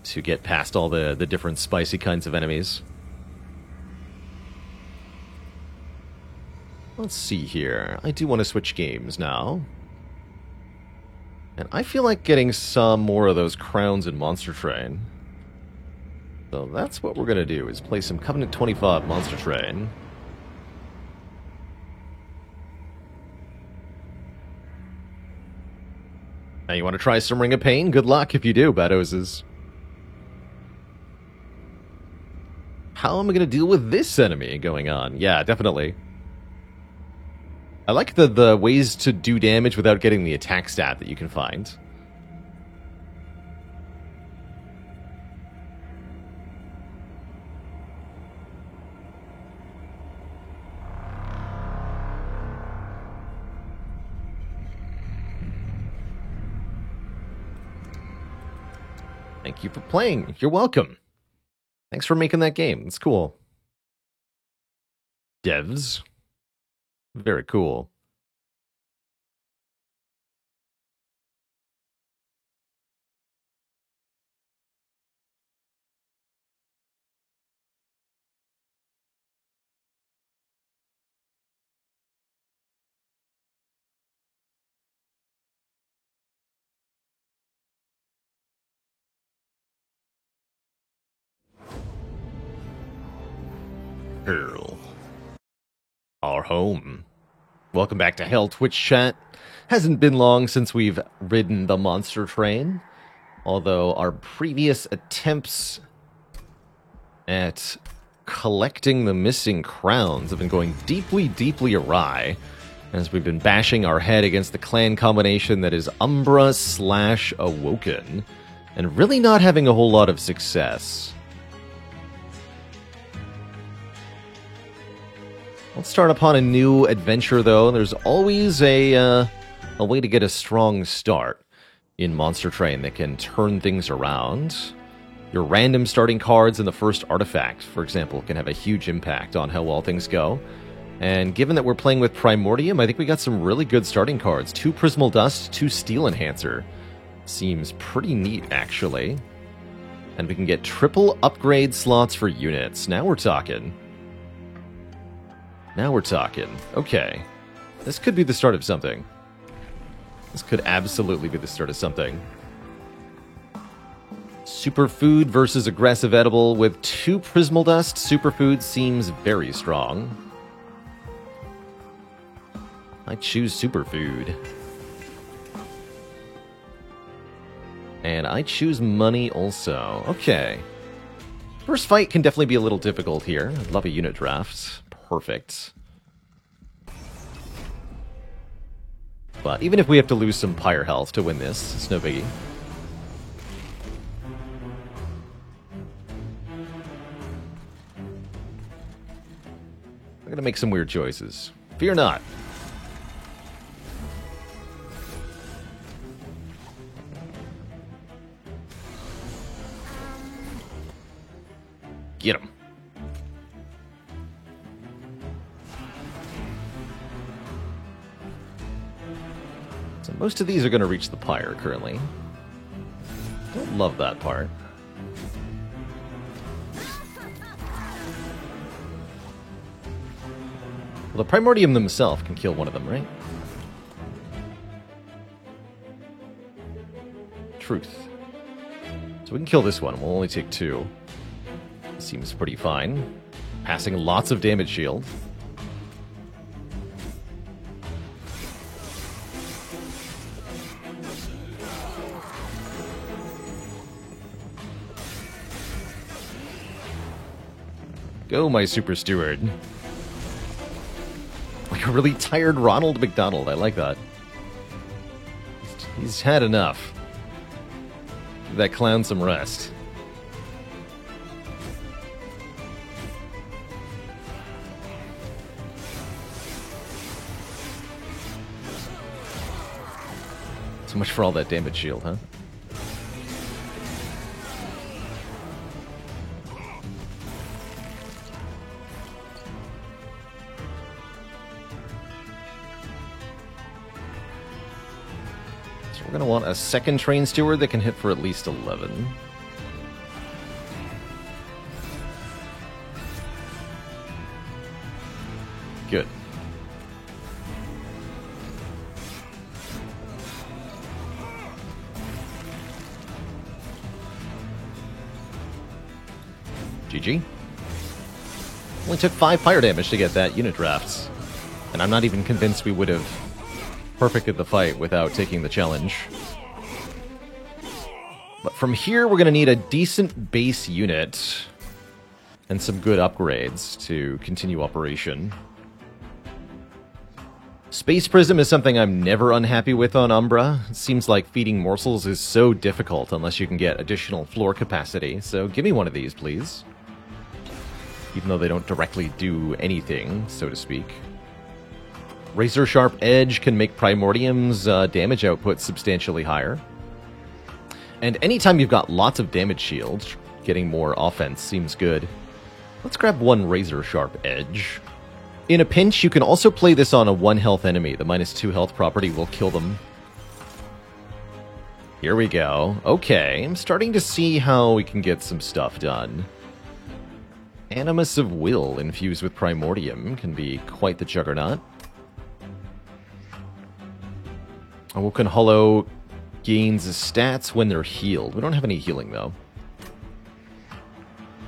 to get past all the different spicy kinds of enemies. Let's see here. I do want to switch games now. And I feel like getting some more of those crowns in Monster Train. So that's what we're going to do, is play some Covenant 25 Monster Train. Now, you want to try some Ring of Pain? Good luck if you do, Badoses. How am I going to deal with this enemy going on? Yeah, definitely. I like the ways to do damage without getting the attack stat that you can find. Thank you for playing. You're welcome. Thanks for making that game. It's cool. Devs. Very cool. Earl. Our home. Welcome back to Hell Twitch chat. Hasn't been long since we've ridden the Monster Train, although our previous attempts at collecting the missing crowns have been going deeply, deeply awry, as we've been bashing our head against the clan combination that is Umbra/Awoken, and really not having a whole lot of success. Let's start upon a new adventure, though. There's always a way to get a strong start in Monster Train that can turn things around. Your random starting cards in the first artifact, for example, can have a huge impact on how well things go. And given that we're playing with Primordium, I think we got some really good starting cards. 2 Prismal Dust, 2 Steel Enhancer. Seems pretty neat, actually. And we can get triple upgrade slots for units. Now we're talking. Now we're talking. Okay. This could be the start of something. This could absolutely be the start of something. Superfood versus Aggressive Edible with 2 Prismal Dust. Superfood seems very strong. I choose Superfood. And I choose Money also. Okay. First fight can definitely be a little difficult here. I'd love a unit draft. Perfect. But even if we have to lose some Pyre health to win this, it's no biggie. I'm gonna make some weird choices. Fear not. Get him. So most of these are going to reach the Pyre currently. Don't love that part. Well, the Primordium themselves can kill one of them, right? Truth. So we can kill this one. We'll only take 2. Seems pretty fine. Passing lots of damage shield. Go, my Super Steward. Like a really tired Ronald McDonald. I like that. He's had enough. Give that clown some rest. So much for all that damage shield, huh? So we're going to want a second Train Steward that can hit for at least 11. Good. GG. Only took 5 fire damage to get that unit drafts. And I'm not even convinced we would have perfected the fight without taking the challenge. But from here, we're going to need a decent base unit and some good upgrades to continue operation. Space Prism is something I'm never unhappy with on Umbra. It seems like feeding morsels is so difficult unless you can get additional floor capacity, so give me one of these, please. Even though they don't directly do anything, so to speak. Razor Sharp Edge can make Primordium's damage output substantially higher. And anytime you've got lots of damage shields, getting more offense seems good. Let's grab one Razor Sharp Edge. In a pinch, you can also play this on a 1 health enemy. The -2 health property will kill them. Here we go. Okay, I'm starting to see how we can get some stuff done. Animus of Will infused with Primordium can be quite the juggernaut. Awoken Hollow gains stats when they're healed. We don't have any healing, though.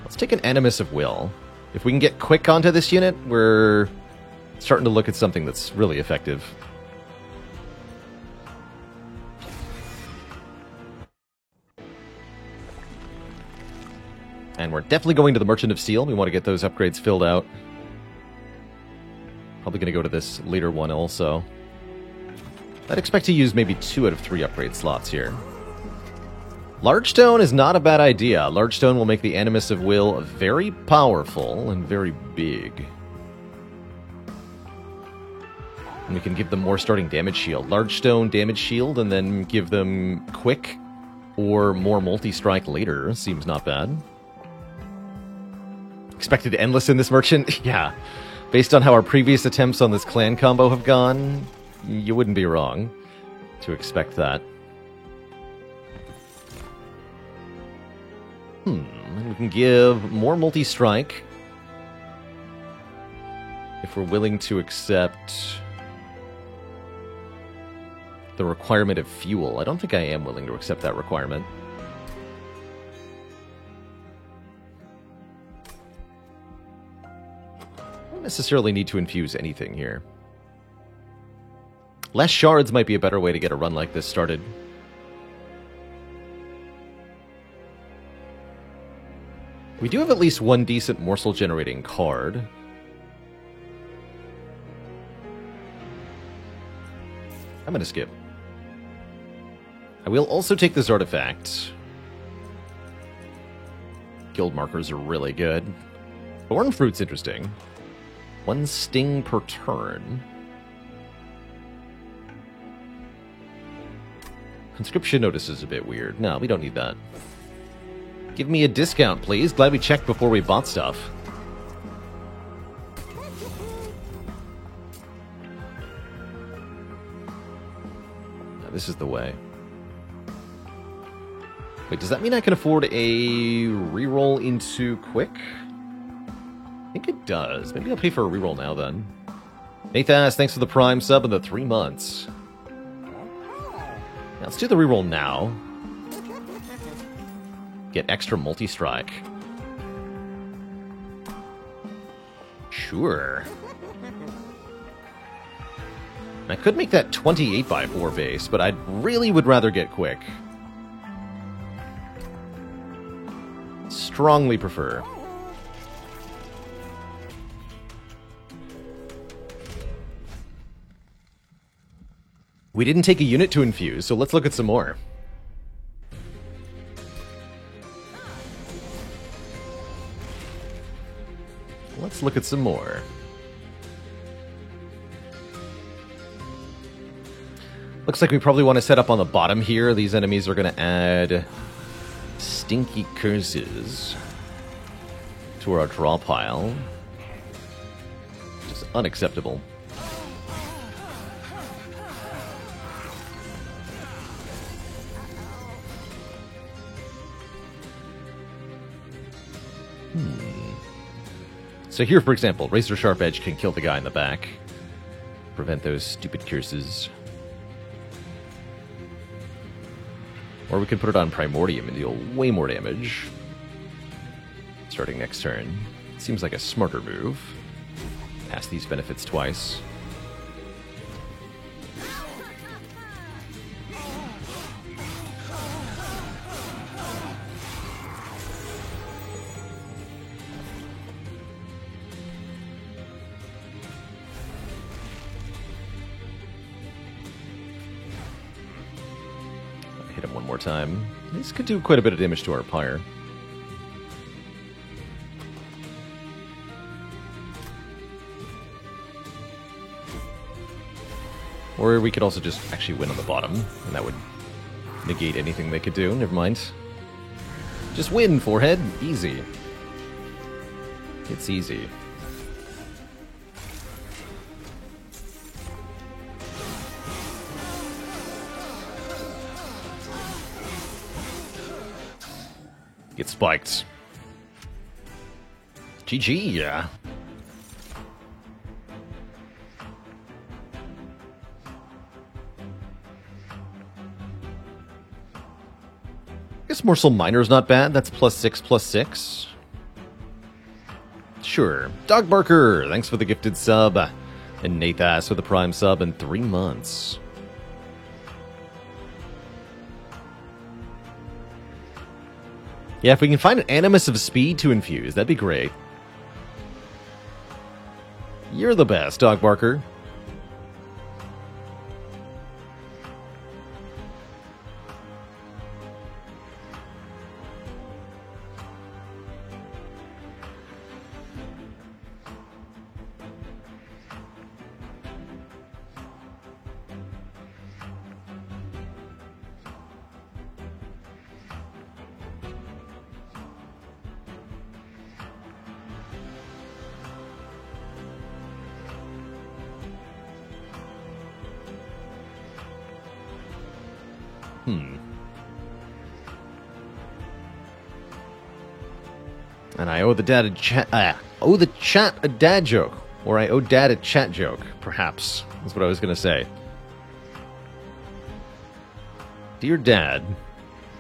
Let's take an Animus of Will. If we can get quick onto this unit, we're starting to look at something that's really effective. And we're definitely going to the Merchant of Steel. We want to get those upgrades filled out. Probably going to go to this later one also. I'd expect to use maybe 2 out of 3 upgrade slots here. Large Stone is not a bad idea. Large Stone will make the Animus of Will very powerful and very big. And we can give them more starting damage shield. Large Stone damage shield and then give them quick or more multi-strike later. Seems not bad. Expected endless in this merchant? Yeah. Based on how our previous attempts on this clan combo have gone, you wouldn't be wrong to expect that. We can give more multi-strike if we're willing to accept the requirement of fuel. I don't think I am willing to accept that requirement. Don't necessarily need to infuse anything here. Less shards might be a better way to get a run like this started. We do have at least one decent morsel generating card. I'm going to skip. I will also take this artifact. Guild markers are really good. Thorn Fruit's interesting. 1 sting per turn. Conscription Notice is a bit weird. No, we don't need that. Give me a discount, please. Glad we checked before we bought stuff. Now, this is the way. Wait, does that mean I can afford a reroll into quick? I think it does. Maybe I'll pay for a reroll now, then. Nathas, thanks for the Prime sub and the 3 months. Now, let's do the reroll now. Get extra multi-strike. Sure. I could make that 28x4 base, but I really would rather get quick. Strongly prefer. We didn't take a unit to infuse, so let's look at some more. Let's look at some more. Looks like we probably want to set up on the bottom here. These enemies are going to add stinky curses to our draw pile. Which is unacceptable. So here, for example, Razor Sharp Edge can kill the guy in the back. Prevent those stupid curses. Or we could put it on Primordium and deal way more damage. Let's starting next turn. Seems like a smarter move. Pass these benefits twice. Hit him one more time. This could do quite a bit of damage to our pyre. Or we could also just actually win on the bottom, and that would negate anything they could do. Never mind. Just win, forehead. Easy. It's easy. Get spiked. GG, yeah. I guess Morsel Miner's not bad. That's +6/+6. Sure. Dog Barker, thanks for the gifted sub. And Nathas for the prime sub in 3 months. Yeah, if we can find an Animus of Speed to infuse, that'd be great. You're the best, Dog Barker. And I owe the dad a chat a dad joke, or I owe dad a chat joke. Perhaps that's what I was gonna say. Dear Dad,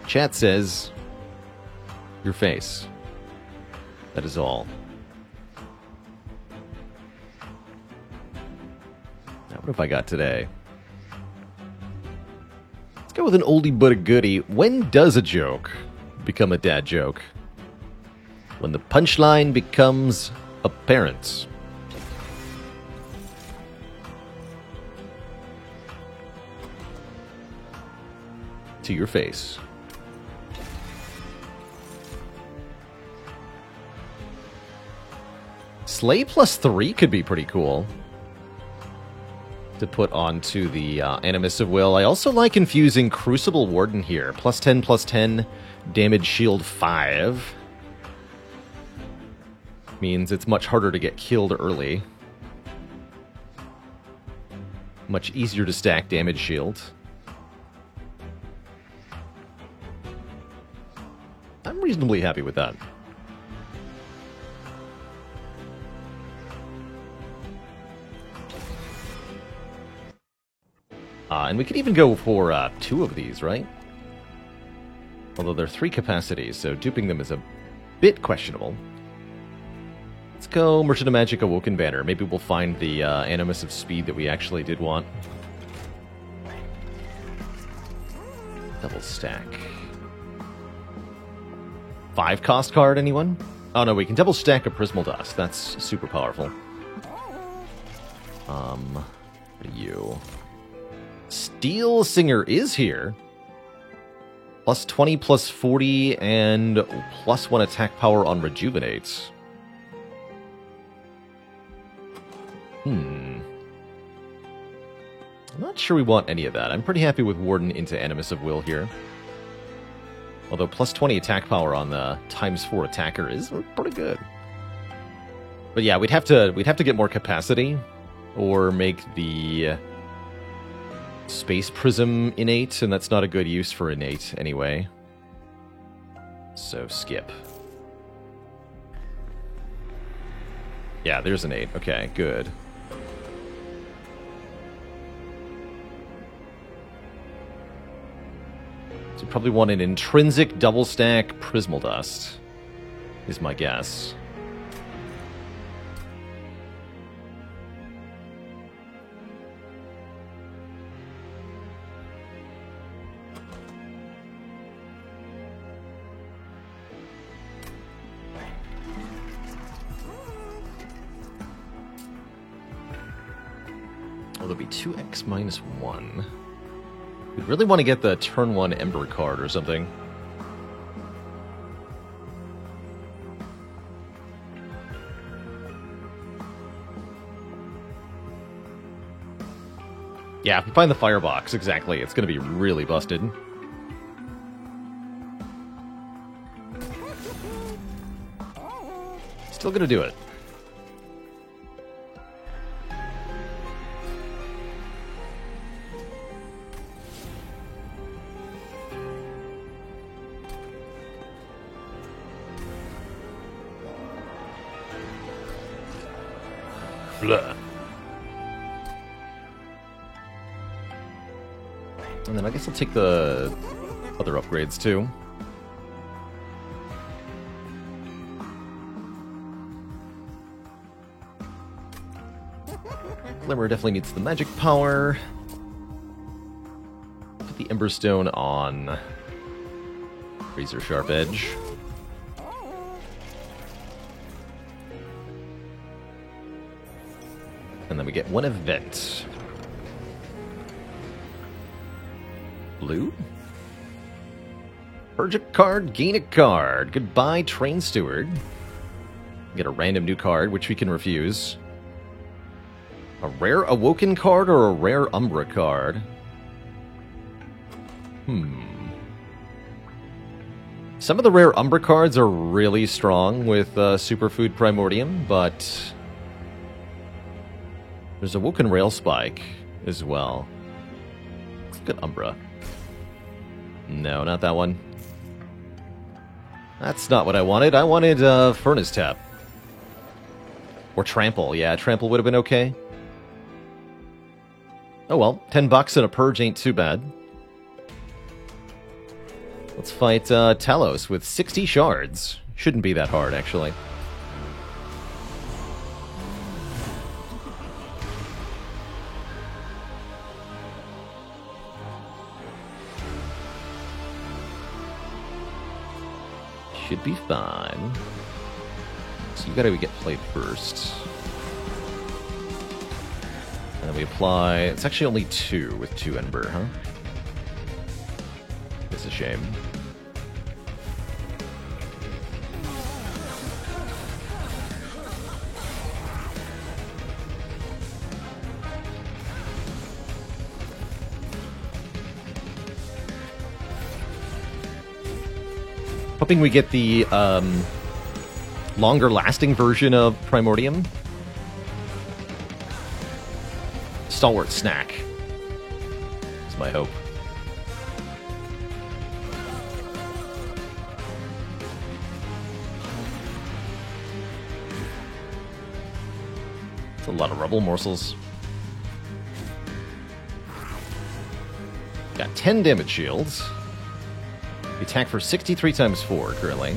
chat says your face. That is all. Now, what have I got today? Let's go with an oldie but a goodie. When does a joke become a dad joke? When the punchline becomes apparent. To your face. Slay +3 could be pretty cool to put onto the Animus of Will. I also like infusing Crucible Warden here. +10/+10, damage shield 5. Means it's much harder to get killed early. Much easier to stack damage shield. I'm reasonably happy with that. And we could even go for 2 of these, right? Although they're 3 capacities, so duping them is a bit questionable. Let's go Merchant of Magic Awoken Banner. Maybe we'll find the Animus of Speed that we actually did want. Double stack. 5 cost card, anyone? Oh no, we can double stack a Prismal Dust. That's super powerful. What are you? Steel Singer is here. +20, +40, and +1 attack power on Rejuvenate. I'm not sure we want any of that. I'm pretty happy with Warden into Animus of Will here. Although +20 attack power on the ×4 attacker is pretty good. But yeah, we'd have to get more capacity, or make the Space Prism innate, and that's not a good use for innate anyway. So skip. Yeah, there's an 8. Okay, good. So you probably want an intrinsic double stack Prismal Dust. is my guess. Well, there'll be 2x minus 1. We'd really want to get the turn 1 Ember card or something. Yeah, if we find the firebox, exactly. It's going to be really busted. Still going to do it. Blah. And then I guess I'll take the other upgrades too. Glimmer definitely needs the magic power. Put the Emberstone on Razor Sharp Edge. And then we get one event. Blue? Purge a card, gain a card. Goodbye, Train Steward. Get a random new card, which we can refuse. A rare Awoken card or a rare Umbra card? Some of the rare Umbra cards are really strong with Superfood Primordium, but there's Awoken Rail Spike as well. Let's look at Umbra. No, not that one. That's not what I wanted. I wanted Furnace Tap. Or Trample. Yeah, Trample would have been okay. Oh well, $10 and a Purge ain't too bad. Let's fight Talos with 60 shards. Shouldn't be that hard, actually. Should be fine. So you gotta get played first. And then we apply... It's actually only 2 with 2 Ember, huh? It's a shame. Hoping we get the longer-lasting version of Primordium. Stalwart Snack is my hope. It's a lot of rubble morsels. Got 10 damage shields. We attack for 63 times 4 currently.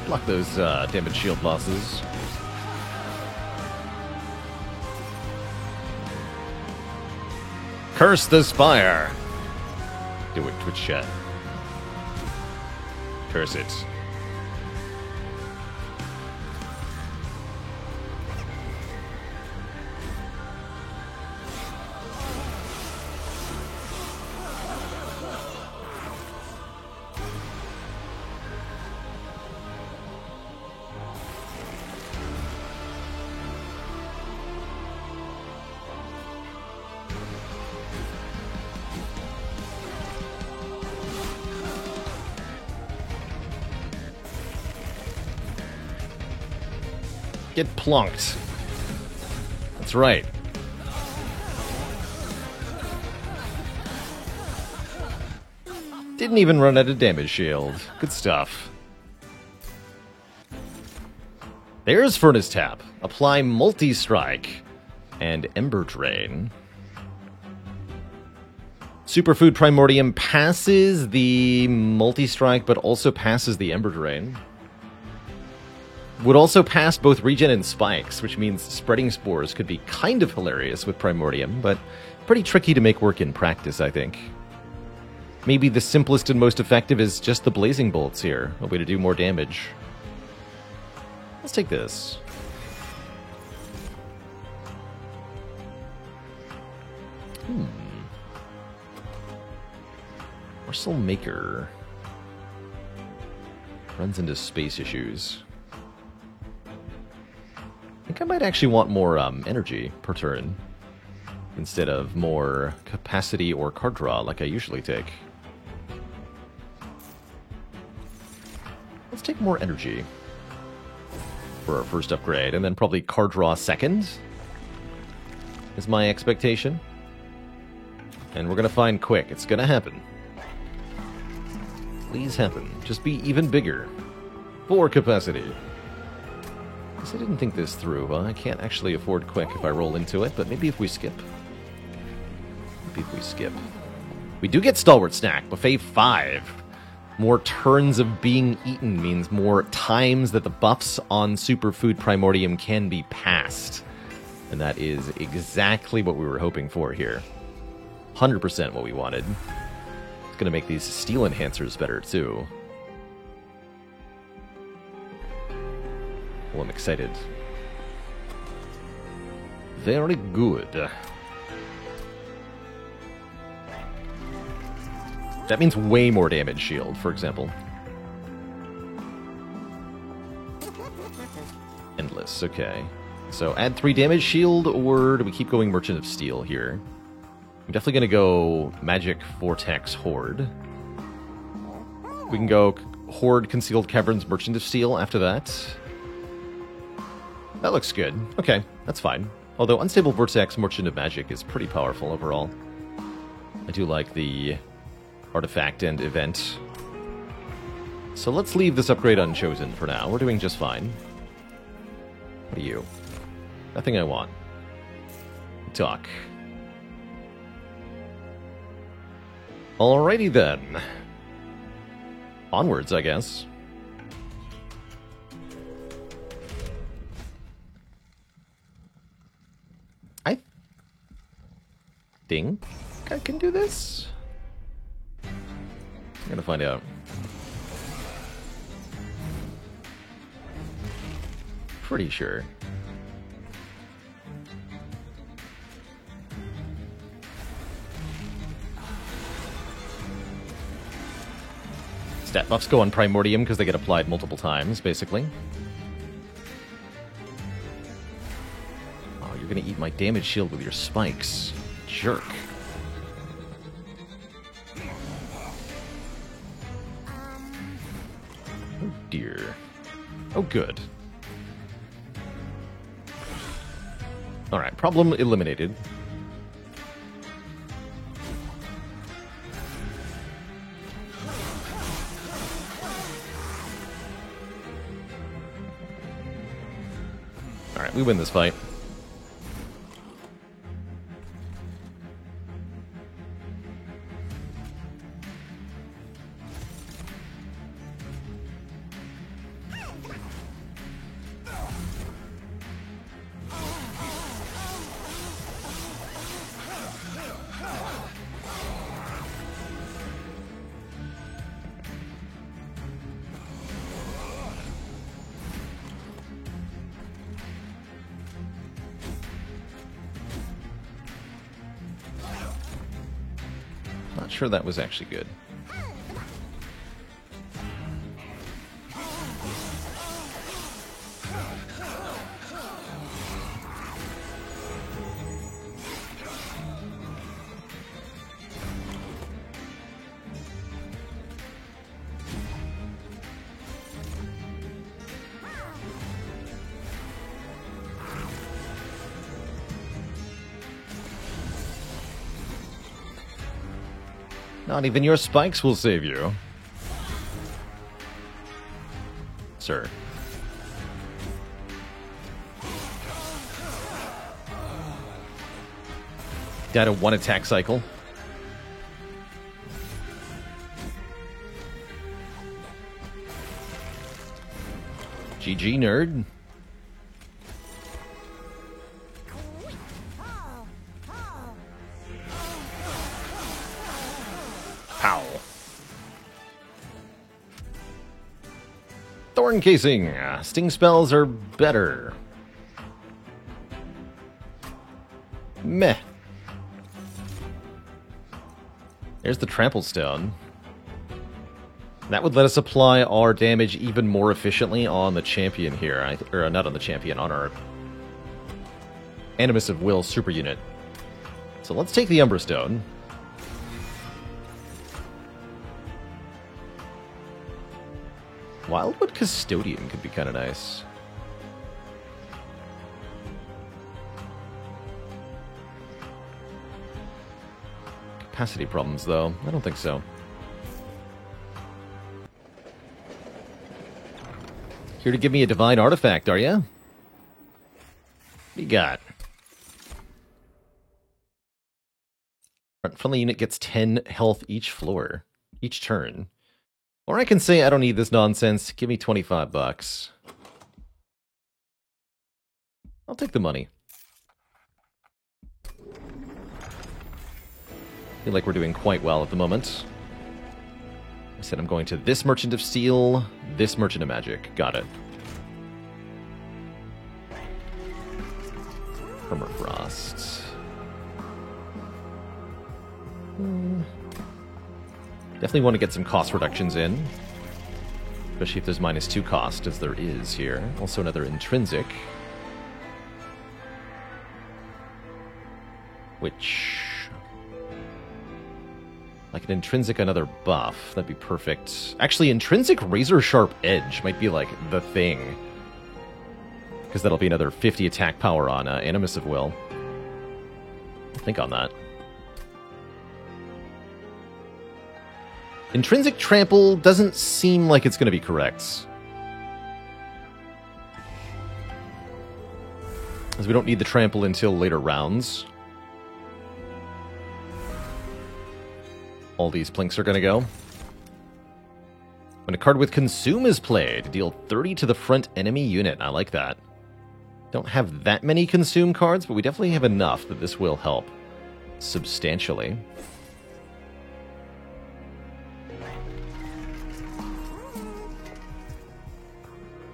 Block those damage shield bosses. Curse the Spire! Do it, Twitch chat. Curse it. Get plunked. That's right. Didn't even run out of damage shield. Good stuff. There's Furnace Tap. Apply Multi-Strike and Ember Drain. Superfood Primordium passes the Multi-Strike, but also passes the Ember Drain. Would also pass both Regen and Spikes, which means Spreading Spores could be kind of hilarious with Primordium, but pretty tricky to make work in practice, I think. Maybe the simplest and most effective is just the Blazing Bolts here, a way to do more damage. Let's take this. Morsel Maker runs into space issues. I think I might actually want more energy per turn instead of more capacity or card draw like I usually take. Let's take more energy for our first upgrade, and then probably card draw second is my expectation. And we're going to find quick. It's going to happen. Please happen. Just be even bigger. 4 capacity. I guess I didn't think this through. I can't actually afford quick if I roll into it, but maybe if we skip. Maybe if we skip. We do get Stalwart Snack. Buffet 5. More turns of being eaten means more times that the buffs on Superfood Primordium can be passed. And that is exactly what we were hoping for here. 100% what we wanted. It's going to make these steel enhancers better, too. Well, I'm excited. Very good. That means way more damage shield, for example. Endless, okay. So add 3 damage shield, or do we keep going Merchant of Steel here? I'm definitely going to go Magic Vortex Horde. We can go Horde Concealed Caverns Merchant of Steel after that. That looks good. Okay, that's fine. Although Unstable Vortex Merchant of Magic is pretty powerful overall. I do like the artifact and event. So let's leave this upgrade unchosen for now. We're doing just fine. What are you? Nothing I want. Talk. Alrighty then. Onwards, I guess. I think I can do this. I'm gonna find out. Pretty sure. Stat buffs go on Primordium because they get applied multiple times, basically. Oh, you're gonna eat my damage shield with your spikes. Jerk. Oh dear. Oh good. Alright, problem eliminated. Alright, we win this fight. Not sure that was actually good. Not even your spikes will save you. Sir. Got a one attack cycle. GG, nerd. Pow. Thorn casing. Sting spells are better. Meh. There's the trample stone. That would let us apply our damage even more efficiently on the champion here. Or not on the champion, on our Animus of Will super unit. So let's take the Umbra Stone. Wildwood Custodian could be kind of nice. Capacity problems, though. I don't think so. Here to give me a divine artifact, are ya? What do you got? Friendly unit gets 10 health each floor, each turn. Or I can say I don't need this nonsense. Give me 25 bucks. I'll take the money. Feel like we're doing quite well at the moment. I said I'm going to this Merchant of Steel, this Merchant of Magic. Got it. Permafrost. Definitely want to get some cost reductions in. Especially if there's -2 cost, as there is here. Also another intrinsic. Which... like an intrinsic, another buff. That'd be perfect. Actually, intrinsic Razor Sharp Edge might be like the thing. Because that'll be another 50 attack power on Animus of Will. Think on that. Intrinsic Trample doesn't seem like it's going to be correct. As we don't need the trample until later rounds. All these plinks are going to go. When a card with Consume is played, deal 30 to the front enemy unit. I like that. Don't have that many Consume cards, but we definitely have enough that this will help substantially.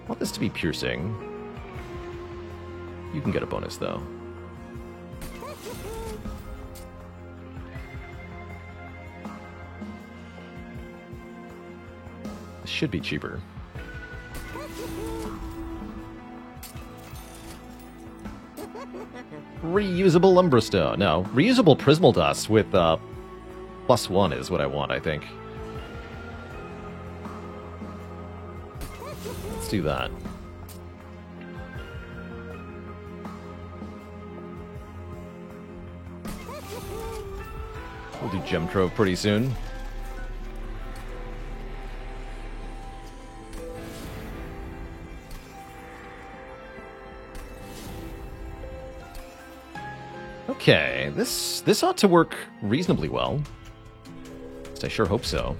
I want this to be piercing. You can get a bonus, though. This should be cheaper. Reusable Umbra Stone. No, reusable Prismal Dust with +1 is what I want, I think. Let's do that. We'll do Gem Trove pretty soon. Okay, this ought to work reasonably well. At least I sure hope so.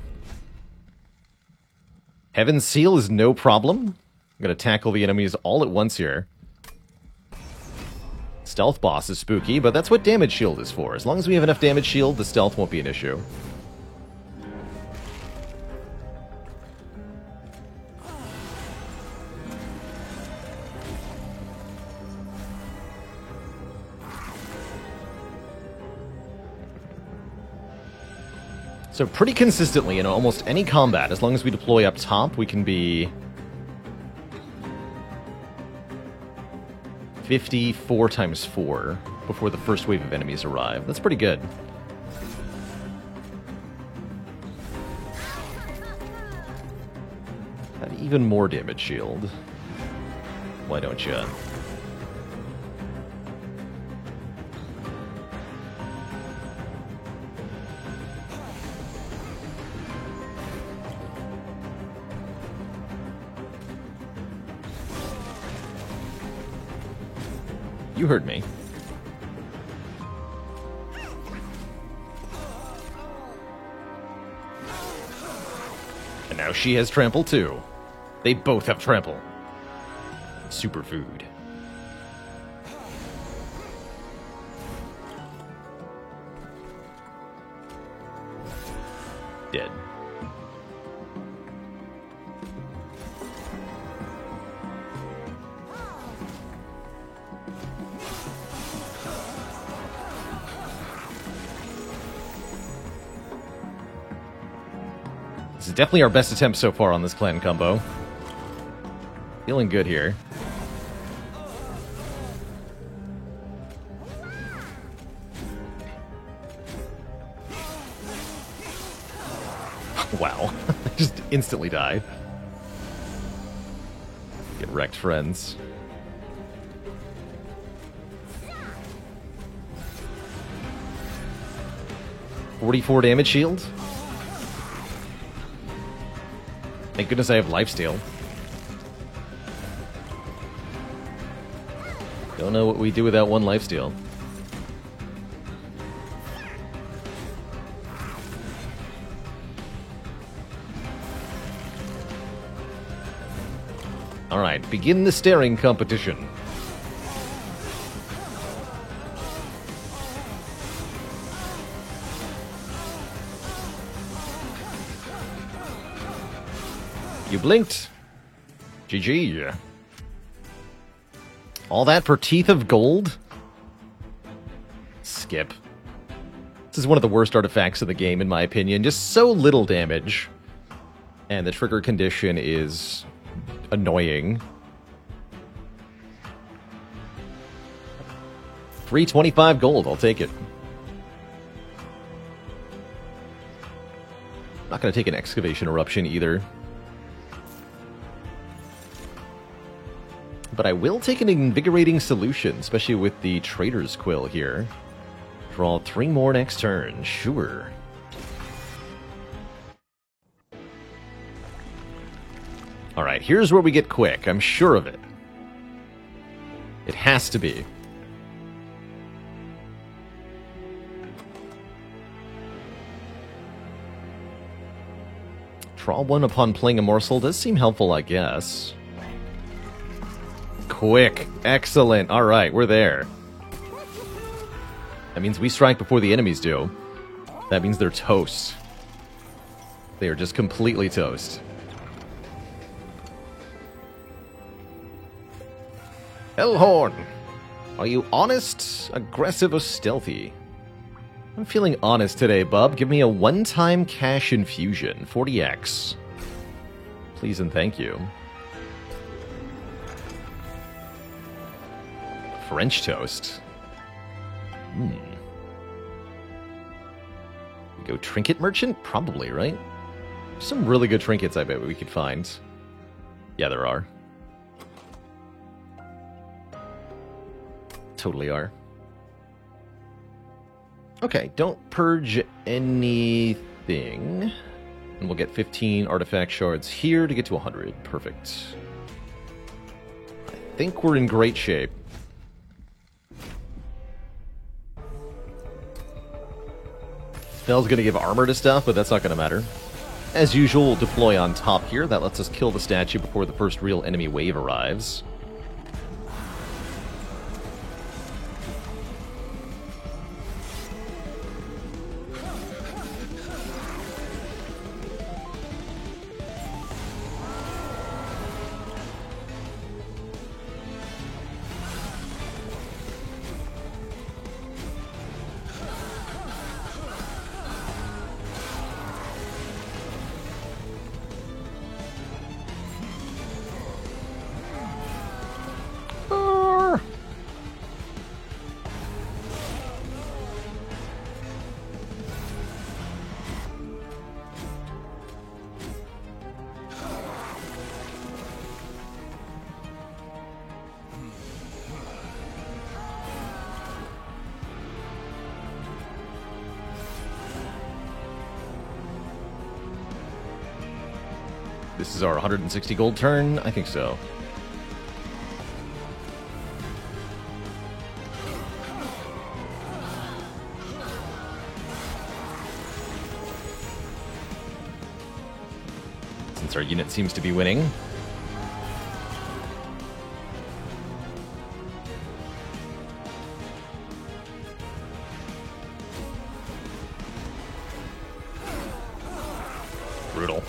Heaven's Seal is no problem. I'm going to tackle the enemies all at once here. Stealth Boss is spooky, but that's what Damage Shield is for. As long as we have enough Damage Shield, the stealth won't be an issue. So pretty consistently in almost any combat, as long as we deploy up top, we can be 54 times 4 before the first wave of enemies arrive. That's pretty good. Have even more damage shield. Why don't you? You heard me. And now she has trample too. They both have trample. Superfood. Dead. This is definitely our best attempt so far on this clan combo. Feeling good here. Wow. Just instantly die. Get wrecked, friends. $44 damage shield? Thank goodness I have lifesteal. Don't know what we do without one lifesteal. Alright, begin the staring competition. You blinked. GG. All that for Teeth of Gold? Skip. This is one of the worst artifacts of the game, in my opinion. Just so little damage. And the trigger condition is annoying. 325 gold, I'll take it. Not going to take an Excavation Eruption either. But I will take an Invigorating Solution, especially with the Trader's Quill here. Draw 3 more next turn, sure. Alright, here's where we get quick, I'm sure of it. It has to be. Draw 1 upon playing a morsel does seem helpful, I guess. Quick. Excellent. Alright, we're there. That means we strike before the enemies do. That means they're toast. They are just completely toast. Hellhorn! Are you honest, aggressive, or stealthy? I'm feeling honest today, bub. Give me a one-time cash infusion. 40x. Please and thank you. French toast. Go trinket merchant? Probably, right? Some really good trinkets I bet we could find. Yeah, there are. Totally are. Okay, don't purge anything. And we'll get 15 artifact shards here to get to 100. Perfect. I think we're in great shape. Spell's going to give armor to stuff, but that's not going to matter. As usual, we'll deploy on top here. That lets us kill the statue before the first real enemy wave arrives. This is our 160 gold turn? I think so. Our unit seems to be winning. Brutal.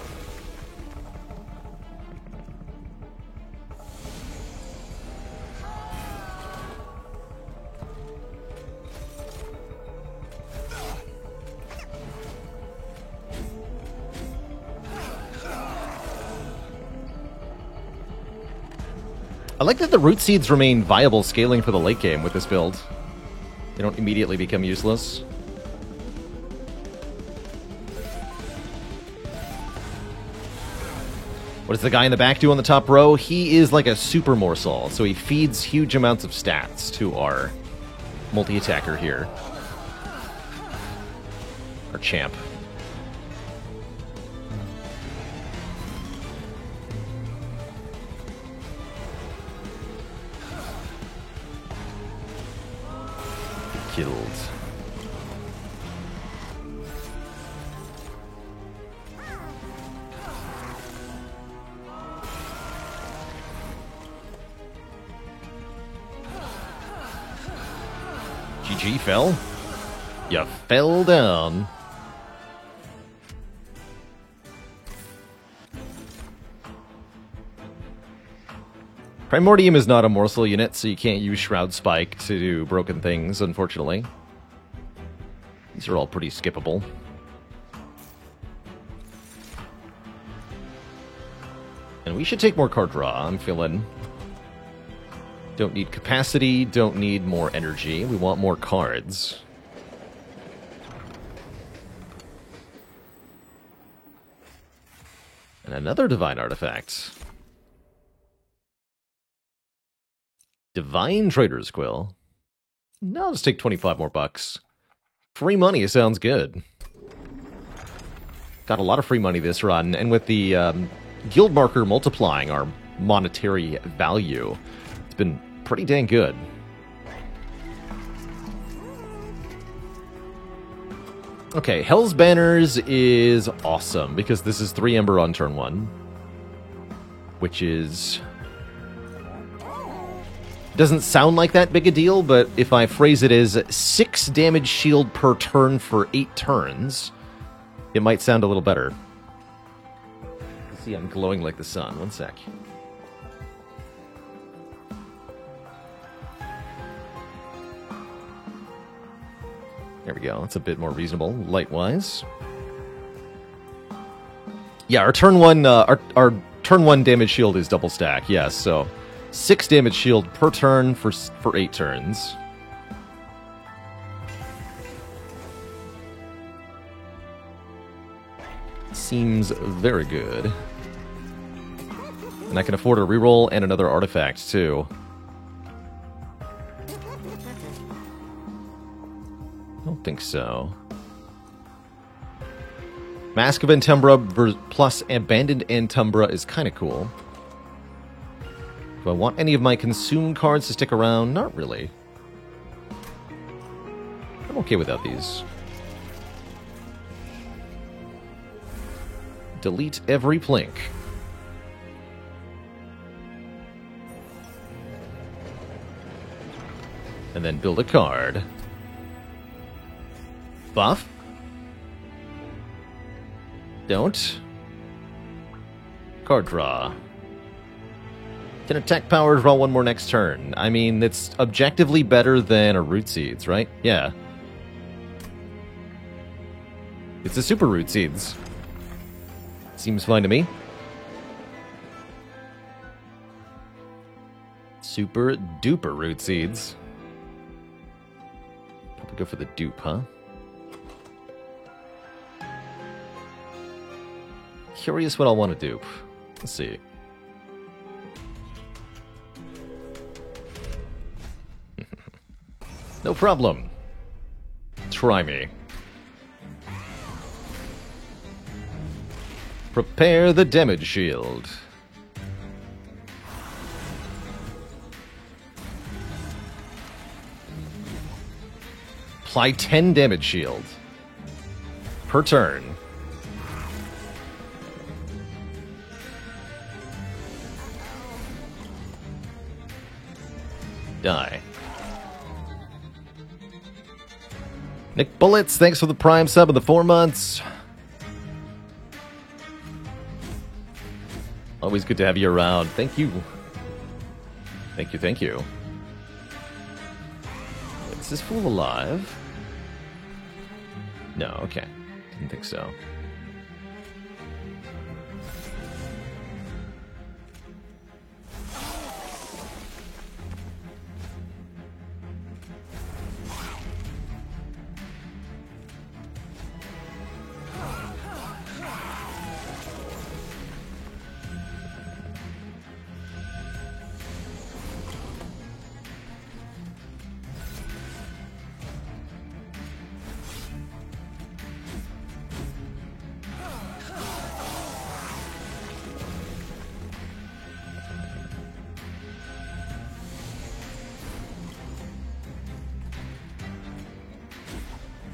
I like that the root seeds remain viable scaling for the late game with this build. They don't immediately become useless. What does the guy in the back do on the top row? He is like a super morsel, so he feeds huge amounts of stats to our multi-attacker here. Our champ. Killed. GG fell. You fell down. Primordium is not a morsel unit, so you can't use Shroud Spike to do broken things, unfortunately. These are all pretty skippable. And we should take more card draw, I'm feeling. Don't need capacity, don't need more energy. We want more cards. And another Divine Artifact. Divine Trader's Quill. No, let's take 25 more bucks. Free money sounds good. Got a lot of free money this run, and with the guild marker multiplying our monetary value, it's been pretty dang good. Okay, Hell's Banners is awesome, because this is 3 Ember on turn 1. Which is... doesn't sound like that big a deal, but if I phrase it as 6 damage shield per turn for 8 turns, it might sound a little better. See, I'm glowing like the sun. One sec. There we go. That's a bit more reasonable, light-wise. Yeah, our turn 1, our turn 1 damage shield is double stack. Yes, so 6 damage shield per turn for 8 turns. Seems very good. And I can afford a reroll and another artifact, too. I don't think so. Mask of Antumbra plus Abandoned Antumbra is kind of cool. Do I want any of my consumed cards to stick around? Not really. I'm okay without these. Delete every plink. And then build a card. Buff. Don't. Card draw. Can attack power, draw 1 more next turn. I mean, it's objectively better than a Root Seeds, right? Yeah. It's a Super Root Seeds. Seems fine to me. Super duper Root Seeds. Probably go for the dupe, huh? Curious what I'll want to dupe. Let's see. No problem. Try me. Prepare the damage shield. Apply 10 damage shield per turn. die. Nick Bullets, thanks for the Prime sub of the 4 months. Always good to have you around. Thank you. Thank you, thank you. Is this fool alive? No, okay. Didn't think so.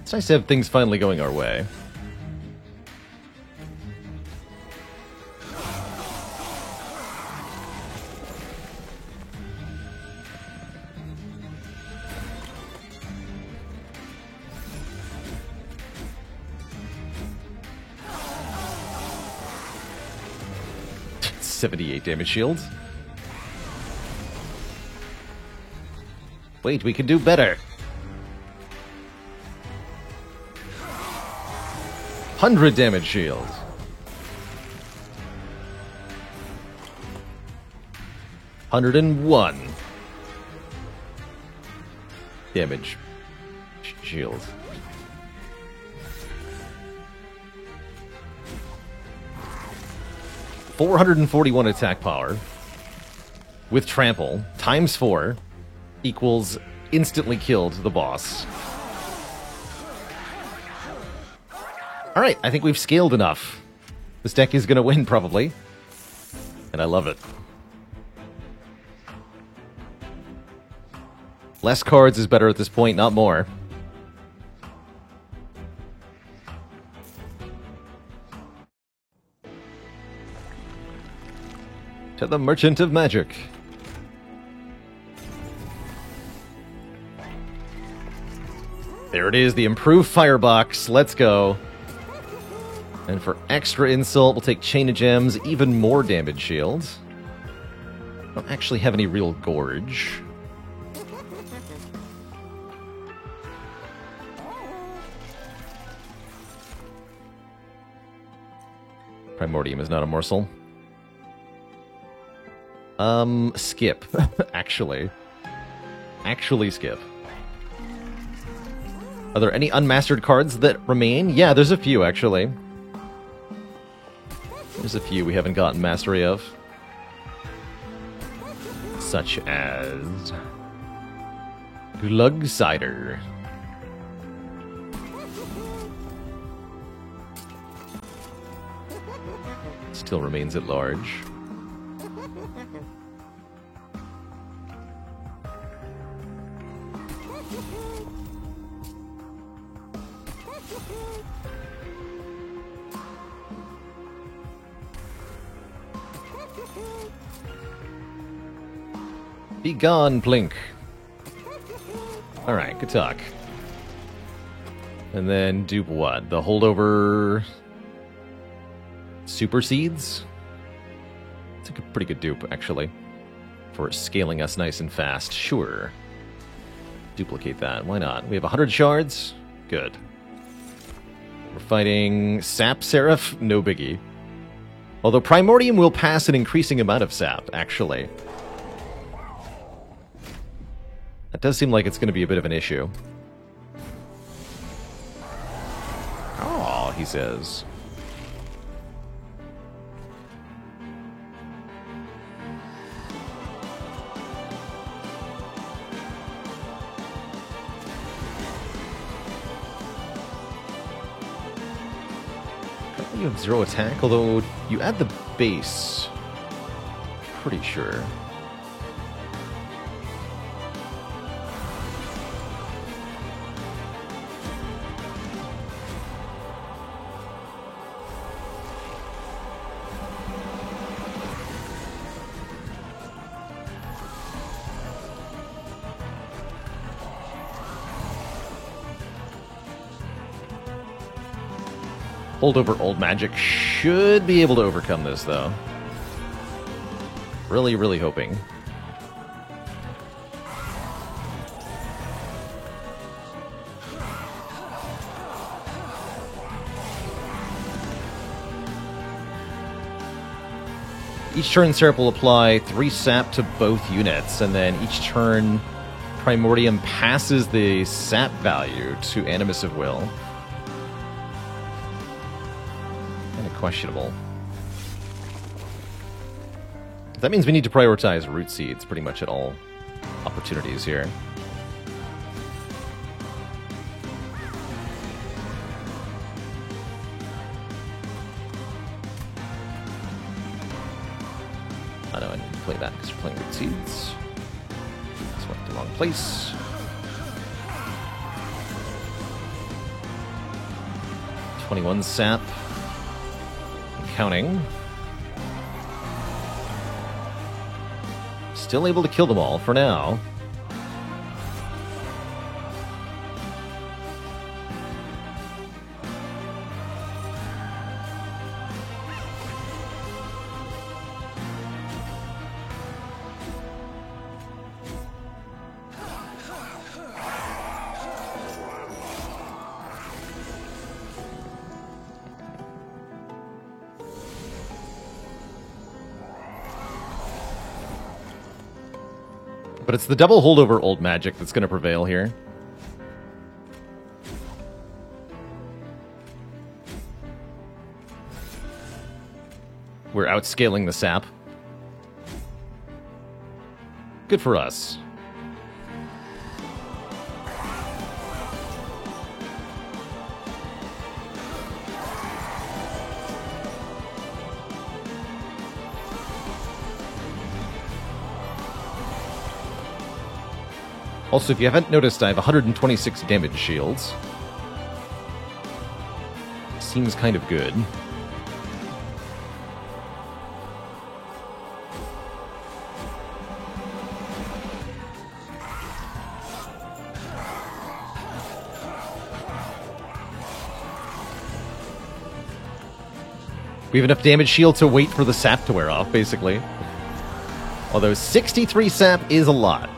It's nice to have things finally going our way. $78 damage shields. Wait, we can do better. 100 damage shield. $101 damage shield. $441 attack power with trample times 4 equals instantly killed the boss. Alright, I think we've scaled enough. This deck is going to win, probably. And I love it. Less cards is better at this point, not more. To the Merchant of Magic. There it is, the improved Firebox. Let's go. And for extra insult, we'll take Chain of Gems, even more damage shields. Don't actually have any real Gorge. Primordium is not a morsel. Skip. Actually. Actually skip. Are there any unmastered cards that remain? Yeah, there's a few, actually. There's a few we haven't gotten mastery of. Such as... Glug Cider. Still remains at large. Be gone, Plink. Alright, good talk. And then dupe what? The holdover... Supersedes? It's a pretty good dupe, actually. For scaling us nice and fast. Sure. Duplicate that. Why not? We have 100 shards? Good. We're fighting Sap Seraph? No biggie. Although Primordium will pass an increasing amount of sap, actually. That does seem like it's going to be a bit of an issue. Oh, he says. You have 0 attack, although you add the base. Pretty sure. Holdover Old Magic should be able to overcome this, though. Really, really hoping. Each turn, Seraph will apply 3 sap to both units, and then each turn, Primordium passes the sap value to Animus of Will. Kind of questionable. That means we need to prioritize Root Seeds pretty much at all opportunities here. I know I need to play that because we're playing Root Seeds. This went the wrong place. $21 sap. And counting. Still able to kill them all for now. But it's the double holdover Old Magic that's going to prevail here. We're outscaling the sap. Good for us. Also, if you haven't noticed, I have 126 damage shields. Seems kind of good. We have enough damage shield to wait for the sap to wear off, basically. Although 63 sap is a lot.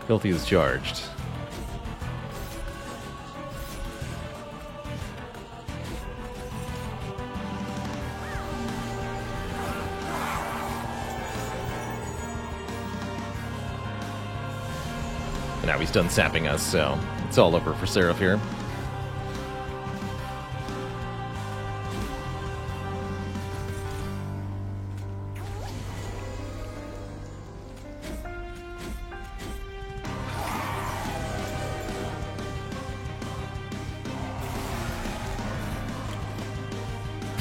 Filthy is charged. And now he's done sapping us, so it's all over for Seraph here.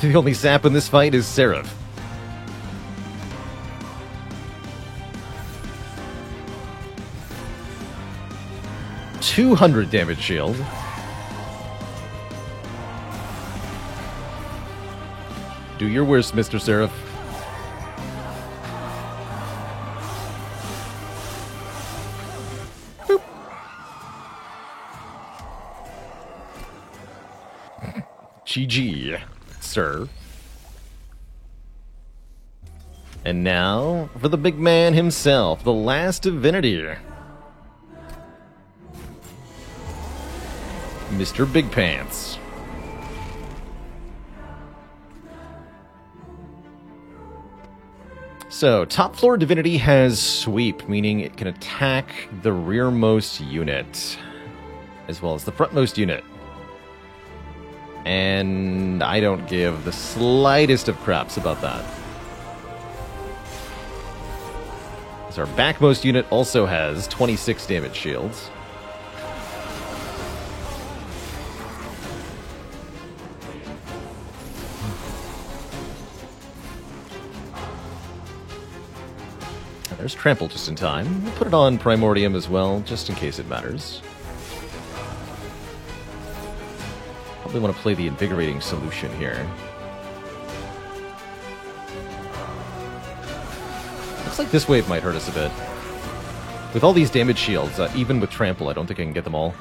The only sap in this fight is Seraph. $200 damage shield. Do your worst, Mr. Seraph. Boop. GG. Sir. And now for the big man himself, the last divinity. Mr. Big Pants. So, top floor divinity has sweep, meaning it can attack the rearmost unit, as well as the frontmost unit. And I don't give the slightest of craps about that. As our backmost unit also has 26 damage shields. And there's Trample just in time. We'll put it on Primordium as well, just in case it matters. We want to play the Invigorating Solution here. Looks like this wave might hurt us a bit. With all these damage shields, even with Trample, I don't think I can get them all.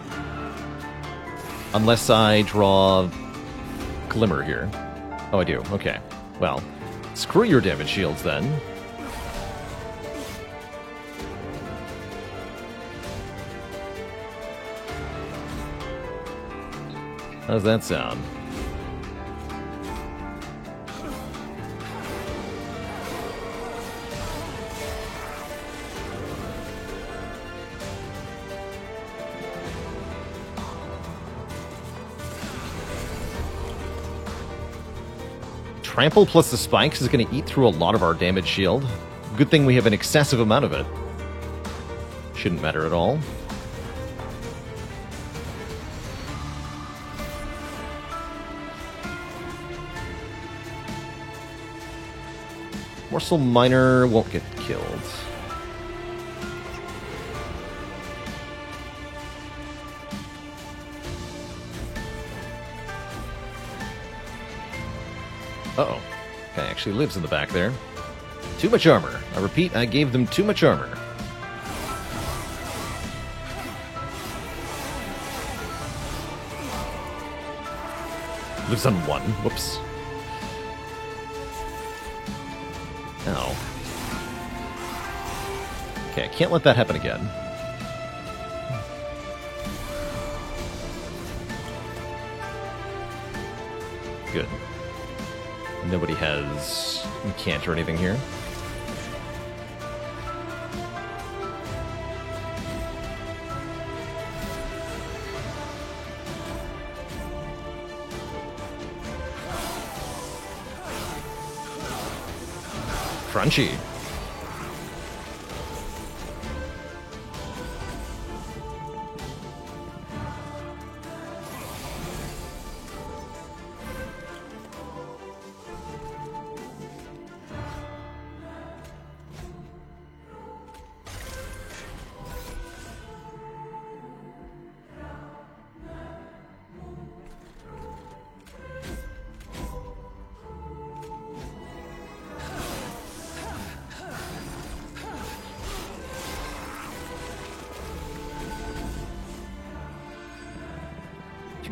Unless I draw Glimmer here. Oh, I do. Okay. Well, screw your damage shields then. How does that sound? Trample plus the spikes is going to eat through a lot of our damage shield. Good thing we have an excessive amount of it. Shouldn't matter at all. Morsel Miner won't get killed. Uh-oh. Guy actually lives in the back there. Too much armor. I repeat, I gave them too much armor. Lives on 1. Whoops. Ow. Okay, I can't let that happen again. Good. Nobody has Incant or anything here. Crunchy.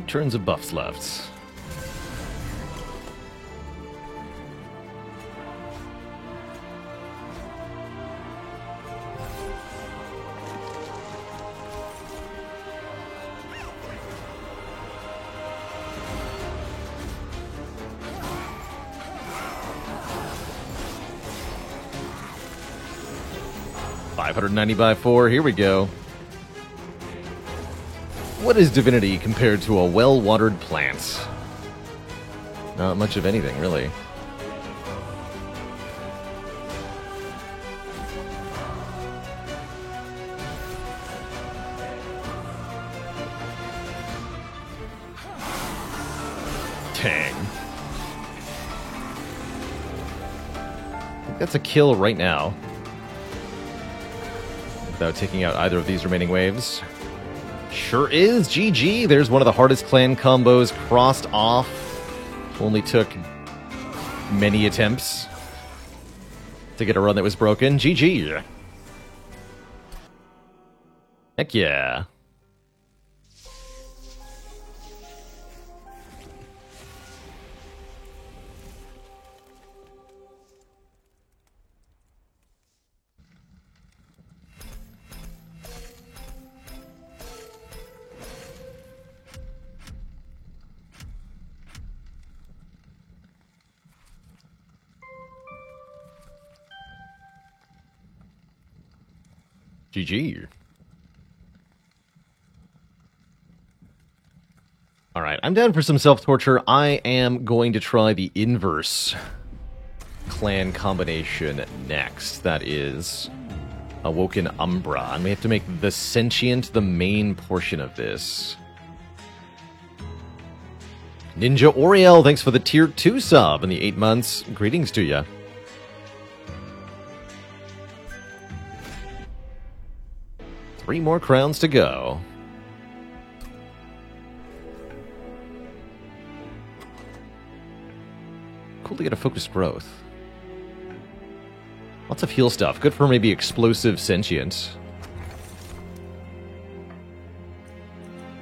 Turns of buffs left. $590 by 4. Here we go. What is divinity compared to a well-watered plant? Not much of anything, really. Dang. I think that's a kill right now. Without taking out either of these remaining waves. Sure is. GG. There's one of the hardest clan combos crossed off. Only took many attempts to get a run that was broken. GG. Heck yeah. GG. Alright, I'm down for some self-torture. I am going to try the inverse clan combination next. That is Awoken Umbra. And we have to make the Sentient the main portion of this. Ninja Oriel, thanks for the tier 2 sub in the 8 months. Greetings to ya. Three more crowns to go. Cool to get a focused growth. Lots of heal stuff. Good for maybe explosive sentient.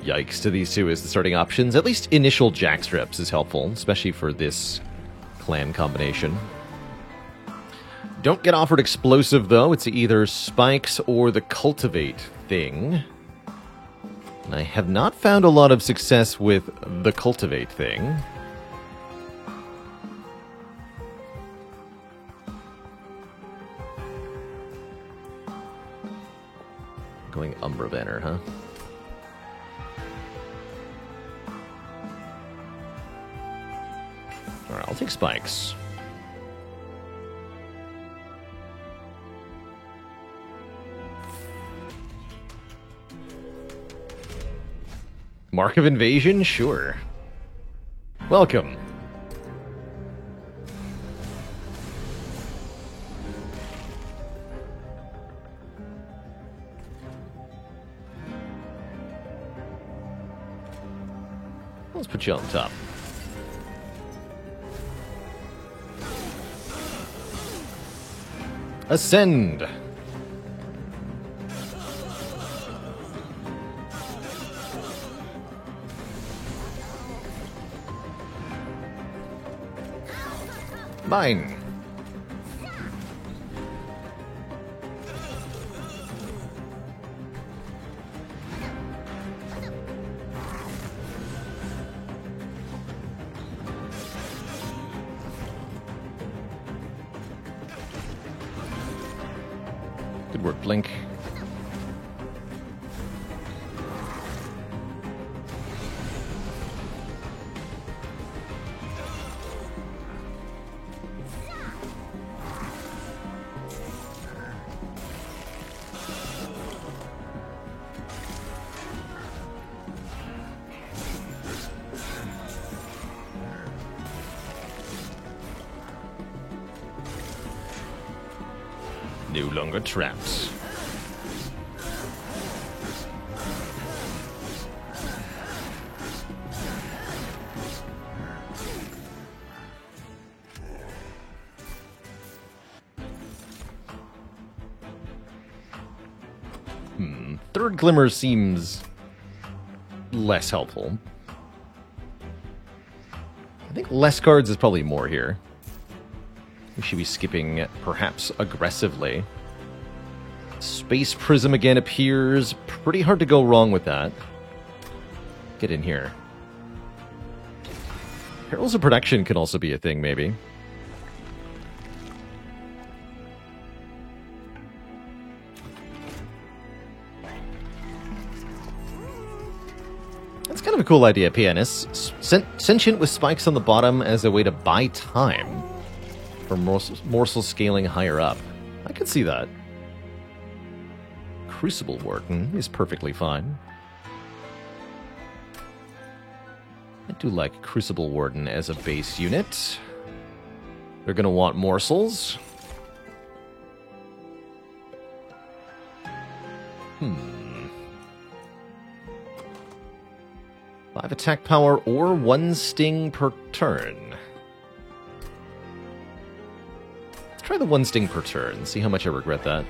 yikes to these two as the starting options. At least initial jackstrips is helpful, especially for this clan combination. Don't get offered explosive, though. It's either spikes or the cultivate thing. And I have not found a lot of success with the cultivate thing. Going Umbra Banner, huh? Alright, I'll take spikes. Mark of Invasion? Sure. Welcome. Let's put you on top. Ascend. Mine. Good work, Blink. No longer traps. Third Glimmer seems less helpful. I think less cards is probably more here. We should be skipping, perhaps, aggressively. Space Prism again appears. Pretty hard to go wrong with that. Get in here. Heralds of Protection could also be a thing, maybe. That's kind of a cool idea, Pianist. Sentient with spikes on the bottom as a way to buy time for morsel scaling higher up. I could see that. Crucible Warden is perfectly fine. I do like Crucible Warden as a base unit. They're going to want morsels. 5 attack power or 1 sting per turn. Let's try the 1 sting per turn, see how much I regret that.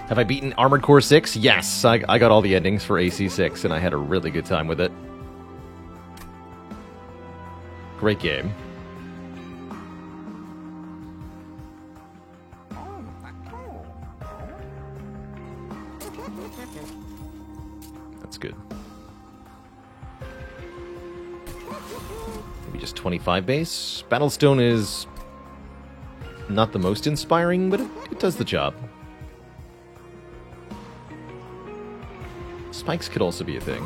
Have I beaten Armored Core 6? Yes, I got all the endings for AC6 and I had a really good time with it. Great game. That's good. Maybe just 25 base. Battlestone is not the most inspiring, but it does the job. Spikes could also be a thing.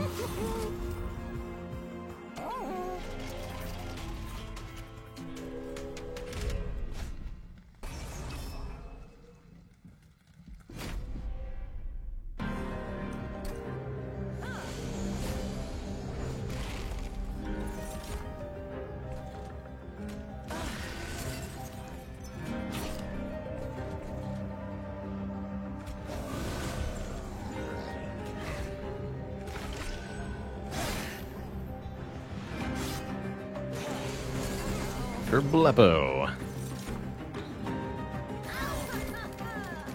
Blepo.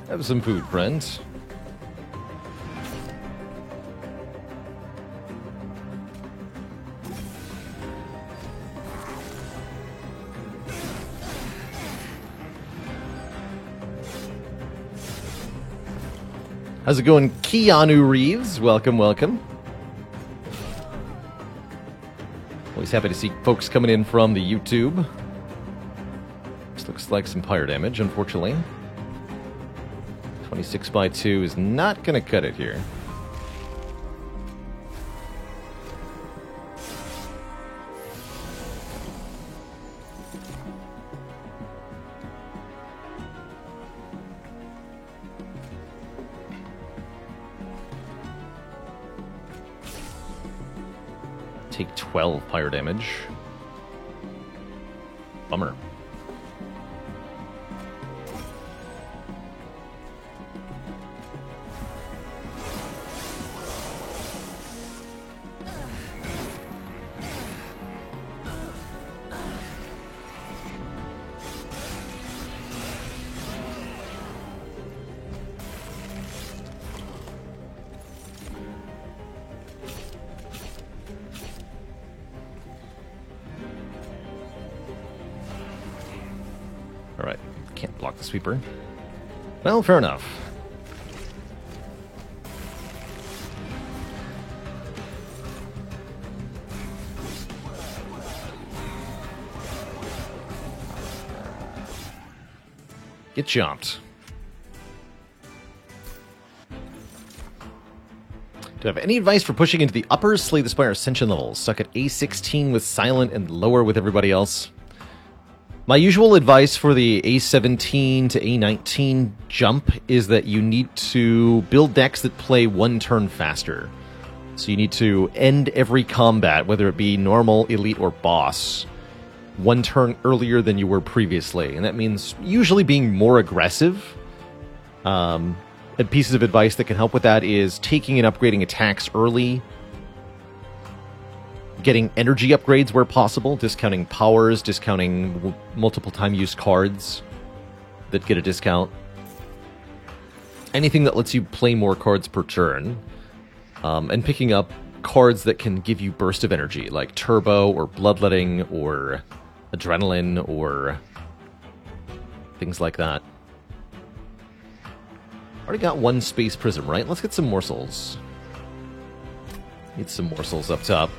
Have some food, friends. How's it going, Keanu Reeves? Welcome, welcome. Always happy to see folks coming in from the YouTube. This looks like some fire damage, unfortunately. 26 by 2 is not going to cut it here. Take 12 fire damage. Bummer. Alright, can't block the sweeper. Well, fair enough. Get jumped. Do I have any advice for pushing into the upper Slay the Spire Ascension levels? Stuck at A16 with Silent and lower with everybody else. My usual advice for the A17 to A19 jump is that you need to build decks that play one turn faster. So you need to end every combat, whether it be normal, elite, or boss, one turn earlier than you were previously. And that means usually being more aggressive. And pieces of advice that can help with that is taking and upgrading attacks early, getting energy upgrades where possible, discounting powers, discounting multiple time use cards that get a discount. Anything that lets you play more cards per turn. And picking up cards that can give you burst of energy, like Turbo or Bloodletting or Adrenaline or things like that. Already got one Space Prism, right? Let's get some morsels. Need some morsels up top.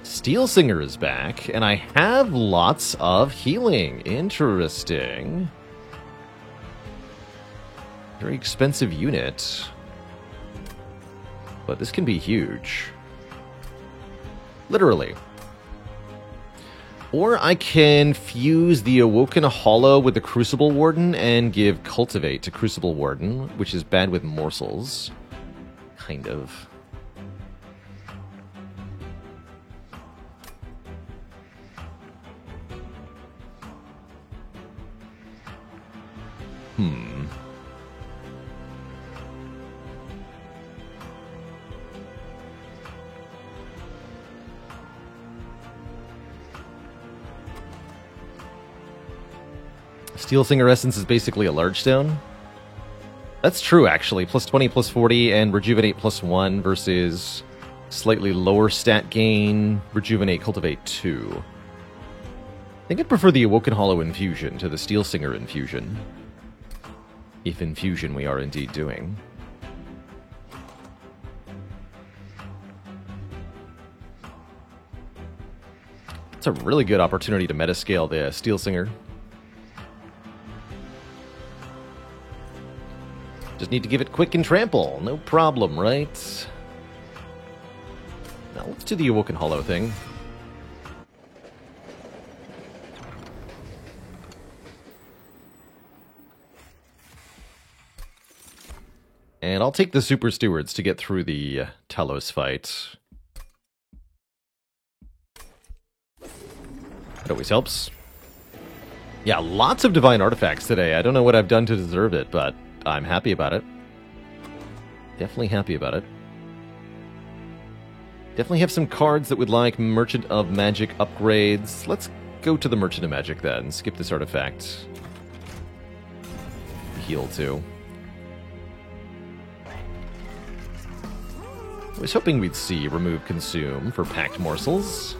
Steel Singer is back, and I have lots of healing. Interesting. Very expensive unit. But this can be huge. Literally. Or I can fuse the Awoken Hollow with the Crucible Warden and give Cultivate to Crucible Warden, which is bad with morsels. Kind of. Steel Singer Essence is basically a large stone. That's true, actually. Plus 20, plus 40, and Rejuvenate plus 1 versus slightly lower stat gain, Rejuvenate, Cultivate 2. I think I'd prefer the Awoken Hollow Infusion to the Steel Singer Infusion. If Infusion we are indeed doing. It's a really good opportunity to metascale the Steel Singer. Just need to give it quick and trample. No problem, right? Now let's do the Awoken Hollow thing. And I'll take the Super Stewards to get through the Talos fight. That always helps. Yeah, lots of Divine Artifacts today. I don't know what I've done to deserve it, but I'm happy about it. Definitely happy about it. Definitely have some cards that would like Merchant of Magic upgrades. Let's go to the Merchant of Magic then. Skip this artifact. Heal too. I was hoping we'd see Remove Consume for Packed Morsels.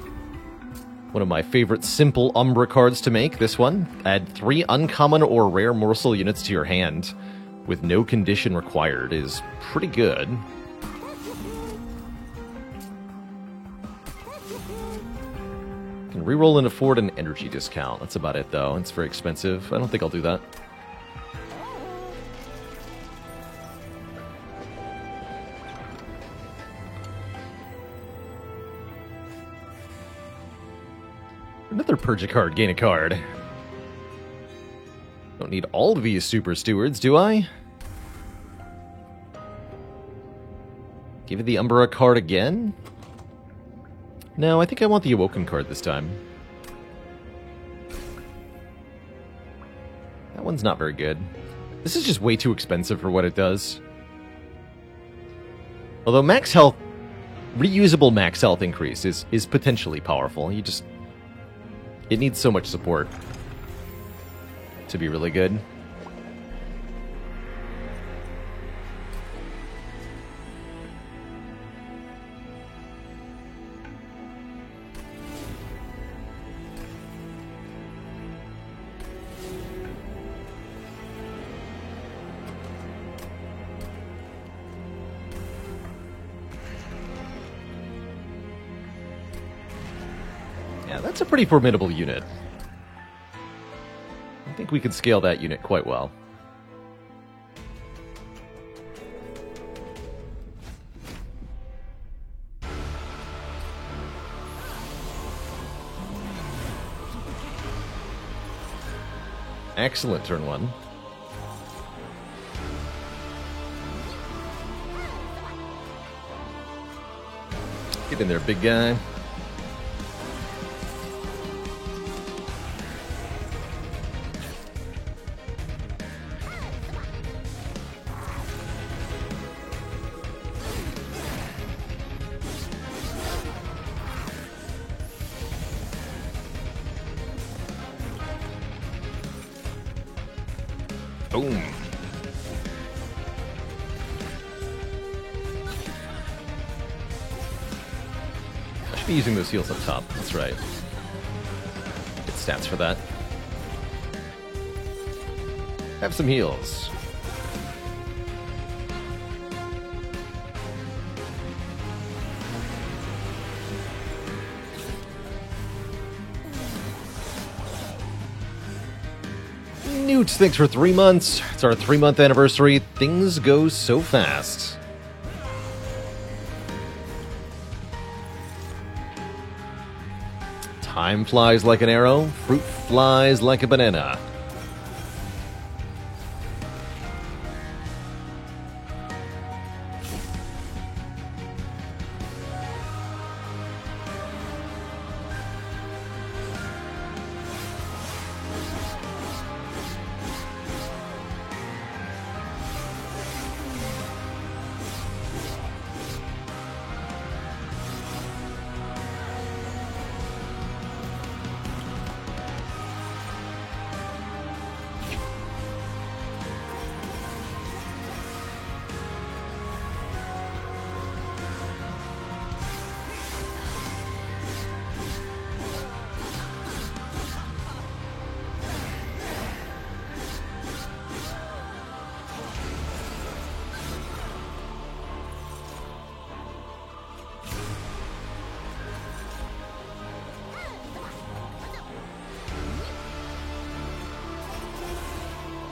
One of my favorite simple Umbra cards to make, this one. Add 3 uncommon or rare morsel units to your hand. with no condition required is pretty good. Can reroll and afford an energy discount. That's about it, though. It's very expensive. I don't think I'll do that. Another purge a card, gain a card. Don't need all of these super stewards, do I? Give it the Umbra card again? No, I think I want the Awoken card this time. That one's not very good. This is just way too expensive for what it does. Although max health, reusable max health increase is potentially powerful. It needs so much support to be really good. Yeah, that's a pretty formidable unit. I think we could scale that unit quite well. Excellent turn one. Get in there, big guy. Boom. I should be using those heals up top. That's right. Get stats for that. Have some heals. Newt, thanks for 3 months. It's our 3-month anniversary. Things go so fast. Time flies like an arrow. Fruit flies like a banana.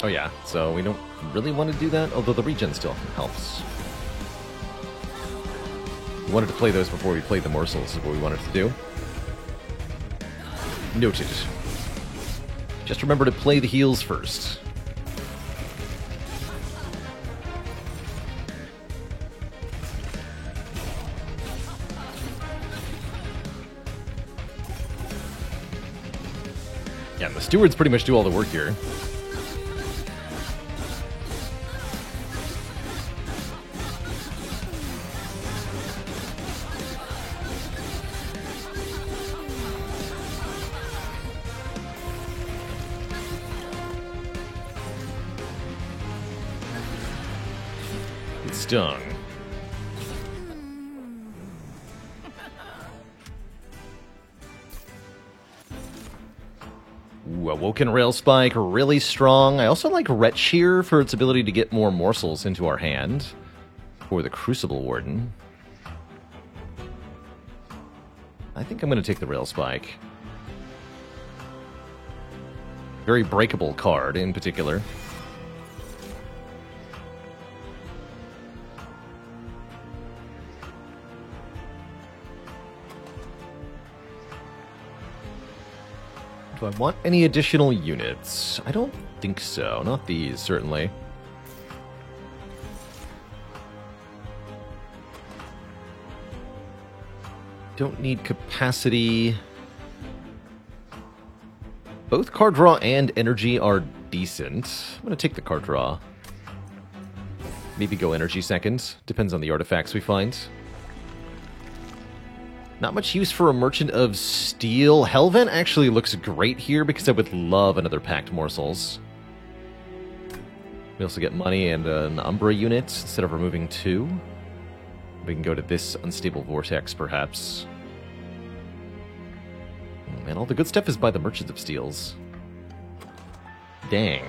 Oh yeah, so we don't really want to do that, although the regen still helps. We wanted to play those before we played the morsels, is what we wanted to do. Noted. Just remember to play the heals first. Yeah, and the stewards pretty much do all the work here. Stung. Ooh, Awoken Rail Spike, really strong. I also like Wretch here for its ability to get more morsels into our hand. For the Crucible Warden. I think I'm going to take the Rail Spike. Very breakable card in particular. Do I want any additional units? I don't think so. Not these, certainly. Don't need capacity. Both card draw and energy are decent. I'm going to take the card draw. Maybe go energy second. Depends on the artifacts we find. Not much use for a Merchant of Steel. Hellvent actually looks great here because I would love another Packed Morsels. We also get money and an Umbra unit instead of removing 2. We can go to this Unstable Vortex, perhaps. And all the good stuff is by the Merchant of Steels. Dang.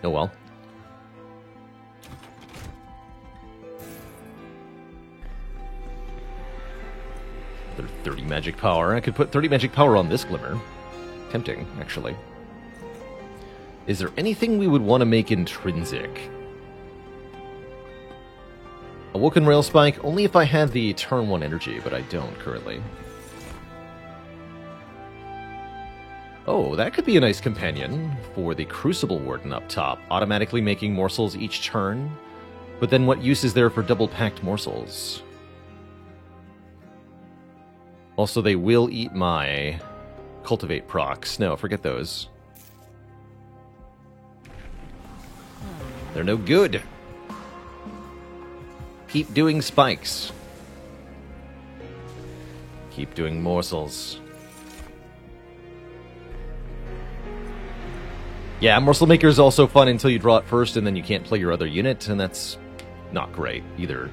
Oh well. Another 30 magic power. I could put 30 magic power on this Glimmer. Tempting, actually. Is there anything we would want to make intrinsic? Awoken Rail Spike, only if I had the turn 1 energy, but I don't currently. Oh, that could be a nice companion for the Crucible Warden up top, automatically making morsels each turn. But then what use is there for double packed morsels? Also, they will eat my Cultivate procs. No, forget those. They're no good. Keep doing spikes. Keep doing morsels. Yeah, Morsel Maker is also fun until you draw it first and then you can't play your other unit, and that's not great either.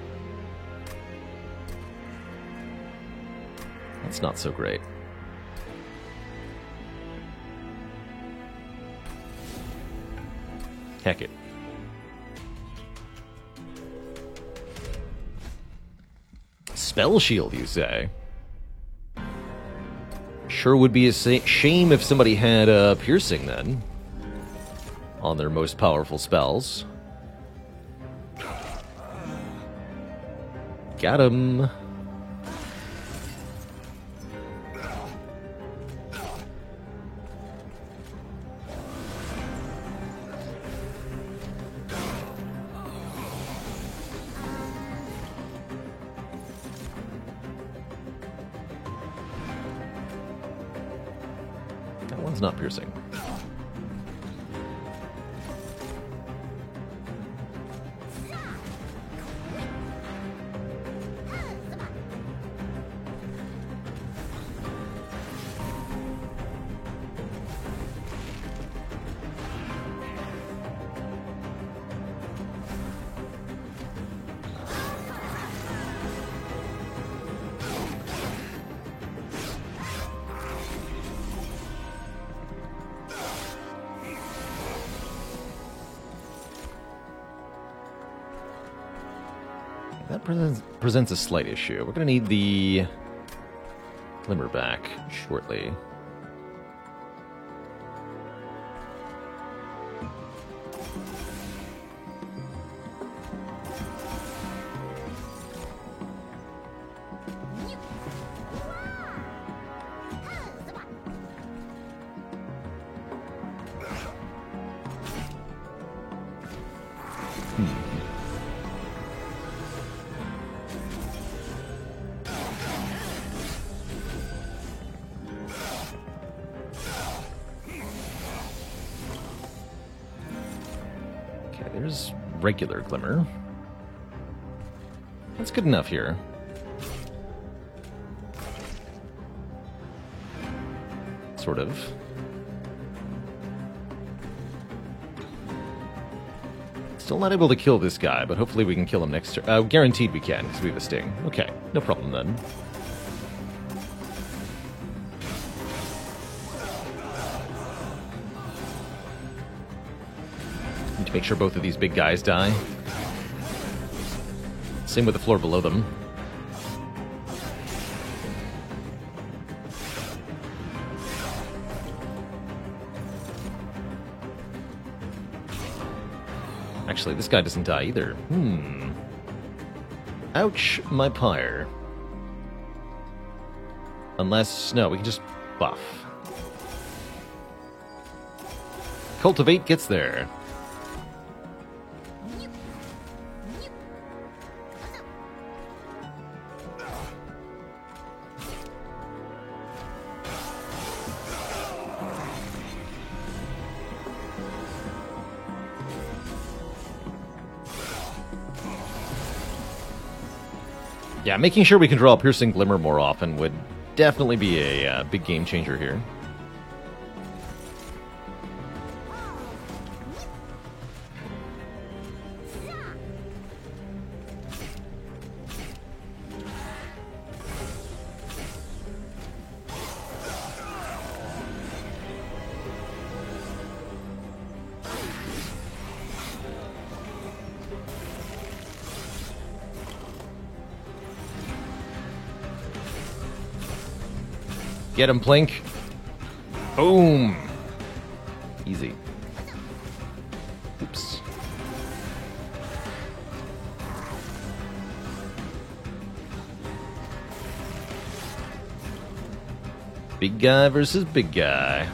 That's not so great. Heck it. Spell Shield, you say? Sure would be a shame if somebody had Piercing then on their most powerful spells. Got him. That one's not piercing. That presents a slight issue. We're going to need the Glimmer back shortly. There's regular Glimmer. That's good enough here. Sort of. Still not able to kill this guy, but hopefully we can kill him next turn. Guaranteed we can, because we have a Sting. Okay, no problem then. Need to make sure both of these big guys die. Same with the floor below them. Actually, this guy doesn't die either. Ouch, my pyre. Unless, no, we can just buff. Cultivate gets there. Yeah, making sure we can draw Piercing Glimmer more often would definitely be a big game changer here. Get him, Plink. Boom. Easy. Oops. Big guy versus big guy.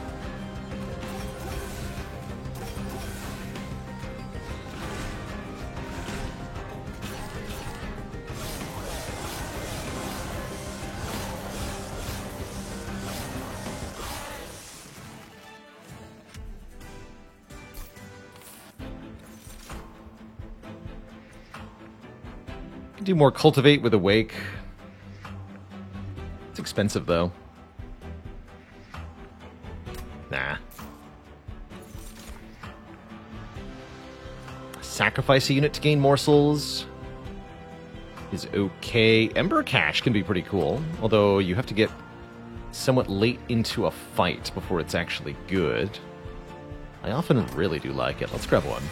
Do more Cultivate with Awake. It's expensive, though. Nah. Sacrifice a unit to gain morsels is okay. Ember Cache can be pretty cool, although you have to get somewhat late into a fight before it's actually good. I often really do like it. Let's grab one.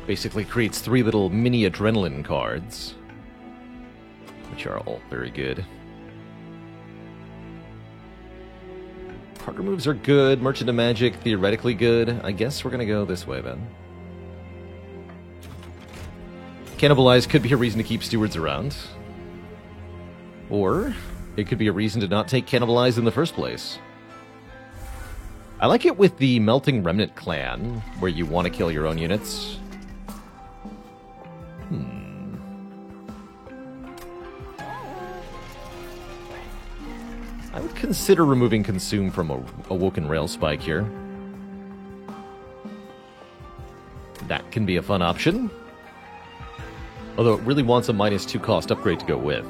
Basically creates 3 little mini adrenaline cards, which are all very good. Partner moves are good. Merchant of Magic, theoretically good. I guess we're going to go this way, then. Cannibalize could be a reason to keep stewards around. Or it could be a reason to not take Cannibalize in the first place. I like it with the Melting Remnant clan, where you want to kill your own units. I would consider removing Consume from Awoken Rail Spike here. That can be a fun option. Although it really wants a -2 cost upgrade to go with.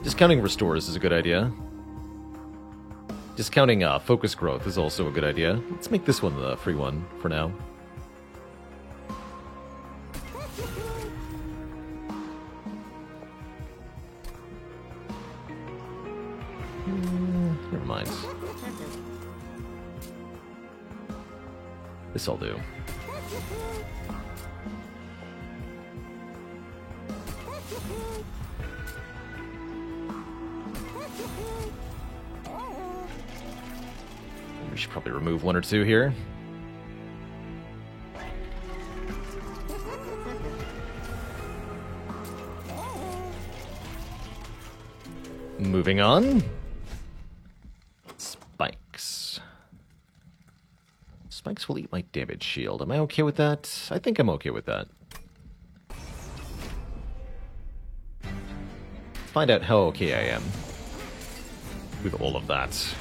Discounting Restores is a good idea. Discounting Focus Growth is also a good idea. Let's make this one the free one for now. Never mind. This'll do. We should probably remove 1 or 2 here. Moving on. Spikes. Spikes will eat my damage shield. Am I okay with that? I think I'm okay with that. Find out how okay I am with all of that.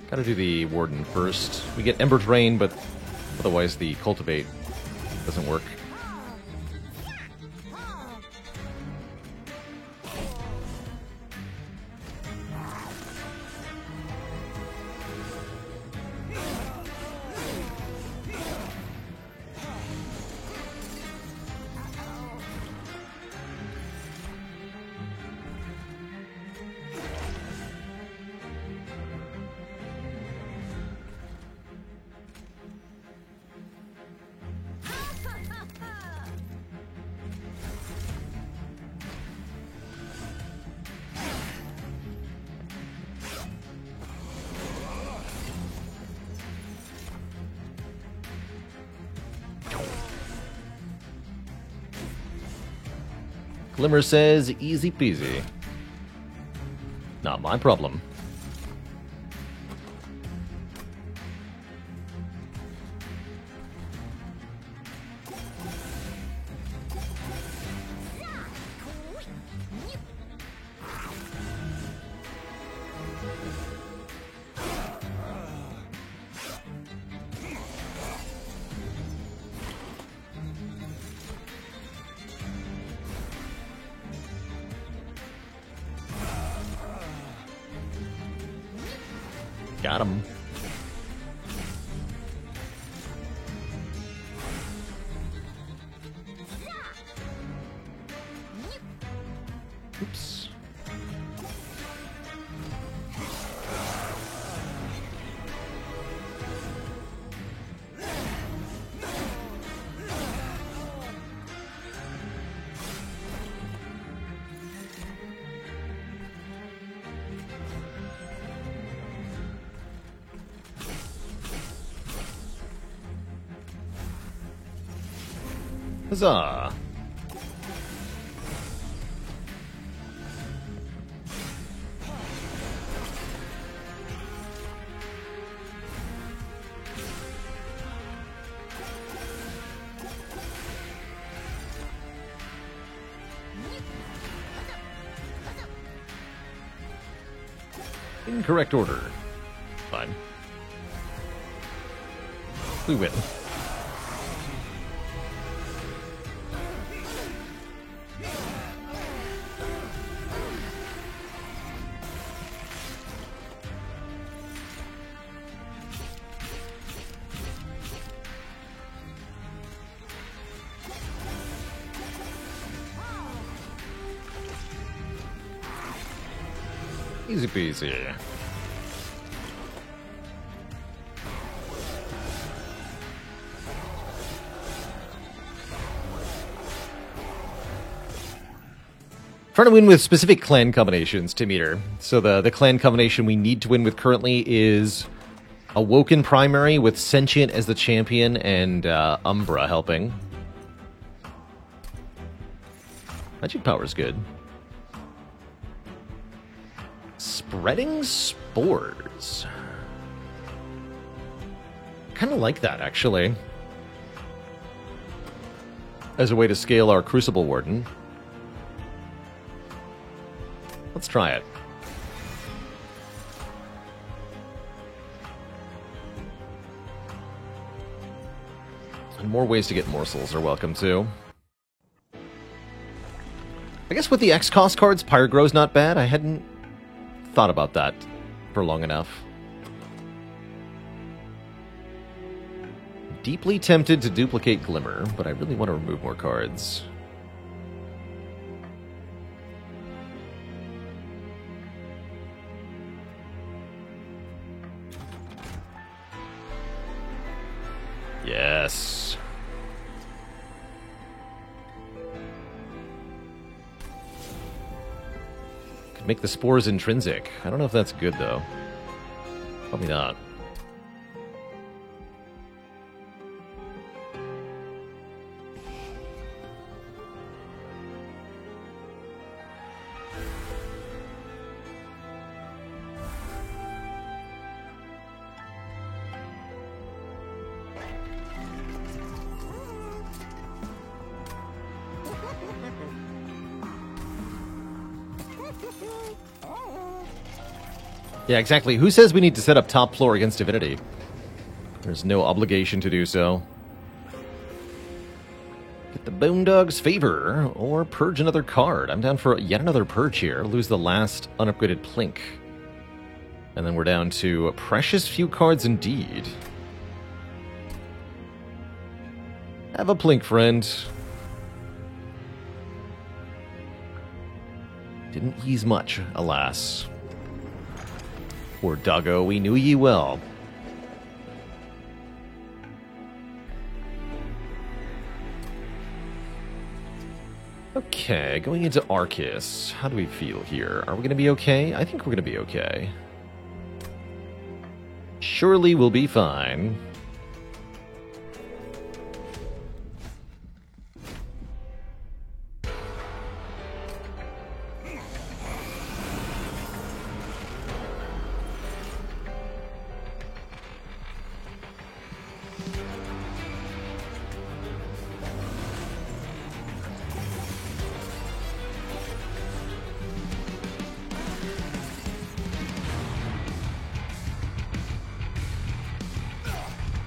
Gotta do the Warden first. We get Ember Drain, but otherwise the Cultivate doesn't work. Glimmer says, easy peasy. Not my problem. Got him. Oops. Huzzah! Incorrect order. Fine. We win. Easy peasy. Trying to win with specific clan combinations, Timeter. So the clan combination we need to win with currently is Awoken Primary with Sentient as the champion and Umbra helping. Magic Power's good. Spreading Spores. Kind of like that, actually. As a way to scale our Crucible Warden. Let's try it. And more ways to get morsels are welcome, too. I guess with the X-Cost cards, Pyrogro's not bad. I hadn't thought about that for long enough. Deeply tempted to duplicate Glimmer, but I really want to remove more cards. Yes. Could make the spores intrinsic. I don't know if that's good, though. Probably not. Yeah, exactly. Who says we need to set up top floor against Divinity? There's no obligation to do so. Get the Boondog's Favor, or purge another card. I'm down for yet another purge here. Lose the last unupgraded Plink. And then we're down to precious few cards indeed. Have a Plink, friend. Didn't ease much, alas. Poor doggo, we knew ye well. Okay, going into Arcus. How do we feel here? Are we going to be okay? I think we're going to be okay. Surely we'll be fine.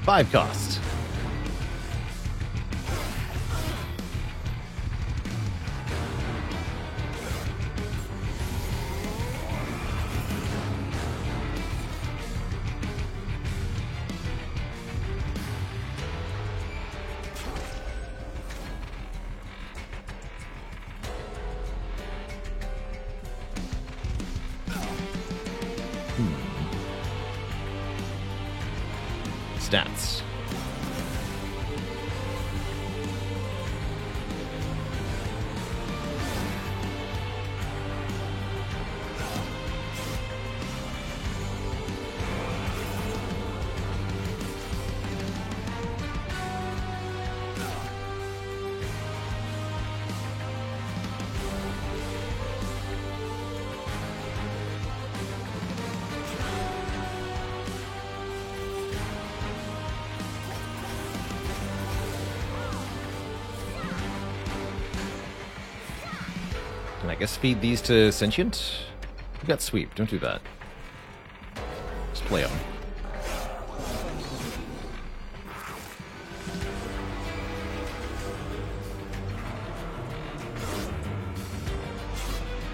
Five cost. Stats. And I guess feed these to Sentient? We got Sweep, don't do that. Just play them.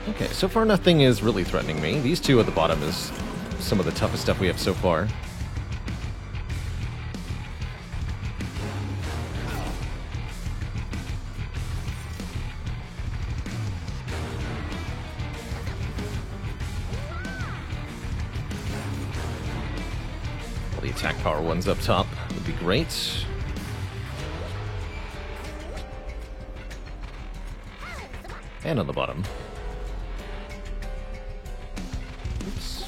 Okay, so far nothing is really threatening me. These two at the bottom is some of the toughest stuff we have so far. The attack power ones up top would be great. And on the bottom. Oops.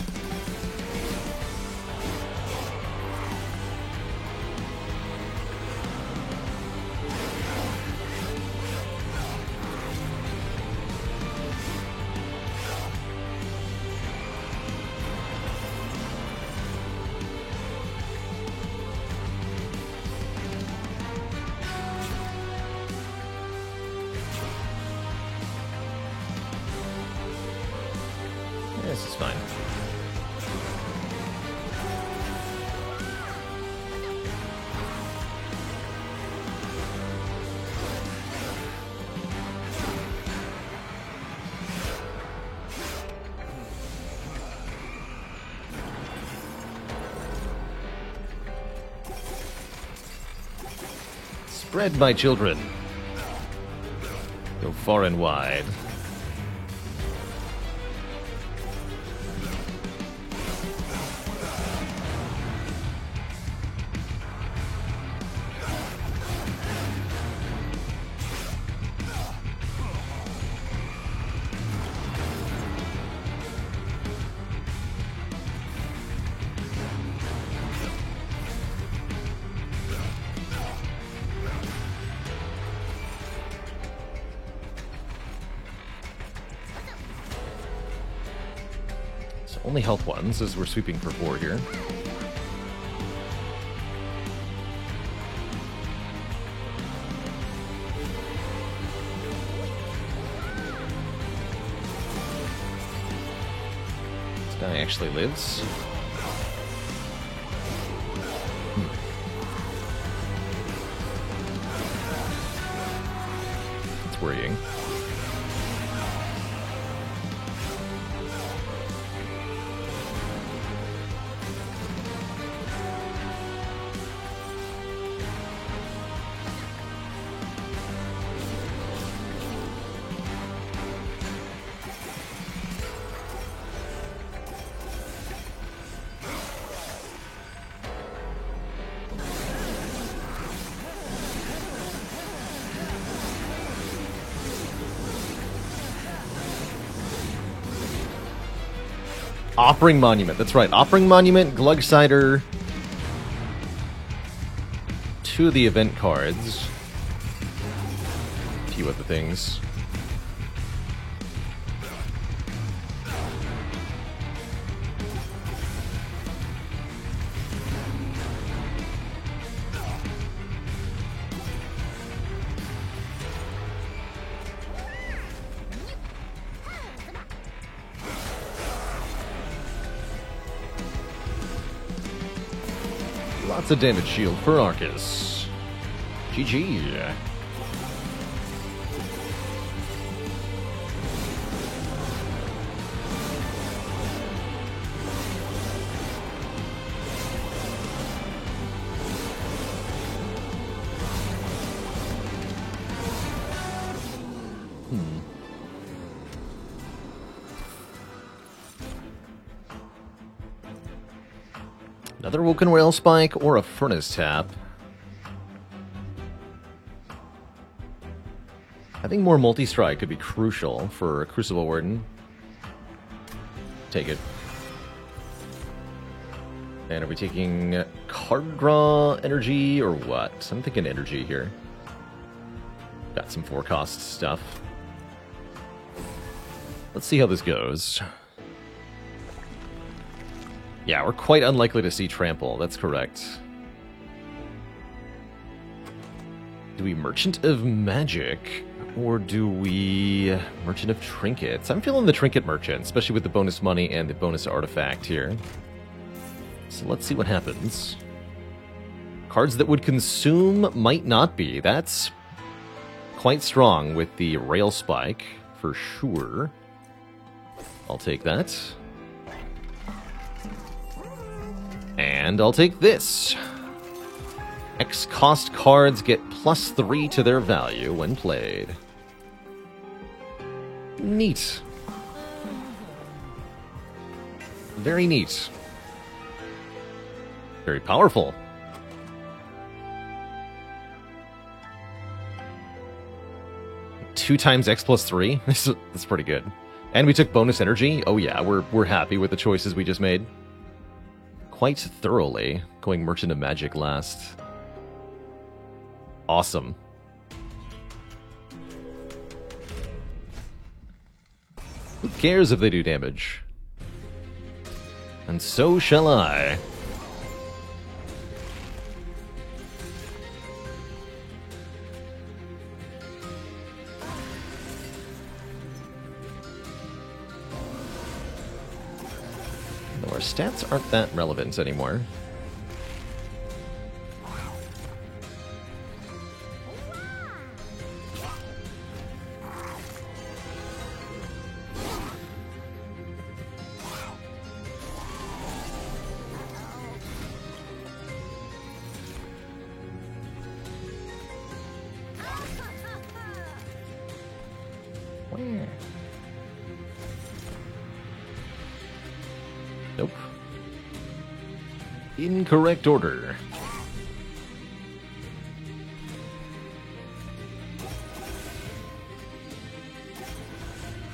This is fine. Spread, my children. Go far and wide. Only health ones, as we're sweeping for 4 here. guy actually lives. It's worrying. Offering Monument, that's right. Offering Monument, Glugsider, 2 of the event cards. A few other things. Lots of damage shield for Arcus. GG. Another Woken Rail Spike or a Furnace Tap. Having more multi-strike could be crucial for Crucible Warden. Take it. And are we taking card draw energy or what? I'm thinking energy here. Got some 4-cost stuff. Let's see how this goes. Yeah, we're quite unlikely to see Trample, that's correct. Do we Merchant of Magic? Or do we Merchant of Trinkets? I'm feeling the Trinket Merchant, especially with the bonus money and the bonus artifact here. So let's see what happens. Cards that would consume might not be. That's quite strong with the Rail Spike, for sure. I'll take that. And I'll take this. X-cost cards get +3 to their value when played. Neat. Very neat. Very powerful. Two times X +3? That's pretty good. And we took bonus energy? Oh yeah, we're happy with the choices we just made. Quite thoroughly, going Merchant of Magic last. Awesome. Who cares if they do damage? And so shall I. Our stats aren't that relevant anymore. Nope. Incorrect order.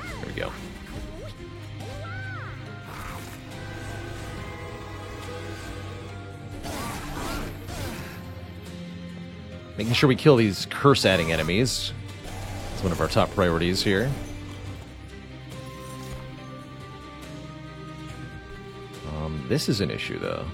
There we go. Making sure we kill these curse-adding enemies. It's one of our top priorities here. This is an issue, though.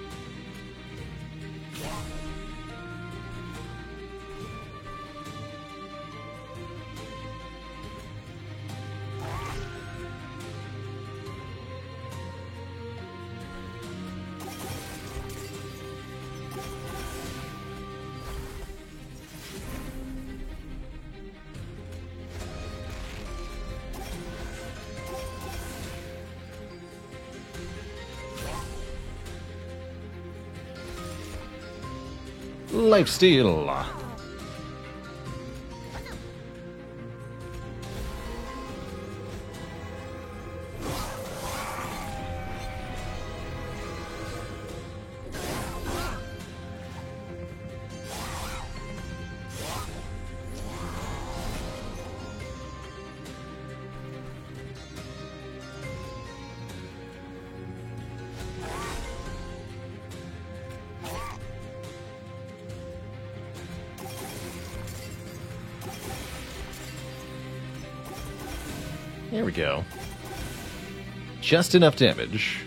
Lifesteal. There we go. Just enough damage.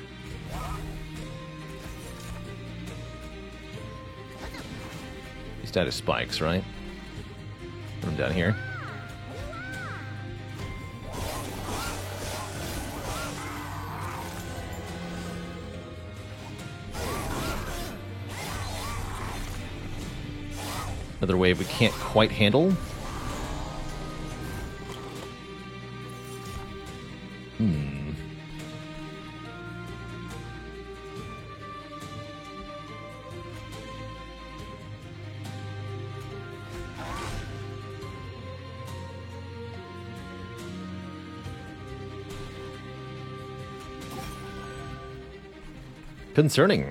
He's died of spikes, right? Put him down here. Another wave we can't quite handle. Concerning.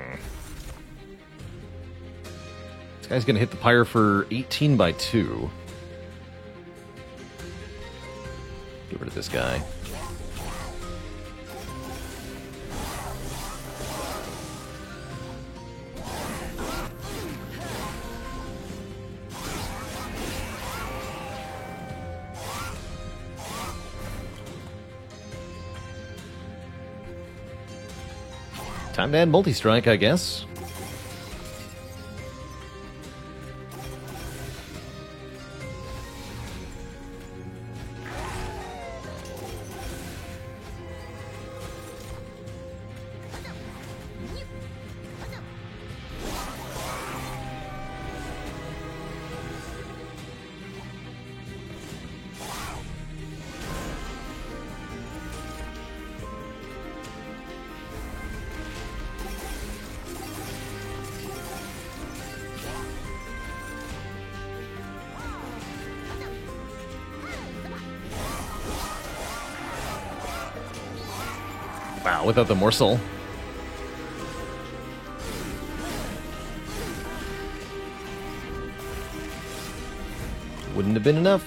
This guy's gonna hit the pyre for 18 by 2. Get rid of this guy. Time to add multi-strike, I guess. Wow, without the morsel. Wouldn't have been enough.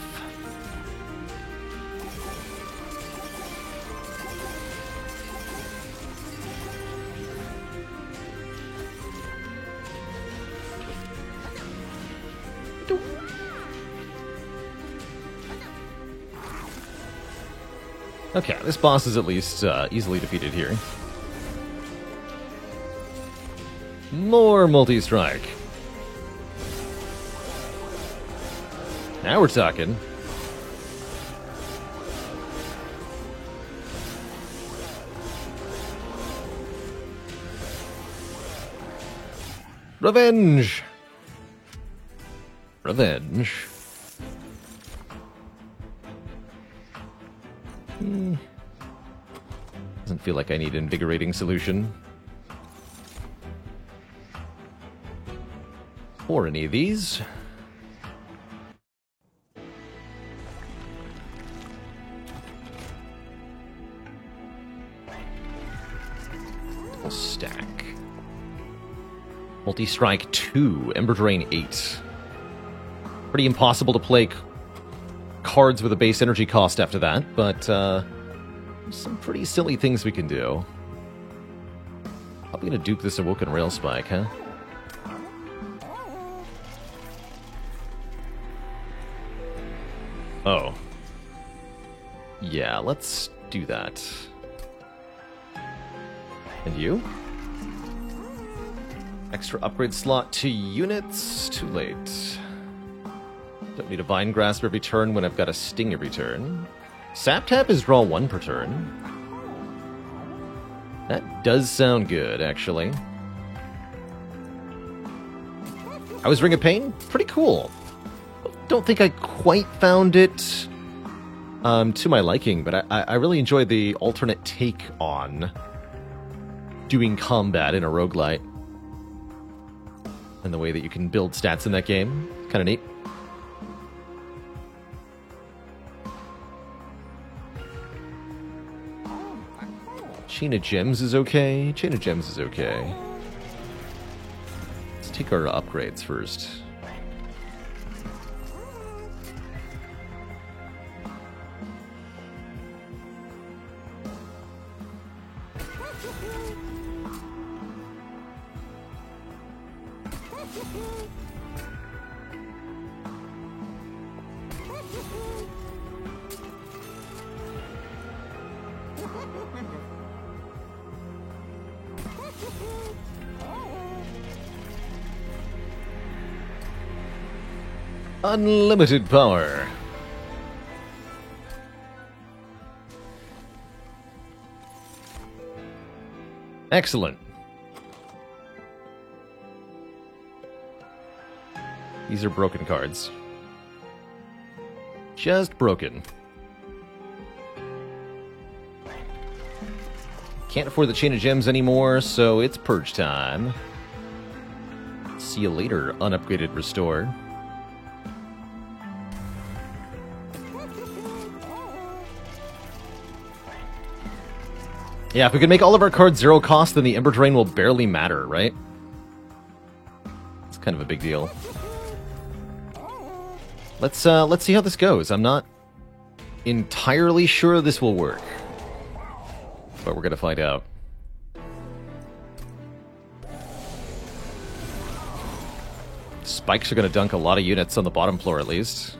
Okay, this boss is at least easily defeated here. More multi-strike. Now we're talking. Revenge! Revenge. Doesn't feel like I need an invigorating solution. Or any of these. Double stack. Multi-strike 2, Ember Drain 8. Pretty impossible to play cards with a base energy cost after that, but some pretty silly things we can do. Probably gonna dupe this Awoken Rail Spike, huh? Oh. Yeah, let's do that. And you? Extra upgrade slot to units? Too late. Don't need a Vine Grasp every turn when I've got a Sting every turn. Sap Tap is draw 1 per turn. That does sound good, actually. I was Ring of Pain? Pretty cool. Don't think I quite found it to my liking, but I really enjoyed the alternate take on doing combat in a roguelite. and the way that you can build stats in that game. Kind of neat. Chain of Gems is okay. Chain of Gems is okay. Let's take our upgrades first. Unlimited power. Excellent. These are broken cards. Just broken. Can't afford the Chain of Gems anymore, so it's purge time. See you later, unupgraded Restore. Yeah, if we can make all of our cards 0 cost, then the Ember Drain will barely matter, right? It's kind of a big deal. Let's see how this goes. I'm not entirely sure this will work, but we're gonna find out. Spikes are gonna dunk a lot of units on the bottom floor, at least.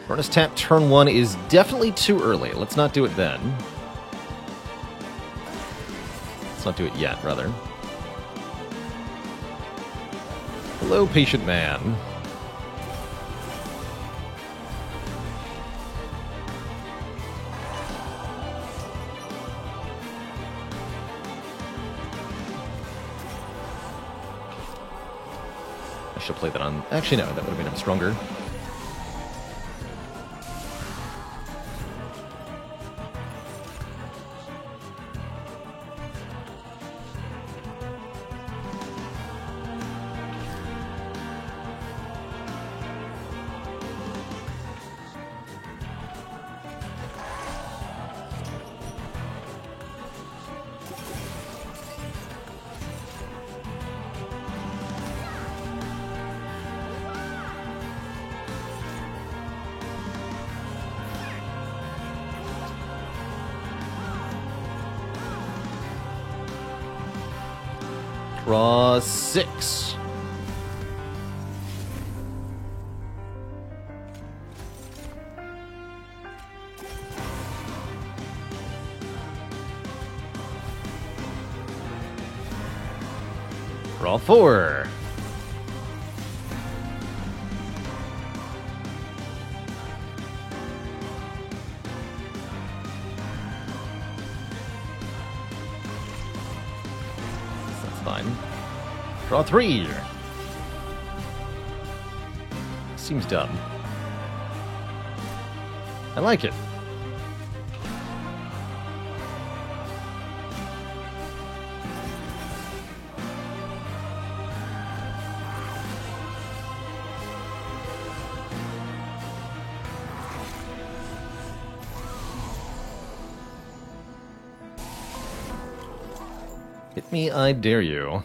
Furnace Tap turn 1 is definitely too early. Let's not do it then. Let's not do it yet, rather. Hello, patient man. I should play that on... Actually, no, that would have made him stronger. Draw 6. Draw 4. Fine. Draw 3. Seems dumb. I like it. Hit me, I dare you.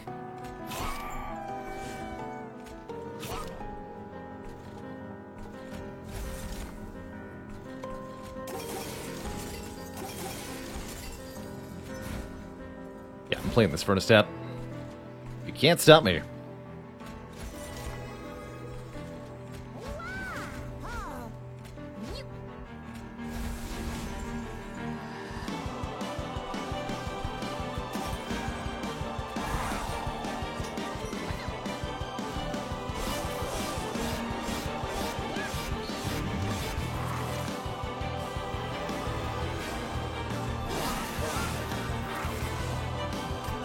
Yeah, I'm playing this Furnace Tap. You can't stop me.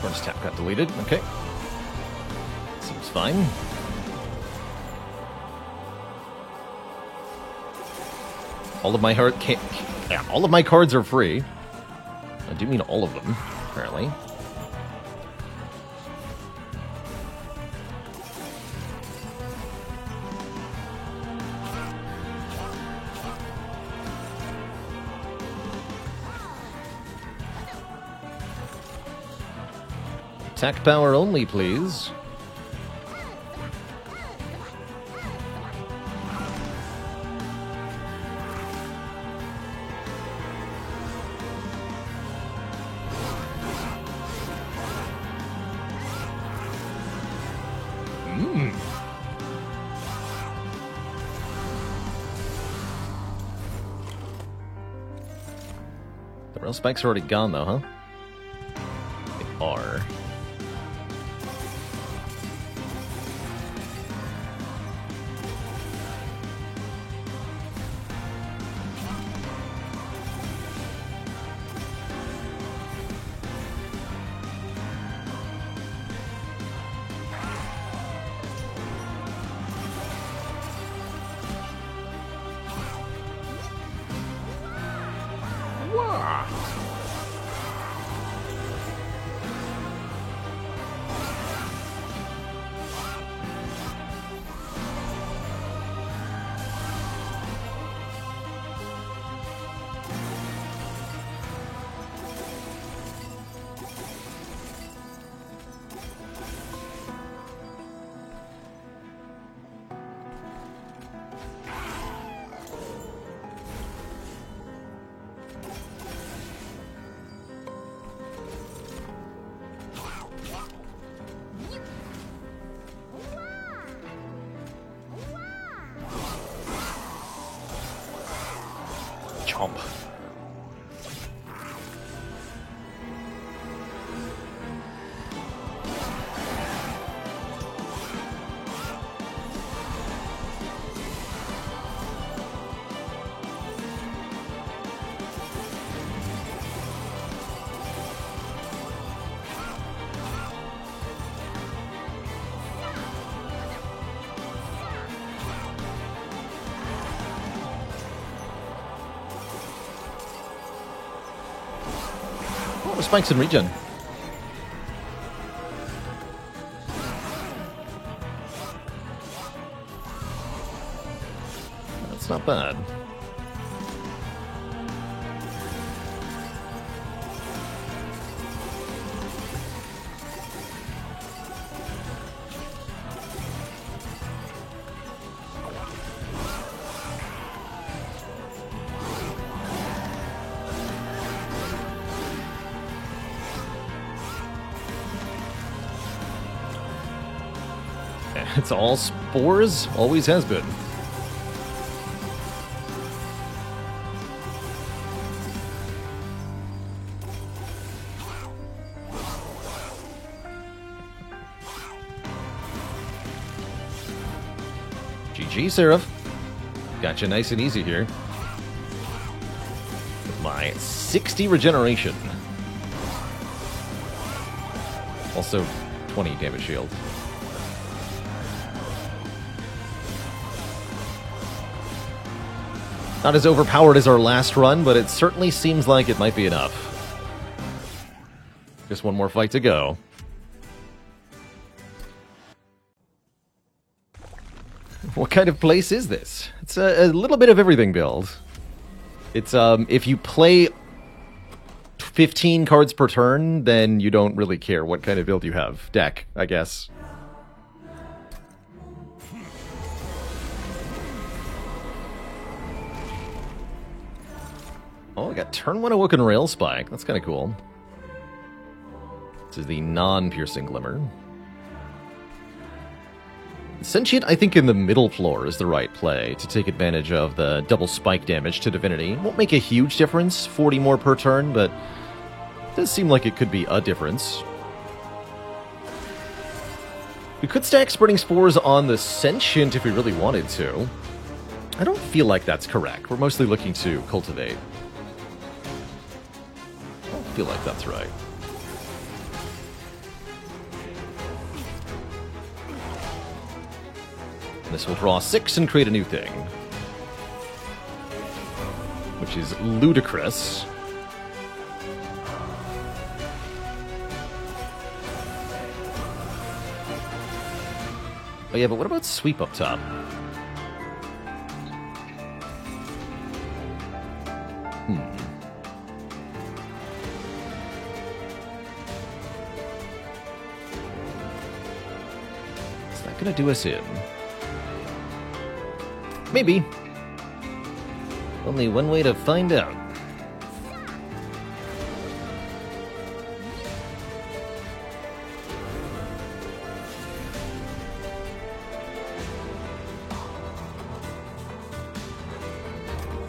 Furnace Tap got deleted. Okay. Seems fine. All of my all of my cards are free. I do mean all of them, apparently. Attack power only, please. The rail spikes are already gone, though, huh? They are. Chomp. Oh, spikes and regen. That's not bad. It's all spores, always has been. GG, Seraph. Gotcha nice and easy here. With my 60 regeneration. Also, 20 damage shield. Not as overpowered as our last run, but it certainly seems like it might be enough. Just one more fight to go. What kind of place is this? It's a little bit of everything build. It's, if you play 15 cards per turn, then you don't really care what kind of build you have. Deck, I guess. Oh, I got turn 1 Awoken Rail Spike. That's kind of cool. This is the non-piercing Glimmer. Sentient, I think in the middle floor is the right play to take advantage of the double spike damage to Divinity. Won't make a huge difference, 40 more per turn, but it does seem like it could be a difference. We could stack Spreading Spores on the Sentient if we really wanted to. I don't feel like that's correct. We're mostly looking to cultivate. I don't feel like that's right. This will draw 6 and create a new thing. Which is ludicrous. Oh yeah, but what about sweep up top? that gonna do us in? Maybe. Only one way to find out.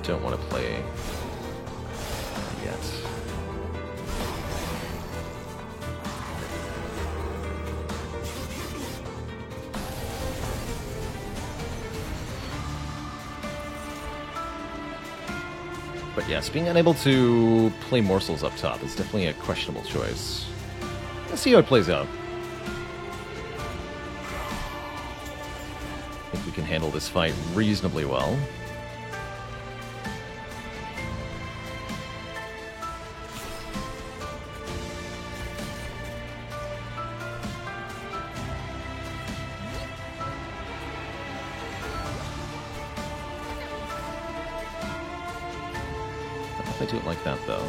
Don't want to play yet. But yes, being unable to play morsels up top is definitely a questionable choice. Let's see how it plays out. I think we can handle this fight reasonably well. I do it like that, though.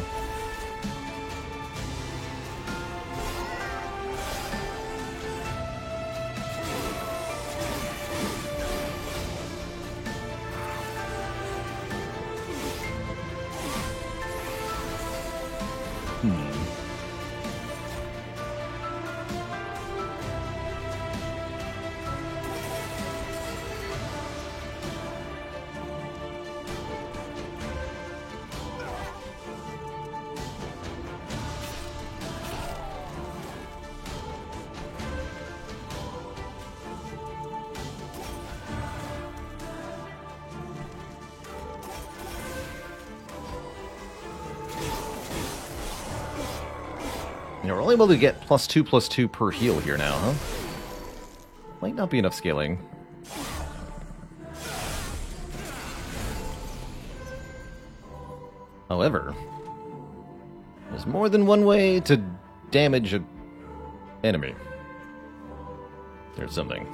We're only able to get +2/+2 per heal here now, huh? Might not be enough scaling. However, there's more than one way to damage an enemy. There's something.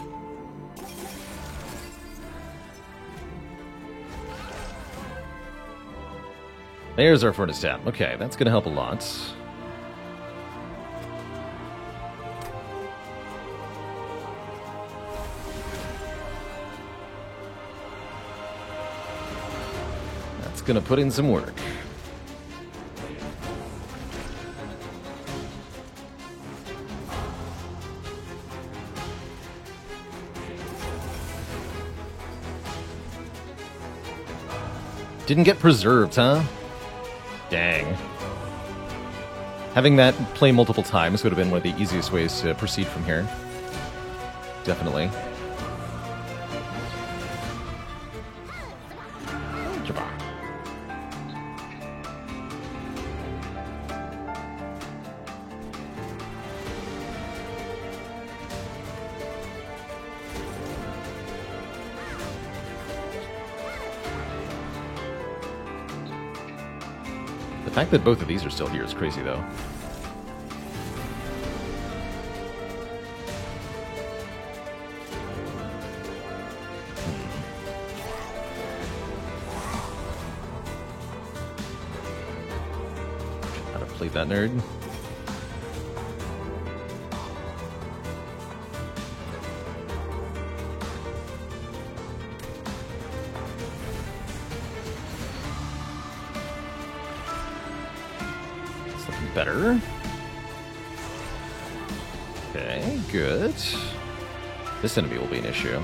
There's our furnace tap. Okay, that's going to help a lot. Gonna put in some work. Didn't get preserved, huh? Dang. Having that play multiple times would have been one of the easiest ways to proceed from here. Definitely. The fact that both of these are still here is crazy, though. How to play that nerd? Better. Okay, good. This enemy will be an issue.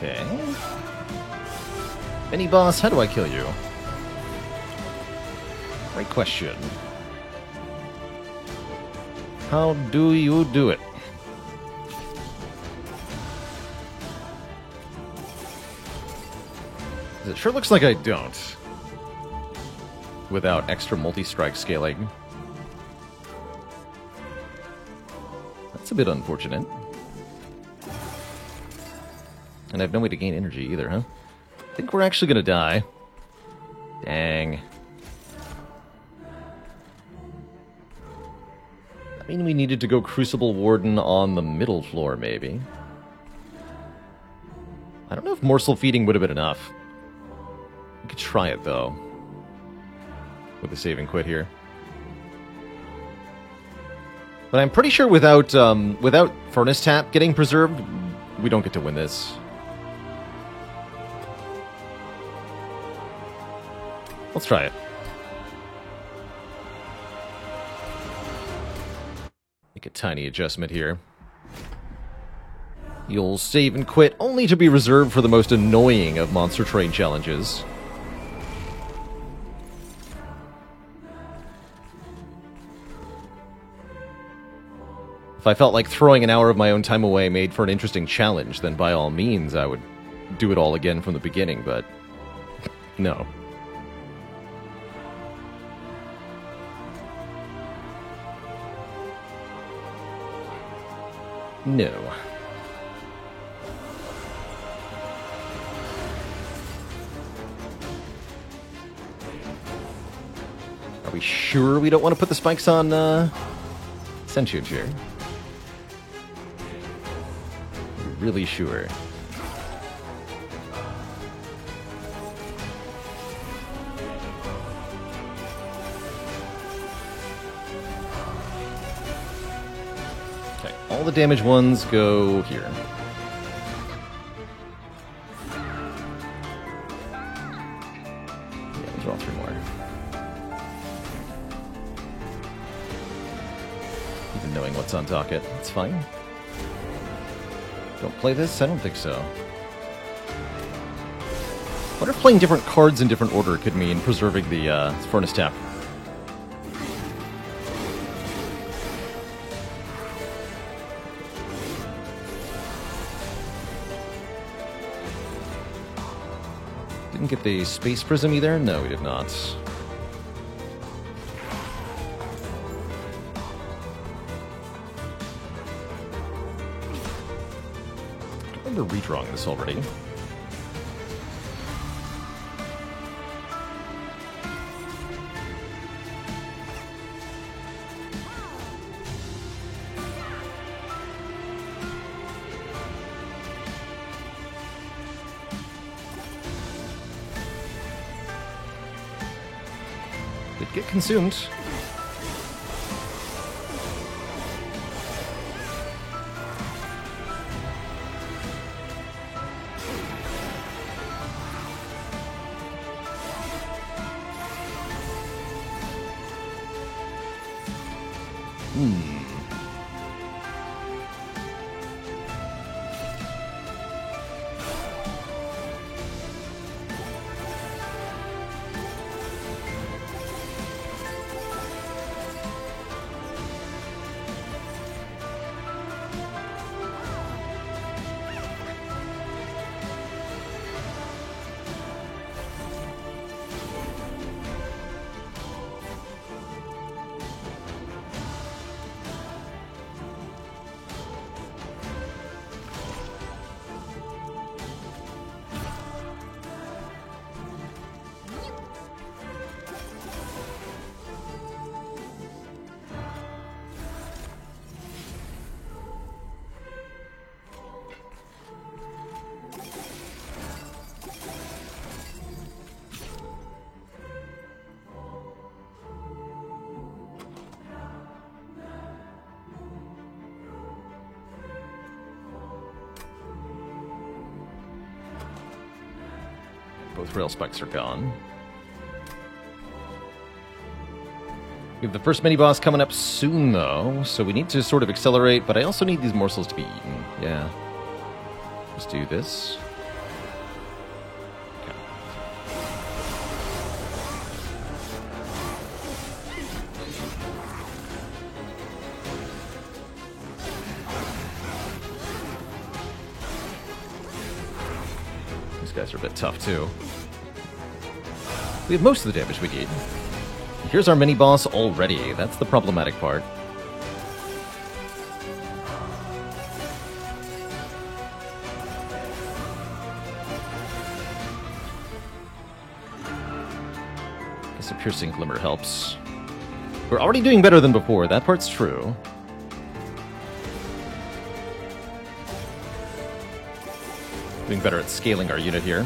Okay. Mini boss, how do I kill you? Great question. How do you do it? It sure looks like I don't. Without extra multi-strike scaling. That's a bit unfortunate. And I have no way to gain energy either, huh? I think we're actually gonna die. Dang. I mean, we needed to go Crucible Warden on the middle floor, maybe. I don't know if morsel feeding would have been enough. We could try it, though. With a save and quit here. But I'm pretty sure without Furnace Tap getting preserved, we don't get to win this. Let's try it. Make a tiny adjustment here. You'll save and quit, only to be reserved for the most annoying of Monster Train challenges. If I felt like throwing an hour of my own time away made for an interesting challenge, then by all means I would do it all again from the beginning, but no. No. Are we sure we don't want to put the spikes on, Sentient here? Really sure. Okay, all the damage ones go here. Yeah, we'll draw 3 more. Even knowing what's on docket, it's fine. Don't play this? I don't think so. What if playing different cards in different order could mean preserving the Furnace Tap? Didn't get the Space Prism either? No, we did not. I remember redrawing this already. Did get consumed. Both rail spikes are gone. We have the first mini-boss coming up soon, though, so we need to sort of accelerate, but I also need these morsels to be eaten. Yeah. Let's do this. Okay. These guys are a bit tough, too. We have most of the damage we need. Here's our mini-boss already. That's the problematic part. Guess a Piercing Glimmer helps. We're already doing better than before. That part's true. Doing better at scaling our unit here.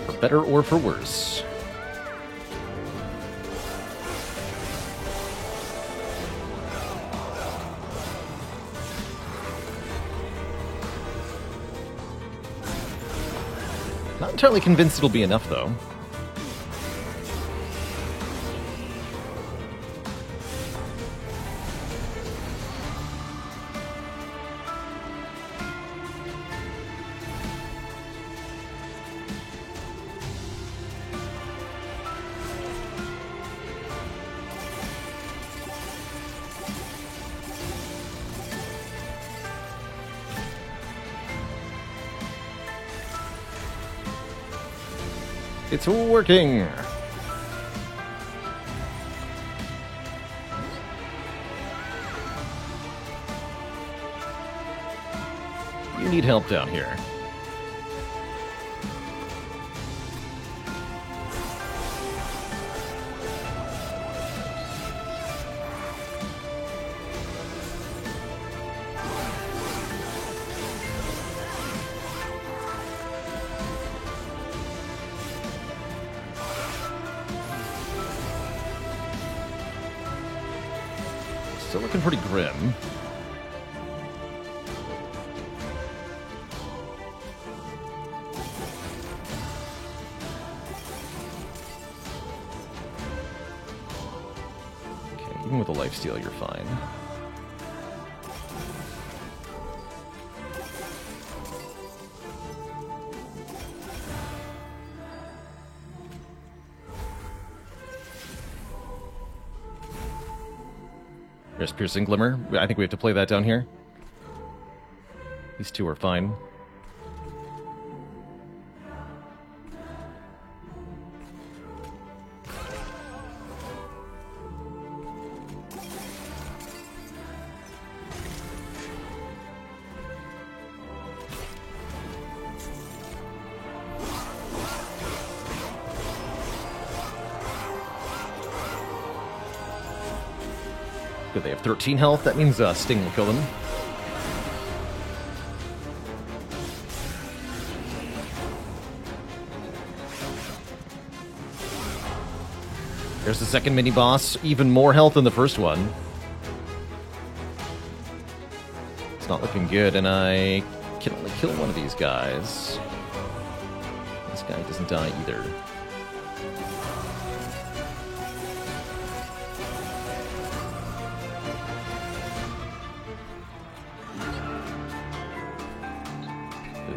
For better or for worse. Not entirely convinced it'll be enough, though. It's working! You need help down here. Still looking pretty grim. Okay, even with a lifesteal, you're fine. There's Piercing Glimmer. I think we have to play that down here. These two are fine. Good, they have 13 health. That means Sting will kill them. There's the second mini-boss. Even more health than the first one. It's not looking good, and I can only kill one of these guys. This guy doesn't die either.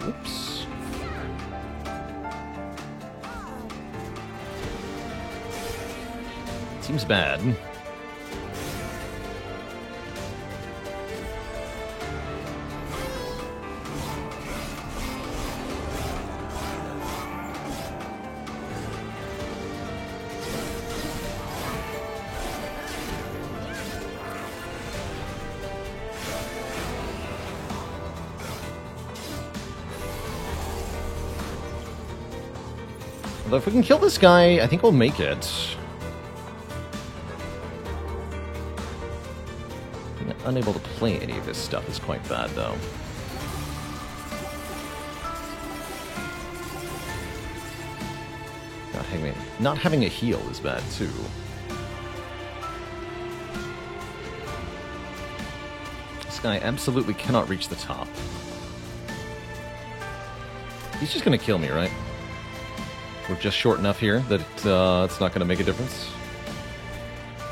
Oops. Seems bad. Although if we can kill this guy, I think we'll make it. Being unable to play any of this stuff is quite bad, though. Not having a heal is bad, too. This guy absolutely cannot reach the top. He's just gonna kill me, right? We're just short enough here that it's not going to make a difference.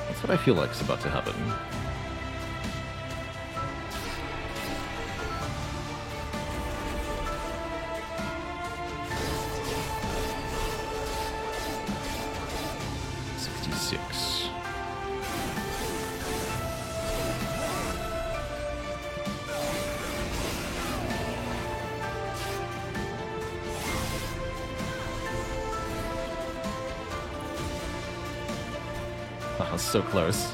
That's what I feel like is about to happen. Oh, so close.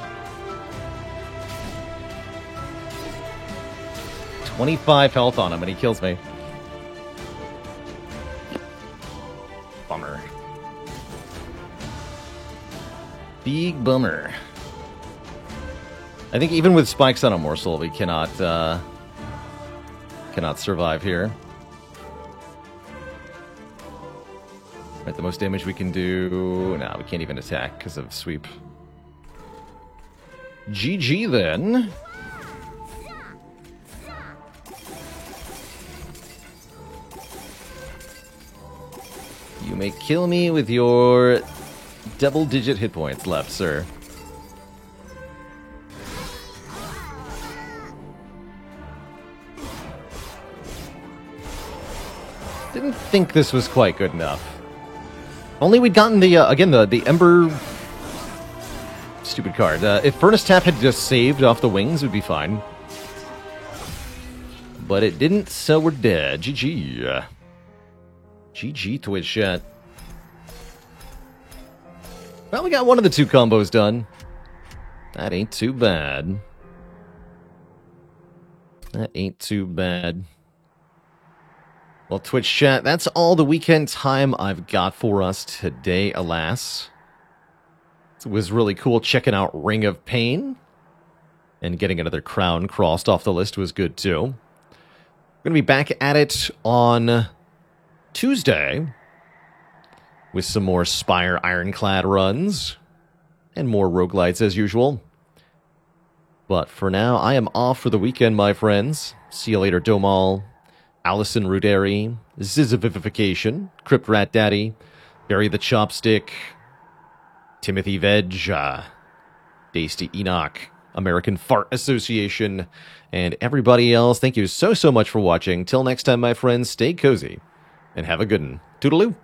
25 health on him, and he kills me. Bummer. Big bummer. I think even with spikes on a morsel, we cannot survive here. Right, the most damage we can do... No, we can't even attack because of sweep. GG then. You may kill me with your double-digit hit points left, sir. Didn't think this was quite good enough. Only we'd gotten the, again, the Ember... Stupid card. If Furnace Tap had just saved off the wings, it would be fine. But it didn't, so we're dead. GG. GG, Twitch chat. Well, we got one of the two combos done. That ain't too bad. That ain't too bad. Well, Twitch chat, that's all the weekend time I've got for us today, alas. It was really cool checking out Ring of Pain. And getting another crown crossed off the list was good, too. We're going to be back at it on Tuesday with some more Spire Ironclad runs and more roguelites as usual. But for now, I am off for the weekend, my friends. See you later, Domal, Allison Ruderi, Zizivivification, Crypt Rat Daddy, Barry the Chopstick, Timothy Veg, Dasty Enoch, American Fart Association, and everybody else. Thank you so much for watching. Till next time, my friends, stay cozy and have a good one. Toodaloo.